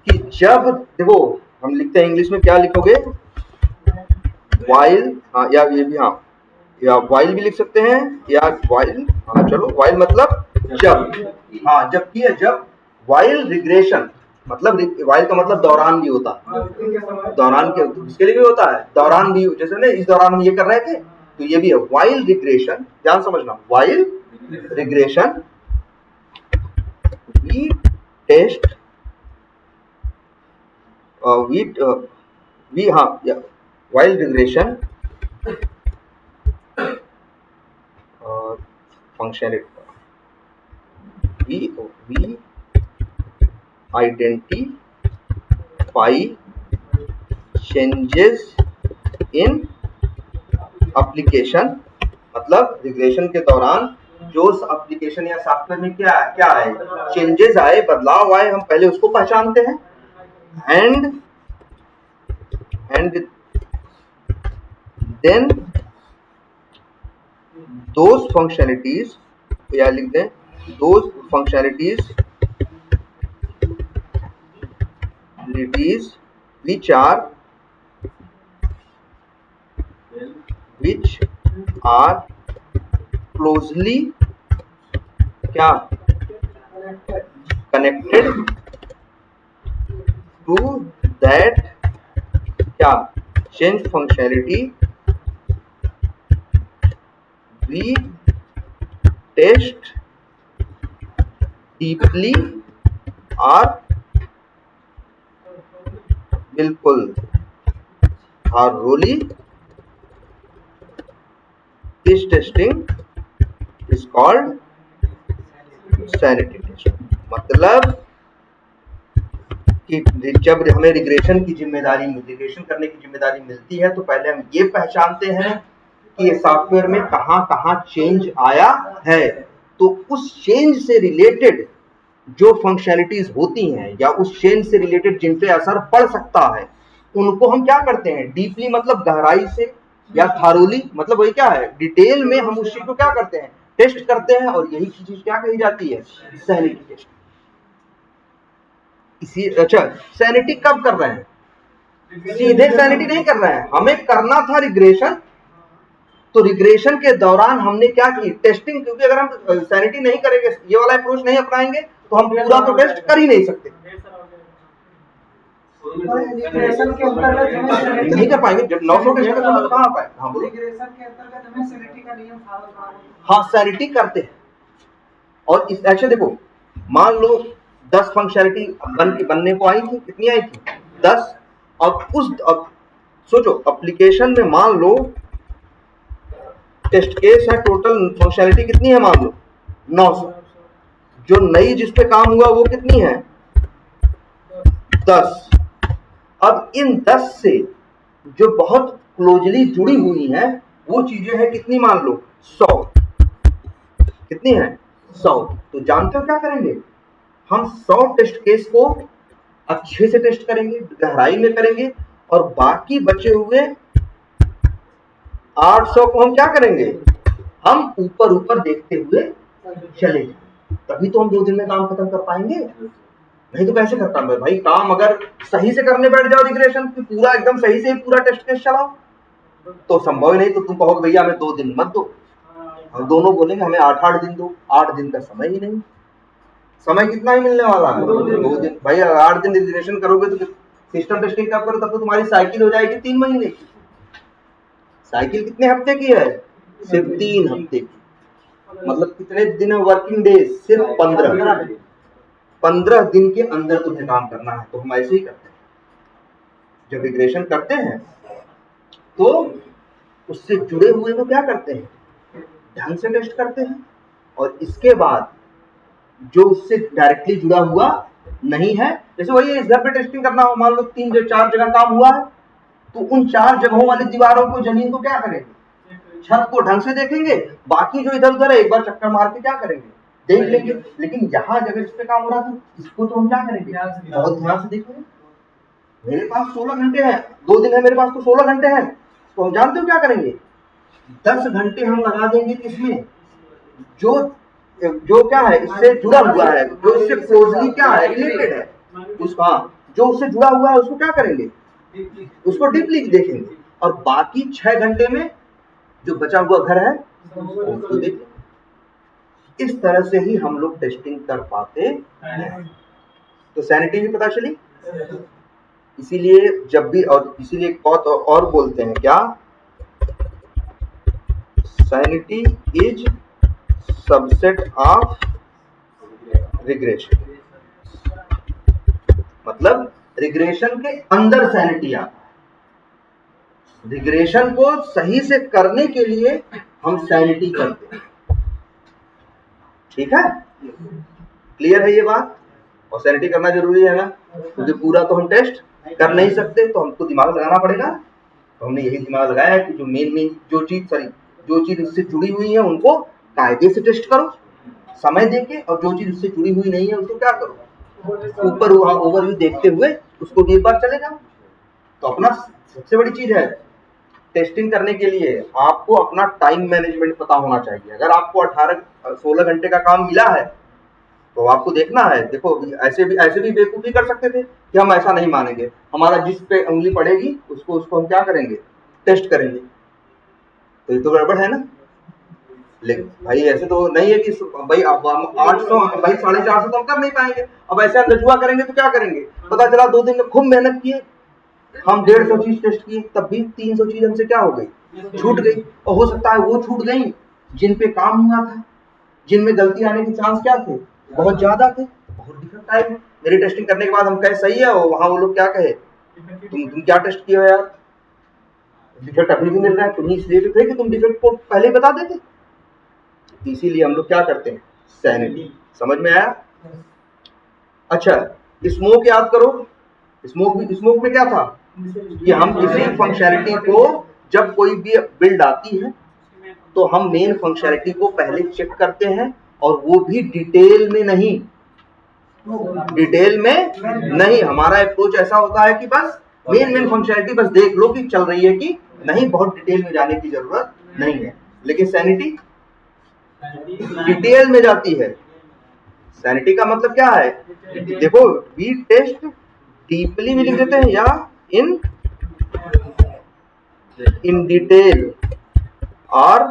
कि जब देखो हम लिखते हैं इंग्लिश में, क्या लिखोगे, वाइल, हाँ, या ये भी, हाँ, या वाइल भी लिख सकते हैं, या वाइल, हाँ चलो, वाइल मतलब जब, हाँ जब की है, जब वाइल रिग्रेशन, मतलब वाइल का मतलब दौरान भी होता है, दौरान के इसके लिए भी होता है, दौरान भी, जैसे ना इस दौरान हम ये कर रहे थे, तो ये भी है वाइल रिग्रेशन। ध्यान समझना, while regression we test we हाँ, while regression functionality we identify changes in application, मतलब रिग्रेशन के दौरान जो एप्लीकेशन या सॉफ्टवेयर में क्या आए, चेंजेस आए, बदलाव आए, हम पहले उसको पहचानते हैं। एंड देन दोज फंक्शनलिटीज, या लिख दें those functionalities which are closely क्या connected to that क्या change functionality we test deeply और बिल्कुल thoroughly। this testing is called sanity test। मतलब कि जब हमें रिग्रेशन करने की जिम्मेदारी मिलती है, तो पहले हम ये पहचानते हैं कि ये सॉफ्टवेयर में कहां चेंज आया है। तो उस चेंज से रिलेटेड जो फंक्शनलिटीज होती हैं, या उस चेंज से रिलेटेड जिन पे असर पड़ सकता है, उनको हम क्या करते हैं, डीपली मतलब गहराई से, या थारोली मतलब वही क्या है, डिटेल में हम उस चीज को क्या करते हैं, टेस्ट करते हैं। और यही चीज क्या कही जाती है, सैनिटी टेस्ट। इसी अच्छा, सैनिटी कब कर रहे हैं, सीधे सैनिटी नहीं कर रहे हैं, हमें करना था रिग्रेशन। तो रिग्रेशन के दौरान हमने क्या की, टेस्टिंग। क्योंकि अगर हम सैनिटी नहीं करेंगे, ये वाला अप्रोच नहीं अपनाएंगे, तो हम पूरा तो टेस्ट कर ही नहीं सकते, और रिग्रेशन के अंतर्गत हमें नहीं कर पाएंगे। जब 900 टेस्ट करना तो कहाँ पाए। हाँ बोलो। रिग्रेशन के अंतर्गत हमें सैनिटी का नियम फॉलो करना होगा। हाँ सैनिटी करते हैं, और इस एक्शन देखो, मान लो 10 फंक्शनैलिटी बनने को आई थी, कितनी आई थी 10। अब सोचो एप्लीकेशन में मान लो टेस्ट केस है, टोटल फंक्शनैलिटी कितनी है मान लो 900, जो नई जिस पे काम हुआ वो कितनी है 10। अब इन 10 से जो बहुत क्लोजली जुड़ी हुई है वो चीजें हैं कितनी मान लो 100, कितनी है 100। तो जानते हो क्या करेंगे हम 100 टेस्ट केस को अच्छे से टेस्ट करेंगे, गहराई में करेंगे, और बाकी बचे हुए 800 को हम क्या करेंगे, हम ऊपर ऊपर देखते हुए चले जाएंगे। तभी तो हम 2 दिन में काम खत्म कर पाएंगे, नहीं तो कैसे करता मैं भाई काम। अगर सही से करने बैठ जाओ रिग्रेशन की पूरा एकदम सही से पूरा टेस्ट केस चलाओ तो संभव ही नहीं। तो तुम कहोगे भैया हमें 2 दिन मत दो, हम दोनों बोलेंगे हमें 8 दिन दो। 8 दिन का समय ही नहीं, समय कितना ही मिलने वाला है 2 दिन। भाई 8 दिन रिग्रेशन करोगे तो सिस्टम टेस्टिंग कब करो, तब तो तुम्हारी साइकिल हो जाएगी 3 महीने की। साइकिल कितने हफ्ते की है, सिर्फ 3 हफ्ते की। मतलब कितने दिन है वर्किंग डेज, सिर्फ 15 दिन के अंदर तुम्हें काम करना है। तो हम ऐसे ही करते हैं, जब रिग्रेशन करते हैं तो उससे जुड़े हुए को क्या करते हैं, ढंग से टेस्ट करते हैं, और इसके बाद जो उससे डायरेक्टली जुड़ा हुआ नहीं है, जैसे वही इस घर पे टेस्टिंग करना हो, मान लो 3 या 4 जगह काम हुआ है, तो उन 4 जगहों वाली दीवारों को, जमीन को क्या करेंगे, छत को ढंग से देखेंगे, बाकी जो इधर उधर है एक बार चक्कर मार के क्या करेंगे, देख लेंगे। लेकिन यहाँ जगह इस पे काम हो रहा था इसको तो हम क्या करेंगे, बहुत ध्यान से देखेंगे। मेरे पास 16 घंटे हैं, 2 दिन है मेरे पास, तो 16 घंटे हैं, तो हम जानते हो क्या करेंगे, 10 घंटे हम लगा देंगे इसमें जो क्या है इससे जुड़ा हुआ है, जो इससे क्लोजली क्या है रिलेटेड है, उसका जो उससे जुड़ा हुआ है उसको क्या करेंगे, उसको डीपली देखेंगे, और बाकी 6 घंटे में जो बचा हुआ घर है उसको देखेंगे। इस तरह से ही हम लोग टेस्टिंग कर पाते हैं। तो सैनिटी भी पता चली। इसीलिए जब भी, और इसीलिए एक बात और बोलते हैं क्या, sanity is subset of regression. मतलब रिग्रेशन के अंदर सैनिटी आता है। रिग्रेशन को सही से करने के लिए हम सैनिटी करते हैं, ठीक है, क्लियर है ये बात। और सैनिटी करना जरूरी है ना, क्योंकि पूरा तो हम टेस्ट कर नहीं सकते, तो हमको दिमाग लगाना पड़ेगा। तो हमने यही दिमाग लगाया है कि जो मेन जो चीज उससे जुड़ी हुई है उनको कायदे से टेस्ट करो समय देके, और जो चीज उससे जुड़ी हुई नहीं है उसको क्या करो, ऊपर ओवरव्यू देखते हुए उसको भी एक बार चले जाओ। तो अपना सबसे बड़ी चीज है टेस्टिंग करने के लिए आपको अपना टाइम मैनेजमेंट पता होना चाहिए। अगर आपको 16 घंटे का काम मिला है तो आपको देखना है, देखो ऐसे भी बेवकूफी कर सकते थे कि हम ऐसा नहीं मानेंगे, हमारा जिस पे उंगली पड़ेगी उसको हम क्या करेंगे, टेस्ट करेंगे। तो ये तो गड़बड़ है ना। लेकिन भाई ऐसे तो नहीं है कि भाई अब हम 800 भाई 450 तो हम कर नहीं पाएंगे। अब ऐसे हम लजुआ करेंगे तो क्या करेंगे, पता चला 2 दिन में खूब मेहनत किए, हम 150 चीज टेस्ट किए, तब भी 300 चीज हमसे क्या हो गई, छूट गई। और हो सकता है वो छूट गई जिन पे काम हुआ था, जिनमें गलती आने के चांस क्या थे, बहुत ज्यादा थे। बहुत डिफरेंट टाइम मेरी टेस्टिंग करने के बाद हम कहे सही है, वहां वो लोग क्या कहे, तुम क्या टेस्ट किए हो यार, डिफेक्ट अभी भी मिल रहा है, तुम ही इसलिए थे कि तुम डिफेक्ट को पहले बता देते। इसीलिए हम लोग क्या करते हैं, सैनिटी। समझ में आया। अच्छा स्मोक याद करो, स्मोक में क्या था कि हम किसी फंक्शनैलिटी को, जब कोई भी बिल्ड आती है तो हम मेन फंक्शनैलिटी को पहले चेक करते हैं, और वो भी डिटेल में नहीं, हमारा अप्रोच ऐसा होता है कि बस मेन फंक्शनैलिटी बस देख लो कि चल रही है कि नहीं, बहुत डिटेल में जाने की जरूरत नहीं है। लेकिन सैनिटी डिटेल में जाती है। सैनिटी का मतलब क्या है, देखो वी टेस्ट डीपली भी लिख देते हैं, या इन डिटेल और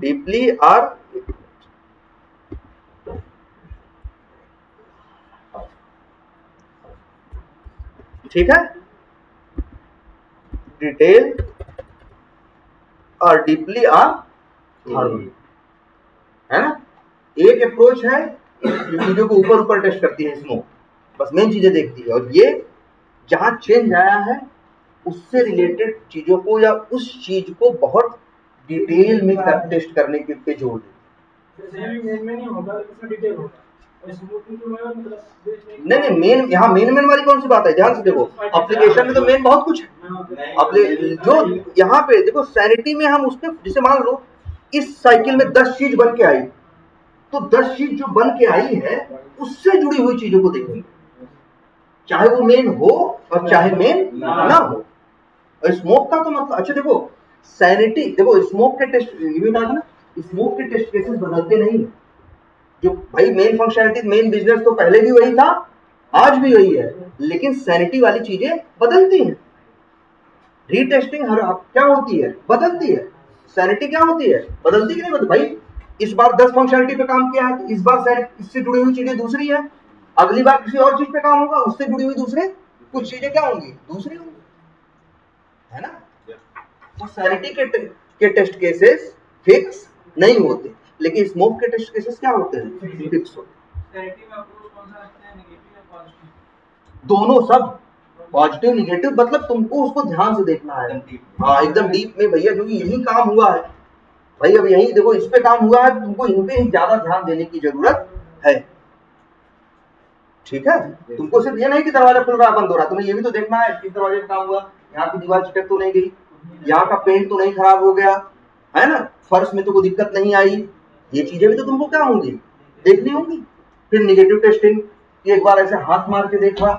डीपली और ठीक है, डिटेल और डीपली और थॉरली, है ना। एक अप्रोच है जो चीजों को ऊपर ऊपर टेस्ट करती है स्मोक, बस मेन चीजें देखती है, और ये जहां चेंज आया है उससे रिलेटेड चीजों को या उस चीज को बहुत डिटेल में टेस्ट करने के पे जोर देती है। नहीं, मेन यहाँ मेन वाली कौन सी बात है, ध्यान से देखो, एप्लीकेशन में तो मेन बहुत कुछ है। अब जो यहाँ पे देखो सैनिटी में हम उसके, जैसे मान लो इस साइकिल में 10 चीज बन के आई, तो 10 चीज जो बन के आई है उससे जुड़ी हुई चीजों को देखेंगे, चाहे वो मेन हो और चाहे मेन ना हो। और स्मोक का तो मतलब, अच्छा देखो सैनिटी, देखो स्मोक के टेस्ट, ये भी कहा था ना, स्मोक के टेस्ट केसेस बदलते नहीं है। जो भाई मेन फंक्शनैलिटी, मेन बिजनेस तो पहले भी वही था, आज भी वही है, लेकिन सैनिटी वाली चीजें बदलती हैं। रीटेस्टिंग हर क्या होती है, बदलती है। सैनिटी क्या होती है, बदलती कि नहीं बदलती। भाई इस बार 10 फंक्शनैलिटी पे काम किया है, तो इस बार इससे जुड़ी हुई चीजें दूसरी है, अगली बार किसी और चीज पे काम होगा, उससे जुड़ी हुई दूसरे कुछ चीजें क्या होंगी, दूसरी होंगी, है ना। तो सैनिटी के टेस्ट केसेस फिक्स नहीं होते, लेकिन स्मोक के टेस्ट केसेस क्या होते हैं, फिक्स होते हैं। दोनों, सब पॉजिटिव निगेटिव, मतलब तुमको उसको ध्यान से देखना है। हाँ एकदम डीप में भैया, क्योंकि यही काम हुआ है भाई, अब यही देखो इस पे काम हुआ है, तुमको इन पे ही ज्यादा ध्यान देने की जरूरत है, ठीक है। तुमको सिर्फ ये नहीं कि दरवाजा खुल रहा है बंद हो रहा है, तुम्हें ये भी तो देखना है कि दरवाजे पे काम हुआ, यहाँ की दीवार चिटक तो नहीं गई, यहाँ का पेंट तो नहीं खराब हो गया, है ना, फर्श में तो कोई दिक्कत नहीं आई, ये चीजें भी तो तुमको क्या होंगी, देखनी होंगी। फिर निगेटिव टेस्टिंग, एक बार ऐसे हाथ मार के देखा,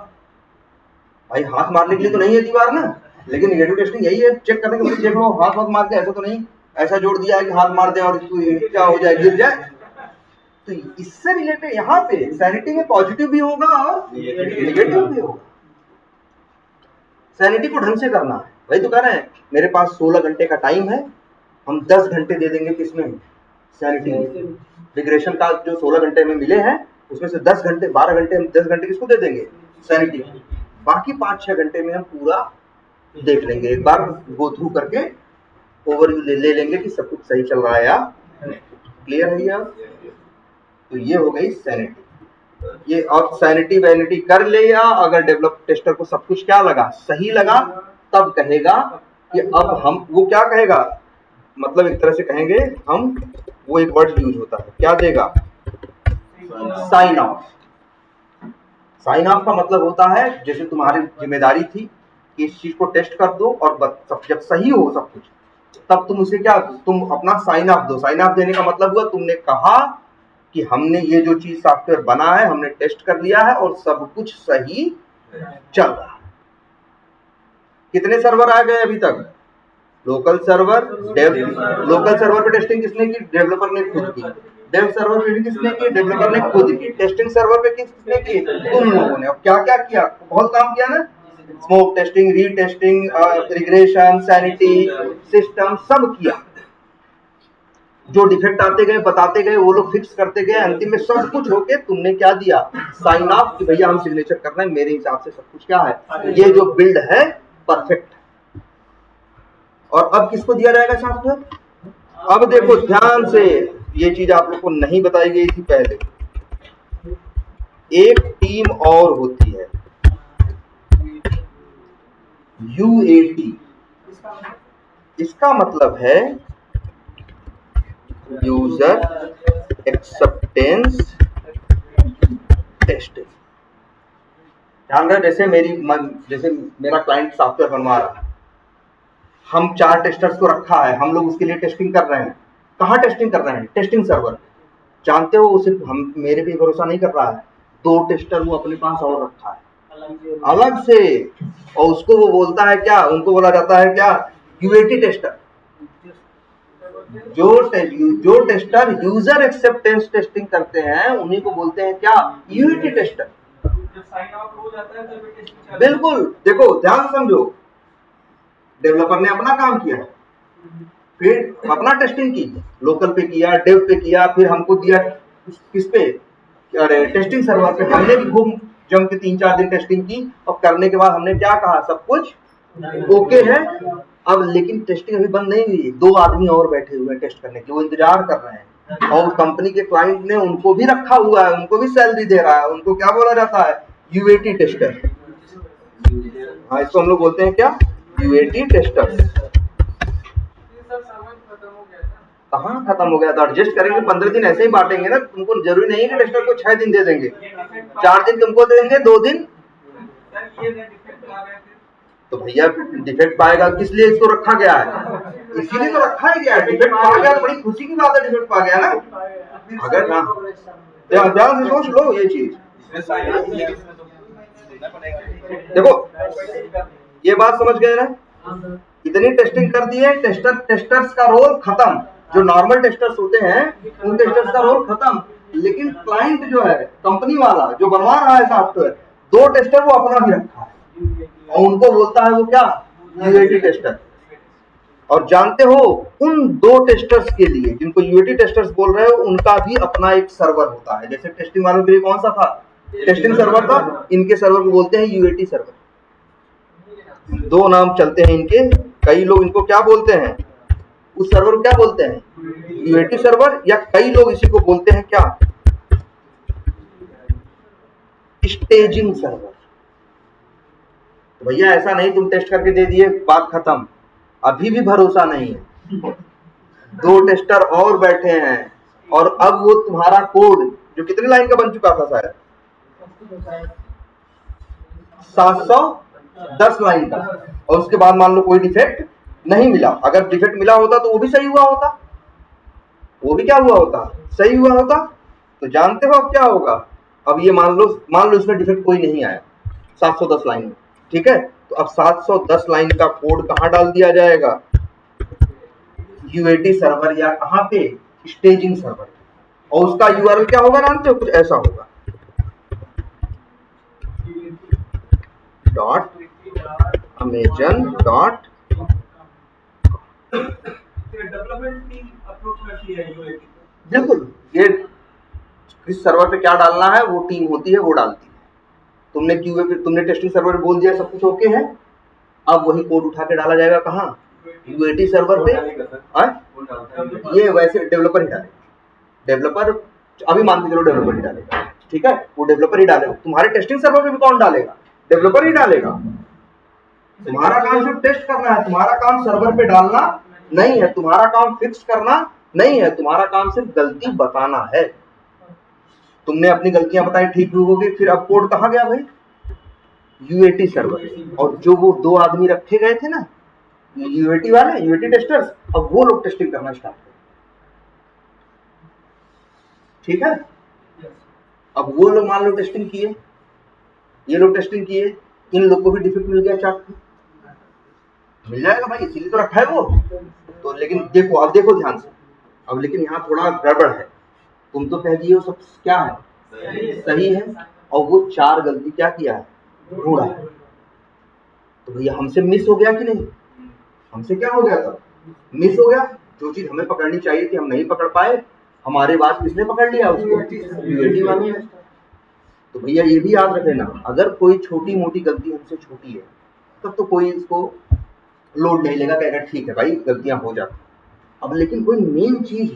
भाई हाथ मारने के लिए तो नहीं है दीवार ना, लेकिन निगेटिव टेस्टिंग यही है, चेक करने के लिए देख लो, हाथ मार के ऐसा तो नहीं, ऐसा जोड़ दिया है कि हाथ मार दे और क्या हो जाए, गिर जाए। तो इससे रिलेटेड यहाँ पे सैनिटी में पॉजिटिव भी होगा और निगेटिव भी होगा। सैनिटी को ढंग से करना है, वही तो कह रहे हैं, मेरे पास 16 घंटे का टाइम है, हम 10 घंटे दे देंगे किसमें, सैनिटी में। रिग्रेशन का जो 16 घंटे में मिले हैं उसमें से 10 घंटे, 12 घंटे, हम 10 घंटे किसको दे देंगे, सैनिटी में। बाकी 5-6 घंटे में हम पूरा देख लेंगे, एक बार गो थ्रू करके ओवरव्यू ले लेंगे कि सब कुछ सही चल रहा है या क्लियर है यार। तो ये हो गई सैनिटी। ये और सैनिटी वैनिटी कर ले, या अगर डेवलप टेस्टर को सब कुछ क्या लगा, सही लगा, तब कहेगा कि अब हम, वो क्या कहेगा, मतलब एक तरह से कहेंगे हम, वो एक वर्ड यूज होता है, क्या देगा, साइन ऑफ। साइन ऑफ का मतलब होता है जैसे तुम्हारी जिम्मेदारी थी कि इस चीज को टेस्ट कर दो, और जब सही हो सब कुछ तब तुम उसे क्या, तुम अपना साइन ऑफ दो। साइन ऑफ देने का मतलब हुआ तुमने कहा कि हमने ये जो चीज सॉफ्टवेयर बना है हमने टेस्ट कर लिया है और सब कुछ सही चल रहा है। कितने सर्वर आ गए अभी तक, लोकल सर्वर, लोकल सर्वर पे टेस्टिंग किसने की, डेवलपर ने खुद की। डेव सर्वर पे भी किसने की, डेवलपर ने खुद की। टेस्टिंग सर्वर पे किसने की, तुम लोगों ने। अब क्या क्या किया, बहुत काम किया ना, smoke testing, retesting, regression, sanity, system, सब किया। जो डिफेक्ट आते गए बताते गए, वो लोग फिक्स करते गए, अंतिम में सब कुछ होके तुमने क्या दिया, साइन ऑफ, कि भैया हम सिग्नेचर कर रहे हैं, मेरे हिसाब से सब कुछ क्या है, ये जो बिल्ड है परफेक्ट। और अब किसको दिया जाएगा सॉफ्टवेयर, अब देखो ध्यान से, ये चीज आप लोग को नहीं बताई गई थी पहले। एक टीम और होती है UAT, इसका मतलब है यूजर एक्सेप्टेंस टेस्टिंग। ध्यान रहे, जैसे मेरा क्लाइंट सॉफ्टवेयर बनवा रहा है, हम 4 टेस्टर्स को रखा है, हम लोग उसके लिए टेस्टिंग कर रहे हैं। कहाँ टेस्टिंग कर रहे हैं, टेस्टिंग सर्वर। जानते हो, सिर्फ हम मेरे पे भरोसा नहीं कर रहा है, 2 टेस्टर वो अपने पास और रखा है अलग से, और उसको वो बोलता है क्या, उनको बोला जाता है क्या, UAT टेस्टर। जो टेस्टर यूजर एक्सेप्टेंस टेस्टिंग करते हैं उन्हीं को बोलते हैं क्या, UAT टेस्टर। साइन ऑफ हो जाता है तब टेस्टिंग। बिल्कुल, देखो ध्यान समझो, डेवलपर ने अपना काम किया, फिर अपना टेस्टिंग की, लोकल पे किया, डेव पे किया, फिर हमको दिया किस पे, अरे टेस्टिंग सर्वर पे। हमने भी खूब जम के 3-4 दिन टेस्टिंग की और करने के बाद हमने क्या कहा, सब कुछ ओके है। अब लेकिन टेस्टिंग अभी बंद नहीं हुई, 2 आदमी और बैठे हुए हैं टेस्ट करने के, वो इंतजार कर रहे हैं और कंपनी के क्लाइंट ने उनको भी रखा हुआ है, उनको भी सैलरी दे रहा है। उनको क्या बोला जाता है, यूएटी टेस्टर। हाँ, इसको हम लोग बोलते हैं क्या, यूएटी टेस्टर। कहाँ खत्म हो गया था, एडजस्ट करेंगे, 15 दिन ऐसे ही बांटेंगे ना। तुमको जरूरी नहीं है कि टेस्टर को 6 दिन दे देंगे, 4 दिन तुमको देंगे, 2 दिन। तो भैया डिफेक्ट पाएगा, किस लिए इसको रखा गया है, इसीलिए तो रखा ही गया है। डिफेक्ट पा गया तो बड़ी खुशी की बात है, डिफेक्ट पा गया ना। अगर ना ध्यान से सोच लो ये चीज। देखो ये बात समझ गए ना, इतनी टेस्टिंग कर दी है, टेस्टर्स का रोल खत्म। जो नॉर्मल टेस्टर्स होते हैं उन टेस्टर्स का रोल खत्म, लेकिन क्लाइंट जो है, कंपनी वाला जो बनवा रहा है सॉफ्टवेयर, 2 टेस्टर वो अपना भी रखा है और उनको बोलता है वो क्या, यूएटी टेस्टर। और जानते हो उन 2 टेस्टर्स के लिए जिनको यूएटी टेस्टर्स बोल रहे हो, उनका भी अपना एक सर्वर होता है। जैसे टेस्टिंग वालों के लिए कौन सा था, टेस्टिंग सर्वर था, इनके सर्वर को बोलते हैं यूएटी सर्वर। 2 नाम चलते हैं इनके, कई लोग इनको क्या बोलते हैं, उस सर्वर को क्या बोलते हैं, यूएटी सर्वर, या कई लोग इसी को बोलते हैं क्या, स्टेजिंग सर्वर। तो भैया ऐसा नहीं तुम टेस्ट करके दे दिए बात खत्म, अभी भी भरोसा नहीं है। 2 टेस्टर और बैठे हैं और अब वो तुम्हारा कोड जो कितनी लाइन का बन चुका था, शायद 710 लाइन का, और उसके बाद मान लो कोई डिफेक्ट नहीं मिला। अगर डिफेक्ट मिला होता तो वो भी सही हुआ होता, वो भी क्या हुआ होता, सही हुआ होता। तो जानते हो अब क्या होगा, अब ये मान लो इसमें डिफेक्ट कोई नहीं आया 710 लाइन में, ठीक है। तो अब 710 लाइन का कोड कहाँ डाल दिया जाएगा, यूएटी सर्वर, या कहाँ पे, स्टेजिंग सर्वर। और उसका यूआरएल क्या होगा जानते हो, कुछ ऐसा होगा, .amazon. बिल्कुल, ये किस सर्वर पे क्या डालना है वो टीम होती है, वो डालती है। तुमने क्यूए पे, तुमने टेस्टिंग सर्वर पे बोल दिया सब कुछ ओके है, अब वही कोड उठा के डाला जाएगा कहाँ, यूएटी सर्वर पे। ये वैसे डेवलपर ही डालेगा, डेवलपर अभी मान के चलो डेवलपर ही डालेगा, ठीक है, वो डेवलपर ही डालेगा। तुम्हारे टेस्टिंग सर्वर पे भी कौन डालेगा, डेवलपर ही डालेगा। तुम्हारा काम सिर्फ टेस्ट करना है, तुम्हारा काम सर्वर पे डालना नहीं है, तुम्हारा काम फिक्स करना नहीं है, तुम्हारा काम सिर्फ गलती बताना है। तुमने अपनी गलतियां बताई, ठीक हो गई, फिर अब कोड कहाँ गया भाई, यूएटी सर्वर। और जो वो 2 आदमी रखे गए थे ना यूएटी वाले, यूएटी टेस्टर्स, अब वो लोग टेस्टिंग करना स्टार्ट करें, ठीक है। अब वो लोग मान लो टेस्टिंग किए, ये लोग टेस्टिंग किए, इन लोग को भी डिफेक्ट मिल गया, चार्ट मिल जाएगा भाई, इसीलिए तो रखा है वो। तो लेकिन देखो, अब देखो ध्यान से, अब लेकिन यहाँ थोड़ा गड़बड़ है। तुम तो कह दिए हो सब क्या है, सही है, और वो 4 गलती क्या किया है, ढूंढा है। तो भैया हमसे मिस हो गया कि नहीं, हमसे क्या हो गया था, मिस हो गया। जो चीज हमें पकड़नी चाहिए थी हम नहीं पकड़ पाए, हमारे बाद किसने पकड़ लिया, उसको यूएटी वालों ने। तो भैया ये भी याद रख लेना, अगर कोई छोटी मोटी गलती हमसे छोटी है तब तो कोई इसको लोड नहीं लेगा, कहेगा ठीक है भाई गलतियां हो जाती। अब लेकिन कोई मेन चीज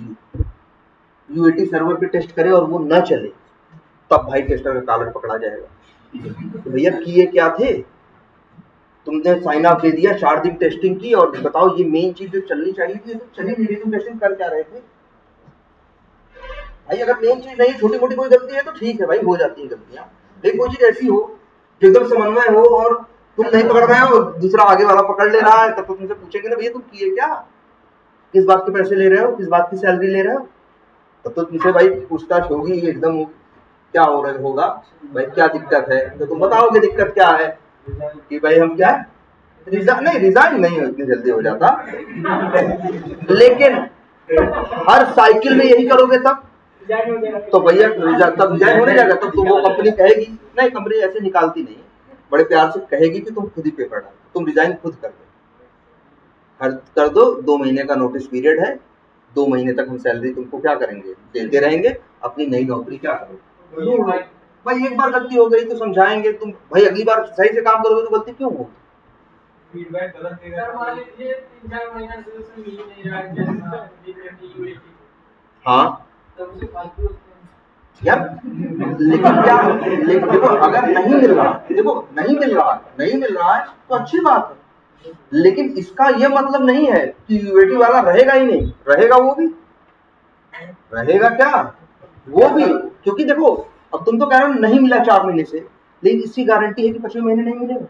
यूएटी सर्वर पे टेस्ट करे और वो न चले, तब भाई टेस्टर का कॉलर पकड़ा जाएगा। तो भैया किए क्या थे, तुमने साइन ऑफ दे दिया, 4 दिन टेस्टिंग की, और बताओ ये मेन चीज जो चलनी चाहिए थी तो चली नहीं रही, तुम टेस्टिंग कर क्या रहे थे भाई। अगर मेन चीज नहीं, छोटी मोटी कोई गलती है तो ठीक है भाई, हो जाती है गलतियां। लेकिन कोई चीज ऐसी हो जो एकदम समन्वय हो और तुम नहीं पकड़ रहे हो, दूसरा आगे वाला पकड़ ले रहा है, तब तो तुमसे पूछेंगे ना भैया तुम किए क्या, किस बात के पैसे ले रहे हो, किस बात की सैलरी ले रहे हो, तब तो तुमसे भाई पूछताछ होगी एकदम, क्या हो रहा होगा भाई, क्या दिक्कत है, तो तुम बताओगे दिक्कत क्या है, कि भाई हम क्या रिजाइन नहीं इतनी जल्दी हो जाता। लेकिन हर साइकिल में यही करोगे तब तो भैया तब रिजाइन होने जाएगा, तब तो वो कंपनी कहेगी नहीं, कंपनी ऐसे निकालती नहीं, बड़े प्यार से कहेगी कि तुम खुद ही पेपर डालो, तुम रिजाइन खुद कर दो, 2 महीने का नोटिस पीरियड है, 2 महीने तक हम सैलरी तुमको क्या करेंगे, देते रहेंगे, अपनी नई नौकरी क्या करो। भाई एक बार गलती हो गई तो समझाएंगे, तुम भाई अगली बार सही से काम करोगे तो गलती क्यों होगी? फीडबैक गलत दे रहा है। सर मान लीजिए 3-4 महीना से उसमें मिल ही नहीं रहा है, जैसे UAT हाँ तब उसे फालतू यार, लेकिन क्या, लेकिन देखो अगर नहीं मिल रहा, देखो नहीं मिल रहा है तो अच्छी बात है, लेकिन इसका ये मतलब नहीं है कि यूएटी वाला रहेगा ही नहीं, रहेगा, वो भी रहेगा, क्या वो भी, क्योंकि देखो अब तुम तो कह रहे हो नहीं मिला 4 महीने से, लेकिन इसकी गारंटी है कि 5वें महीने नहीं मिलेगा,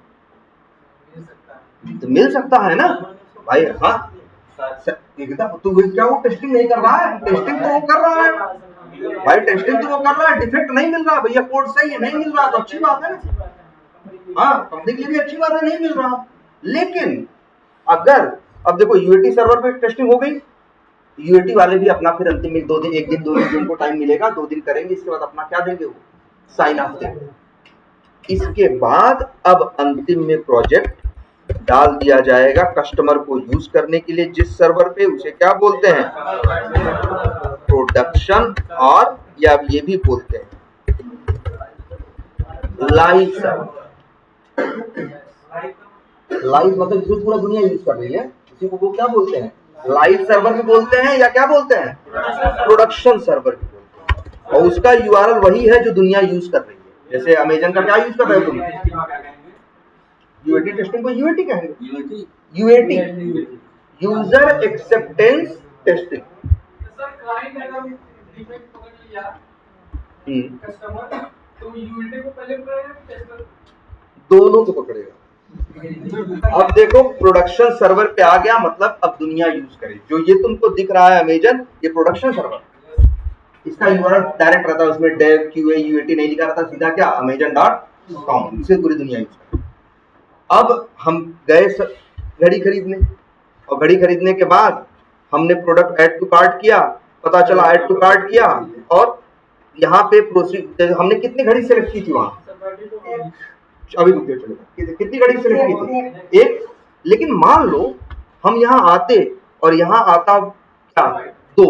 मिल सकता है। तो मिल सकता है ना भाई। हाँ एकदम, तो क्या वो टेस्टिंग नहीं कर रहा है? टेस्टिंग तो वो कर रहा है भाई, टेस्टिंग तो वो कर रहा है, डिफेक्ट नहीं मिल रहा भैया, कोड सही है, नहीं मिल रहा तो अच्छी बात है ना, हाँ कंपनी के लिए भी अच्छी बात है, नहीं मिल रहा। लेकिन अगर अब देखो यूएटी सर्वर पे टेस्टिंग हो गई, यूएटी वाले भी अपना फिर अंतिम में 2 दिन, 1 दिन 2 दिन को टाइम मिलेगा, 2 दिन करेंगे, इसके बाद अपना क्या देंगे, वो साइन ऑफ देंगे। इसके बाद अब अंतिम में प्रोजेक्ट डाल दिया जाएगा कस्टमर को यूज करने के लिए जिस सर्वर पे, उसे क्या बोलते हैं, प्रोडक्शन, और या ये भी बोलते हैं लाइव सर्वर। लाइव मतलब जो पूरा दुनिया यूज कर रही है उसी को वो क्या बोलते हैं, लाइव सर्वर भी बोलते हैं, या क्या बोलते हैं, प्रोडक्शन सर्वर भी बोलते हैं। और उसका यूआरएल वही है जो दुनिया यूज कर रही है। जैसे अमेजन का क्या यूज कर रहे हो तुम, यूएटी टेस्टिंग को यूएटी कहेंगे, UAT user acceptance testing. Sir client अगर डिफेक्ट पकड़ लिया कस्टमर, तो यूएटी को पहले पकड़ेगा कि टेस्टर? दोनों को पकड़ेगा। अब देखो प्रोडक्शन सर्वर पे आ गया, मतलब अब दुनिया यूज करे, जो ये तुमको दिख रहा है अमेजन, ये प्रोडक्शन सर्वर, इसका यूआरएल डायरेक्ट रहता है, उसमें डेव क्यूए यूएटी नहीं लिखा रहता, सीधा क्या amazon.com, इसे पूरी दुनिया यूज करती है। अब हम गए घड़ी खरीदने, और घड़ी खरीदने के बाद हमने प्रोडक्ट ऐड टू कार्ट किया, पता चला ऐड टू कार्ट किया, और यहाँ पे प्रोसीड, हमने कितनी घड़ी सेलेक्ट की थी वहां, अभी रुक चलेगा, कितनी घड़ी सेलेक्ट की थी, एक। लेकिन मान लो हम यहाँ आते और यहाँ आता क्या, 2,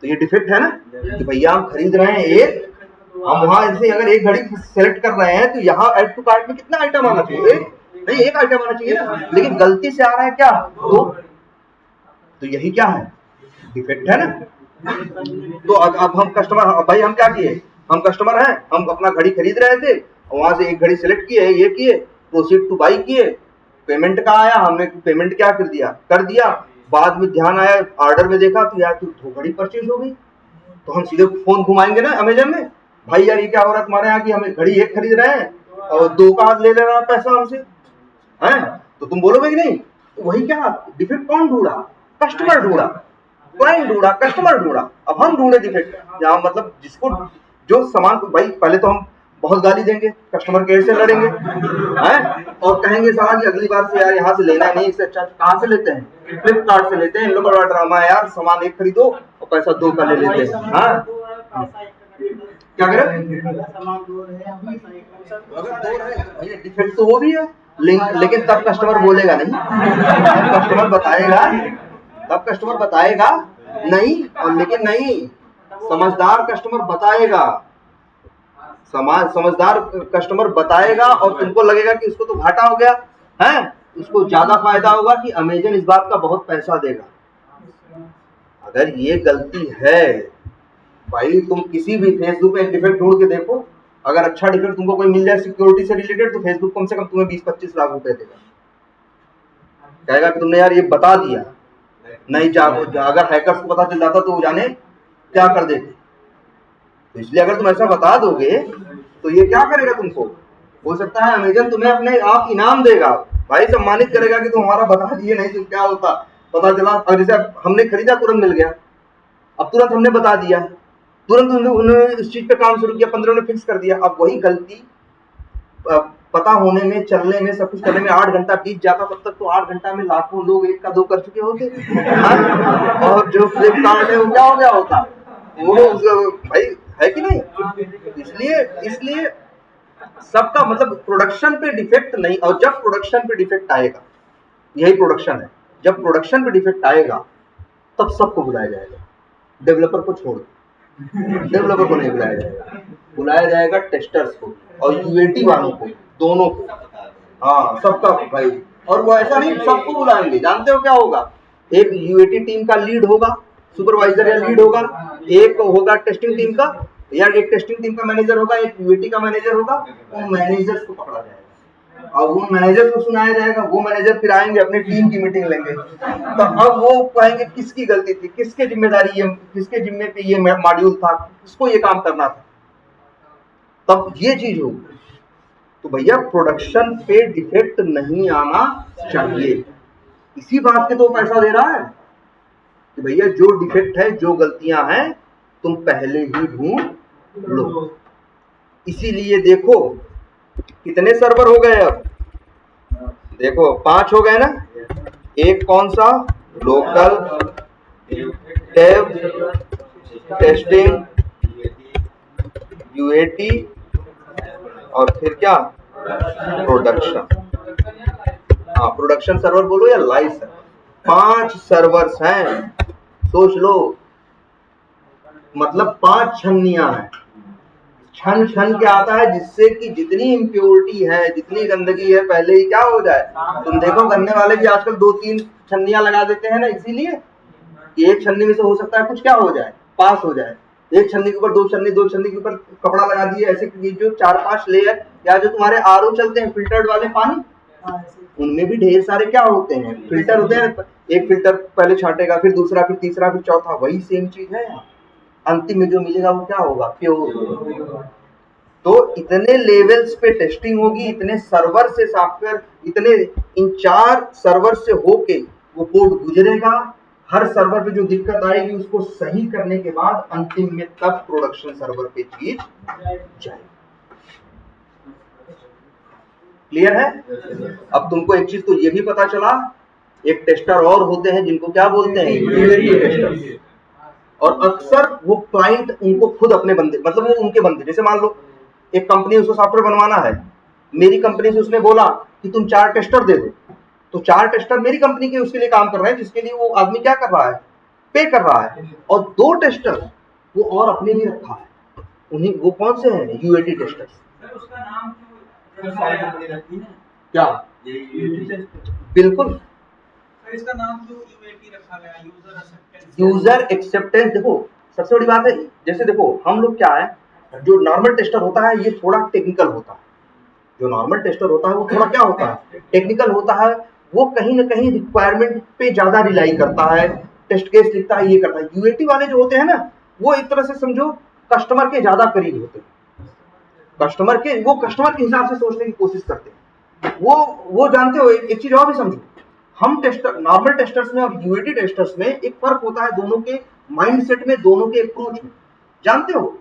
तो ये डिफेक्ट है ना, कि भैया हम खरीद रहे हैं एक, हम वहां ऐसे अगर एक घड़ी सेलेक्ट कर रहे हैं तो यहाँ ऐड टू कार्ट में कितना आइटम आना चाहिए, नहीं एक आइटम आना चाहिए ना, लेकिन गलती से आ रहा है क्या, 2, तो यही क्या है, डिफेक्ट है ना। तो अब हम कस्टमर, भाई हम क्या किए, हम कस्टमर हैं, हम अपना घड़ी खरीद रहे थे, वहां से एक घड़ी सेलेक्ट किए, ये किए, प्रोसीड टू बाई किए, पेमेंट का आया, हमने पेमेंट क्या कर दिया, बाद में ध्यान आया, ऑर्डर में देखा तो यार तो 2 घड़ी परचेज हो गई, तो हम सीधे फोन घुमाएंगे ना अमेजन में, भाई यार ये क्या हो रहा है तुम्हारे यहाँ की, हमें घड़ी एक खरीद रहे हैं और 2 का हाथ ले रहा पैसा हमसे, हैं, तो तुम बोलोगे कि नहीं, तो वही क्या, डिफेक्ट कौन ढूंढा, कस्टमर ढूंढा, क्लाइंट ढूंढा, कस्टमर ढूंढा, अब हम ढूंढे डिफेक्ट, जहाँ मतलब जिसको जो सामान को, भाई पहले तो हम बहुत गाली देंगे, कस्टमर केयर से लड़ेंगे, हैं, और कहेंगे साला कि अगली बार से यार यहाँ से लेना नहीं, इससे अच्छा कहाँ से लेते हैं, फ्लिपकार्ट से लेते हैं, इन लोगों का ड्रामा है यार, सामान एक खरीदो और पैसा 2 का ले लेते हैं, हाँ क्या करें, अगर डिफेक्ट तो वो भी है, लेकिन तब कस्टमर बोलेगा नहीं, कस्टमर बताएगा, तब कस्टमर बताएगा नहीं, और लेकिन नहीं, समझदार कस्टमर बताएगा, समझदार कस्टमर बताएगा, और तुमको लगेगा कि इसको तो घाटा हो गया है, उसको ज्यादा फायदा होगा कि अमेजन इस बात का बहुत पैसा देगा। अगर ये गलती है भाई, तुम किसी भी फेसबुक पे एक डिफेक्ट ढूंढ के देखो, अगर अच्छा डिफेक्ट तुमको कोई मिल जाए सिक्योरिटी से रिलेटेड, तो फेसबुक कम से कम तुम्हें 20-25 लाख रुपए देगा, कहेगा कि तुमने यार ये बता दिया, नहीं अगर हैकर्स को पता चल जाता तो वो जाने क्या कर देते, तो इसलिए अगर तुम ऐसा बता दोगे तो ये क्या करेगा तुमको, हो सकता है अमेजन तुम्हें अपने आप इनाम देगा, भाई सम्मानित करेगा कि तुम हमारा बता दिए, नहीं तो क्या होता, पता चला, और जैसे हमने खरीदा तुरंत मिल गया, अब तुरंत हमने बता दिया, तुरंत उन्होंने इस चीज पे काम शुरू किया, 15 ने फिक्स कर दिया, अब वही गलती पता होने में, चलने में, सब कुछ करने में 8 घंटा बीत जाता, तब तक तो 8 घंटा में लाखों लोग 1 का 2 कर चुके होते, और जो फ्लिपकार्ट है वो क्या हो गया होता, वो भाई है कि नहीं। इसलिए सबका मतलब प्रोडक्शन पे डिफेक्ट नहीं, और जब प्रोडक्शन पे डिफेक्ट आएगा, यही प्रोडक्शन है, जब प्रोडक्शन पे डिफेक्ट आएगा तब सबको बुलाया जाएगा, डेवलपर को छोड़, डेवलपर को नहीं बुलाया जाएगा, बुलाया जाएगा टेस्टर्स को और यूएटी वालों को, दोनों को। हाँ सबका भाई, और वो ऐसा नहीं सबको बुलाएंगे। जानते हो क्या होगा, एक यूएटी टीम का लीड होगा, सुपरवाइजर या लीड होगा, एक होगा टेस्टिंग टीम का, या एक टेस्टिंग टीम का मैनेजर होगा, एक यूएटी का मैनेजर होगा। वो मैनेजर्स को पकड़ा जाएगा और वो मैनेजर को सुनाया जाएगा। वो मैनेजर फिर आएंगे अपनी टीम की मीटिंग लेंगे, तो अब वो कहेंगे किसकी गलती थी, किसके जिम्मेदारी, ये किसके जिम्मे पे ये मॉड्यूल था, किसको ये काम करना था, तब ये चीज होगी। तो भैया प्रोडक्शन पे डिफेक्ट नहीं आना चाहिए। इसी बात के तो पैसा दे रहा है कि भैया जो डिफेक्ट है, जो गलतियां हैं, तुम पहले ही ढूंढ लो। इसीलिए देखो कितने सर्वर हो गए अब, देखो 5 हो गए ना। एक कौन सा, लोकल, टेब, टेस्टिंग, यूएटी, और फिर क्या, प्रोडक्शन। हाँ प्रोडक्शन सर्वर बोलो या लाइव सर्वर, 5 सर्वर्स हैं। सोच लो, मतलब 5 छन्नियां हैं। छन छन क्या आता है, जिससे कि जितनी इम्प्योरिटी है, जितनी गंदगी है, पहले ही क्या हो जाए। तुम देखो गन्ने वाले भी आजकल 2-3 छन्नियां लगा देते हैं ना, इसीलिए कि एक छन्नी में से हो सकता है कुछ क्या हो जाए, पास हो जाए। एक छन्नी के ऊपर 2 छन्नी, 2 छन्नी के ऊपर कपड़ा लगा दिए, ऐसे जो 4-5 लेयर, या जो तुम्हारे आरओ चलते हैं फिल्टर्ड वाले पानी, उनमें भी ढेर सारे क्या होते हैं, फिल्टर होते हैं। एक फिल्टर पहले छाटेगा, फिर दूसरा, फिर तीसरा, फिर चौथा, वही सेम चीज है। अंतिम में जो मिलेगा वो क्या होगा, प्योर। तो इतने लेवल्स पे टेस्टिंग होगी, इतने सर्वर से सॉफ्टवेयर, इतने इन 4 सर्वर से होके वो कोड गुजरेगा। हर सर्वर पे जो दिक्कत आएगी उसको सही करने के बाद अंतिम में तब प्रोडक्शन सर्वर पे चीज जाएगी। क्लियर है? अब तुमको एक चीज तो ये भी पता चला, एक टेस्टर और होते हैं जिनको क्या बोलते हैं, यूएटी टेस्टर। और अक्सर वो क्लाइंट उनको खुद अपने बंदे, मतलब वो उनके बंदे, जैसे मान लो एक कंपनी, उसको सॉफ्टवेयर बनवाना है, मेरी कंपनी से उसने बोला कि तुम 4 टेस्टर दे दो, तो 4 टेस्टर मेरी कंपनी के उसके लिए काम कर रहे हैं, जिसके लिए वो आदमी क्या कर रहा है, पे कर रहा है। और 2 टेस्टर वो और अपने भी रखा है, उन्हीं, वो कौन से हैं, यूएटी टेस्टर। उसका नाम क्या, बिल्कुल इसका नाम तो यूएटी रखा गया, यूजर एक्सेप्टेंस। User acceptance. देखो सबसे बड़ी बात है, जैसे देखो हम लोग क्या है, जो नॉर्मल टेस्टर होता है ये थोड़ा टेक्निकल होता है। जो नॉर्मल टेस्टर होता है वो थोड़ा क्या होता है, टेक्निकल होता है। वो कहीं ना कहीं रिक्वायरमेंट पे ज्यादा रिलाई करता है, टेस्ट केस लिखता है, ये करता है। यूएटी वाले जो होते हैं ना, वो एक तरह से समझो कस्टमर के ज्यादा करीब होते हैं, कस्टमर के हिसाब से सोचने की कोशिश करते हैं। वो जानते हो, एक चीज और भी समझो, हम टेस्टर, नॉर्मल टेस्टर्स में और यूएटी टेस्टर्स में एक फर्क होता है, दोनों के माइंडसेट में, दोनों के अप्रोच में। जानते हो,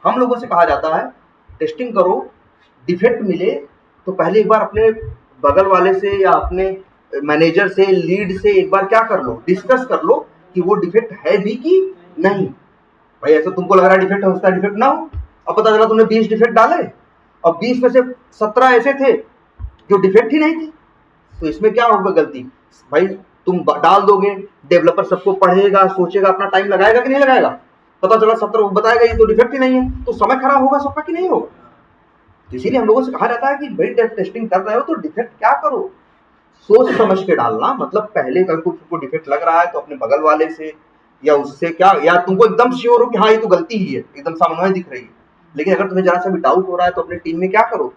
हम लोगों से कहा जाता है टेस्टिंग करो, डिफेक्ट मिले तो पहले एक बार अपने बगल वाले से या अपने मैनेजर से, लीड से एक बार क्या कर लो, डिस्कस कर लो कि वो डिफेक्ट है भी कि नहीं। भाई ऐसा तुमको लग रहा है डिफेक्ट है, उसका डिफेक्ट ना हो। अब पता चला तुमने 20 डिफेक्ट डाले और 20 में से 17 ऐसे थे जो डिफेक्ट ही नहीं थे, तो इसमें क्या होगा गलती। भाई तुम डाल दोगे, डेवलपर सबको पढ़ेगा, सोचेगा, अपना टाइम लगाएगा कि नहीं लगाएगा। पता चला 17 बताएगा ये तो डिफेक्ट ही नहीं है, तो समय खराब होगा सबका कि नहीं होगा। इसीलिए हम लोगों से कहा जाता है कि भाई जब टेस्टिंग कर रहे हो तो डिफेक्ट क्या करो, सोच समझ के डालना। मतलब पहले अगर तुमको डिफेक्ट लग रहा है तो अपने बगल वाले से या उससे क्या, या तुमको एकदम श्योर हो कि हाँ ये तो गलती ही है, एकदम सामने दिख रही है, लेकिन अगर तुम्हें जरा सा भी डाउट हो रहा है तो अपने टीम में क्या करो,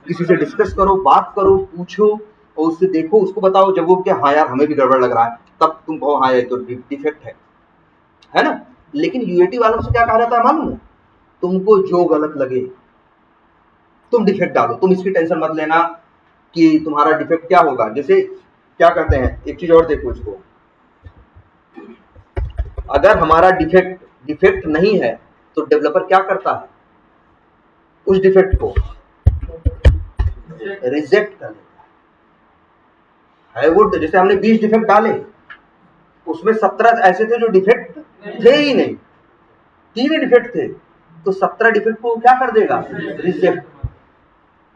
किसी से डिस्कस करो, बात करो, पूछो और उससे देखो, उसको बताओ। जब वो क्या, हाँ यार हमें भी गड़बड़ लग रहा है, तब तुम कहो हाँ ये तो डिफेक्ट है ना। लेकिन यूएटी वालों से क्या कहा जाता है मालूम है, तुमको जो गलत लगे तुम डिफेक्ट डालो, तुम इसकी टेंशन मत लेना कि तुम्हारा डिफेक्ट क्या होगा। जैसे क्या करते हैं, एक चीज और देखो इसको, अगर हमारा डिफेक्ट नहीं है तो डेवलपर क्या करता है, उस डिफेक्ट को रिजेक्ट कर देता है। वो जैसे हमने 20 डिफेक्ट डाले, उसमें 17 ऐसे थे जो डिफेक्ट थे ही नहीं, 3 डिफेक्ट थे, तो 17 डिफेक्ट को क्या कर देगा, रिजेक्ट।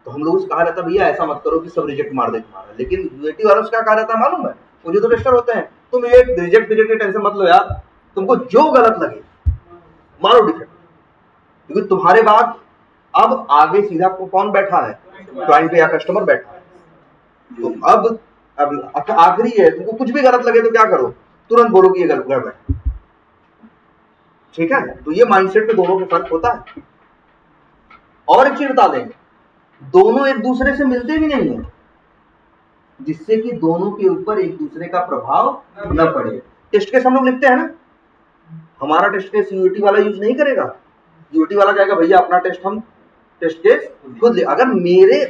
तो हम लोगों से कहा जाता है भैया ऐसा मत करो कि सब रिजेक्ट मार दे तुम्हारा। लेकिन यूएटी वालों से क्या कहा जाता है मालूम है, वो जो तो टेस्टर होते हैं, तुम ये रिजेक्ट की टेंशन मत लो यार, तुमको जो गलत लगे मारो डिफेक्ट, क्योंकि तुम्हारे बाद अब आगे सीधा कौन बैठा है, क्लाइंट या कस्टमर बैठा है। तो अब आखिरी है, तुमको कुछ भी गलत लगे तो क्या करो, तुरंत बोलो कि ये गड़बड़ है। ठीक है, तो ये माइंडसेट में दोनों के फर्क होता है। और एक चीज बता दें, दोनों एक दूसरे से मिलते भी नहीं है, जिससे कि दोनों के ऊपर एक दूसरे का प्रभाव न पड़े। टेस्ट केस हम लोग लिखते हैं ना, हमारा टेस्ट केस यूएटी वाला यूज नहीं करेगा। यूएटी वाला कहेगा भैया अपना टेस्ट हम टेस्ट केस खुद ले। अगर मेरी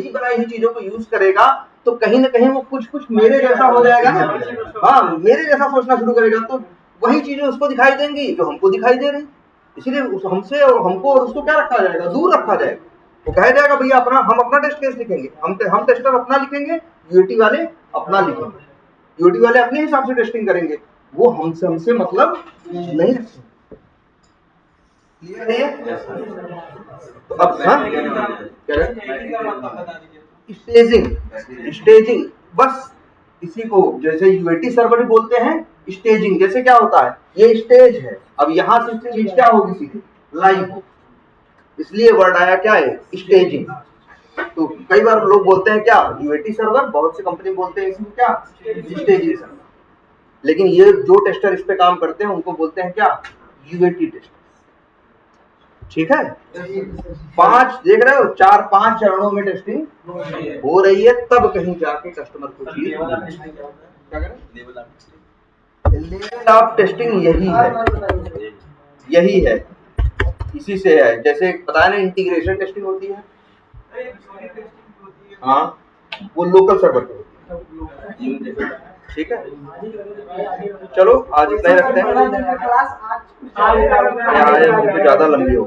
बनाई हुई चीजों को यूज करेगा तो कहीं ना कहीं वो कुछ मेरे जैसा हो जाएगा ना, हाँ मेरे जैसा सोचना शुरू करेगा, तो वही चीजें उसको दिखाई देंगी जो हमको दिखाई दे रही। इसीलिए हमसे और हमको और उसको क्या रखा जाएगा, दूर रखा जाएगा। तो कहा जाएगा भैया हम अपना टेस्ट केस लिखेंगे, हम टेस्टर अपना लिखेंगे, यूएटी वाले अपना लिखेंगे। यूएटी वाले अपने हिसाब से टेस्टिंग करेंगे, वो हमसे मतलब नहीं रखेंगे। क्लियर है? तो अब स्टेजिंग बस इसी को जैसे यूएटी सर्वर बोलते हैं स्टेजिंग। जैसे क्या होता है, ये स्टेज है, अब यहां से चीज क्या होगी, सीधे लाइव, इसलिए वर्ड आया क्या है, स्टेजिंग। तो कई बार लोग बोलते हैं क्या यूएटी सर्वर, बहुत सी कंपनी बोलते हैं इसमें क्या स्टेजिंग सर्वर, लेकिन ये जो टेस्टर इस पे काम करते हैं उनको बोलते हैं क्या यूएटी टेस्टर। ठीक है, 5 देख रहे हो, 4-5 चरणों में टेस्टिंग हो रही है, तब कहीं जाके कस्टमर को चीज क्या करें। लेवल ऑफ टेस्टिंग यही है, इसी से है। जैसे पता है ना इंटीग्रेशन टेस्टिंग होती है, हाँ वो लोकल सर्वर पे होती है। ठीक है, चलो आज इतना ही रखते हैं, ज्यादा लंबी हो गई।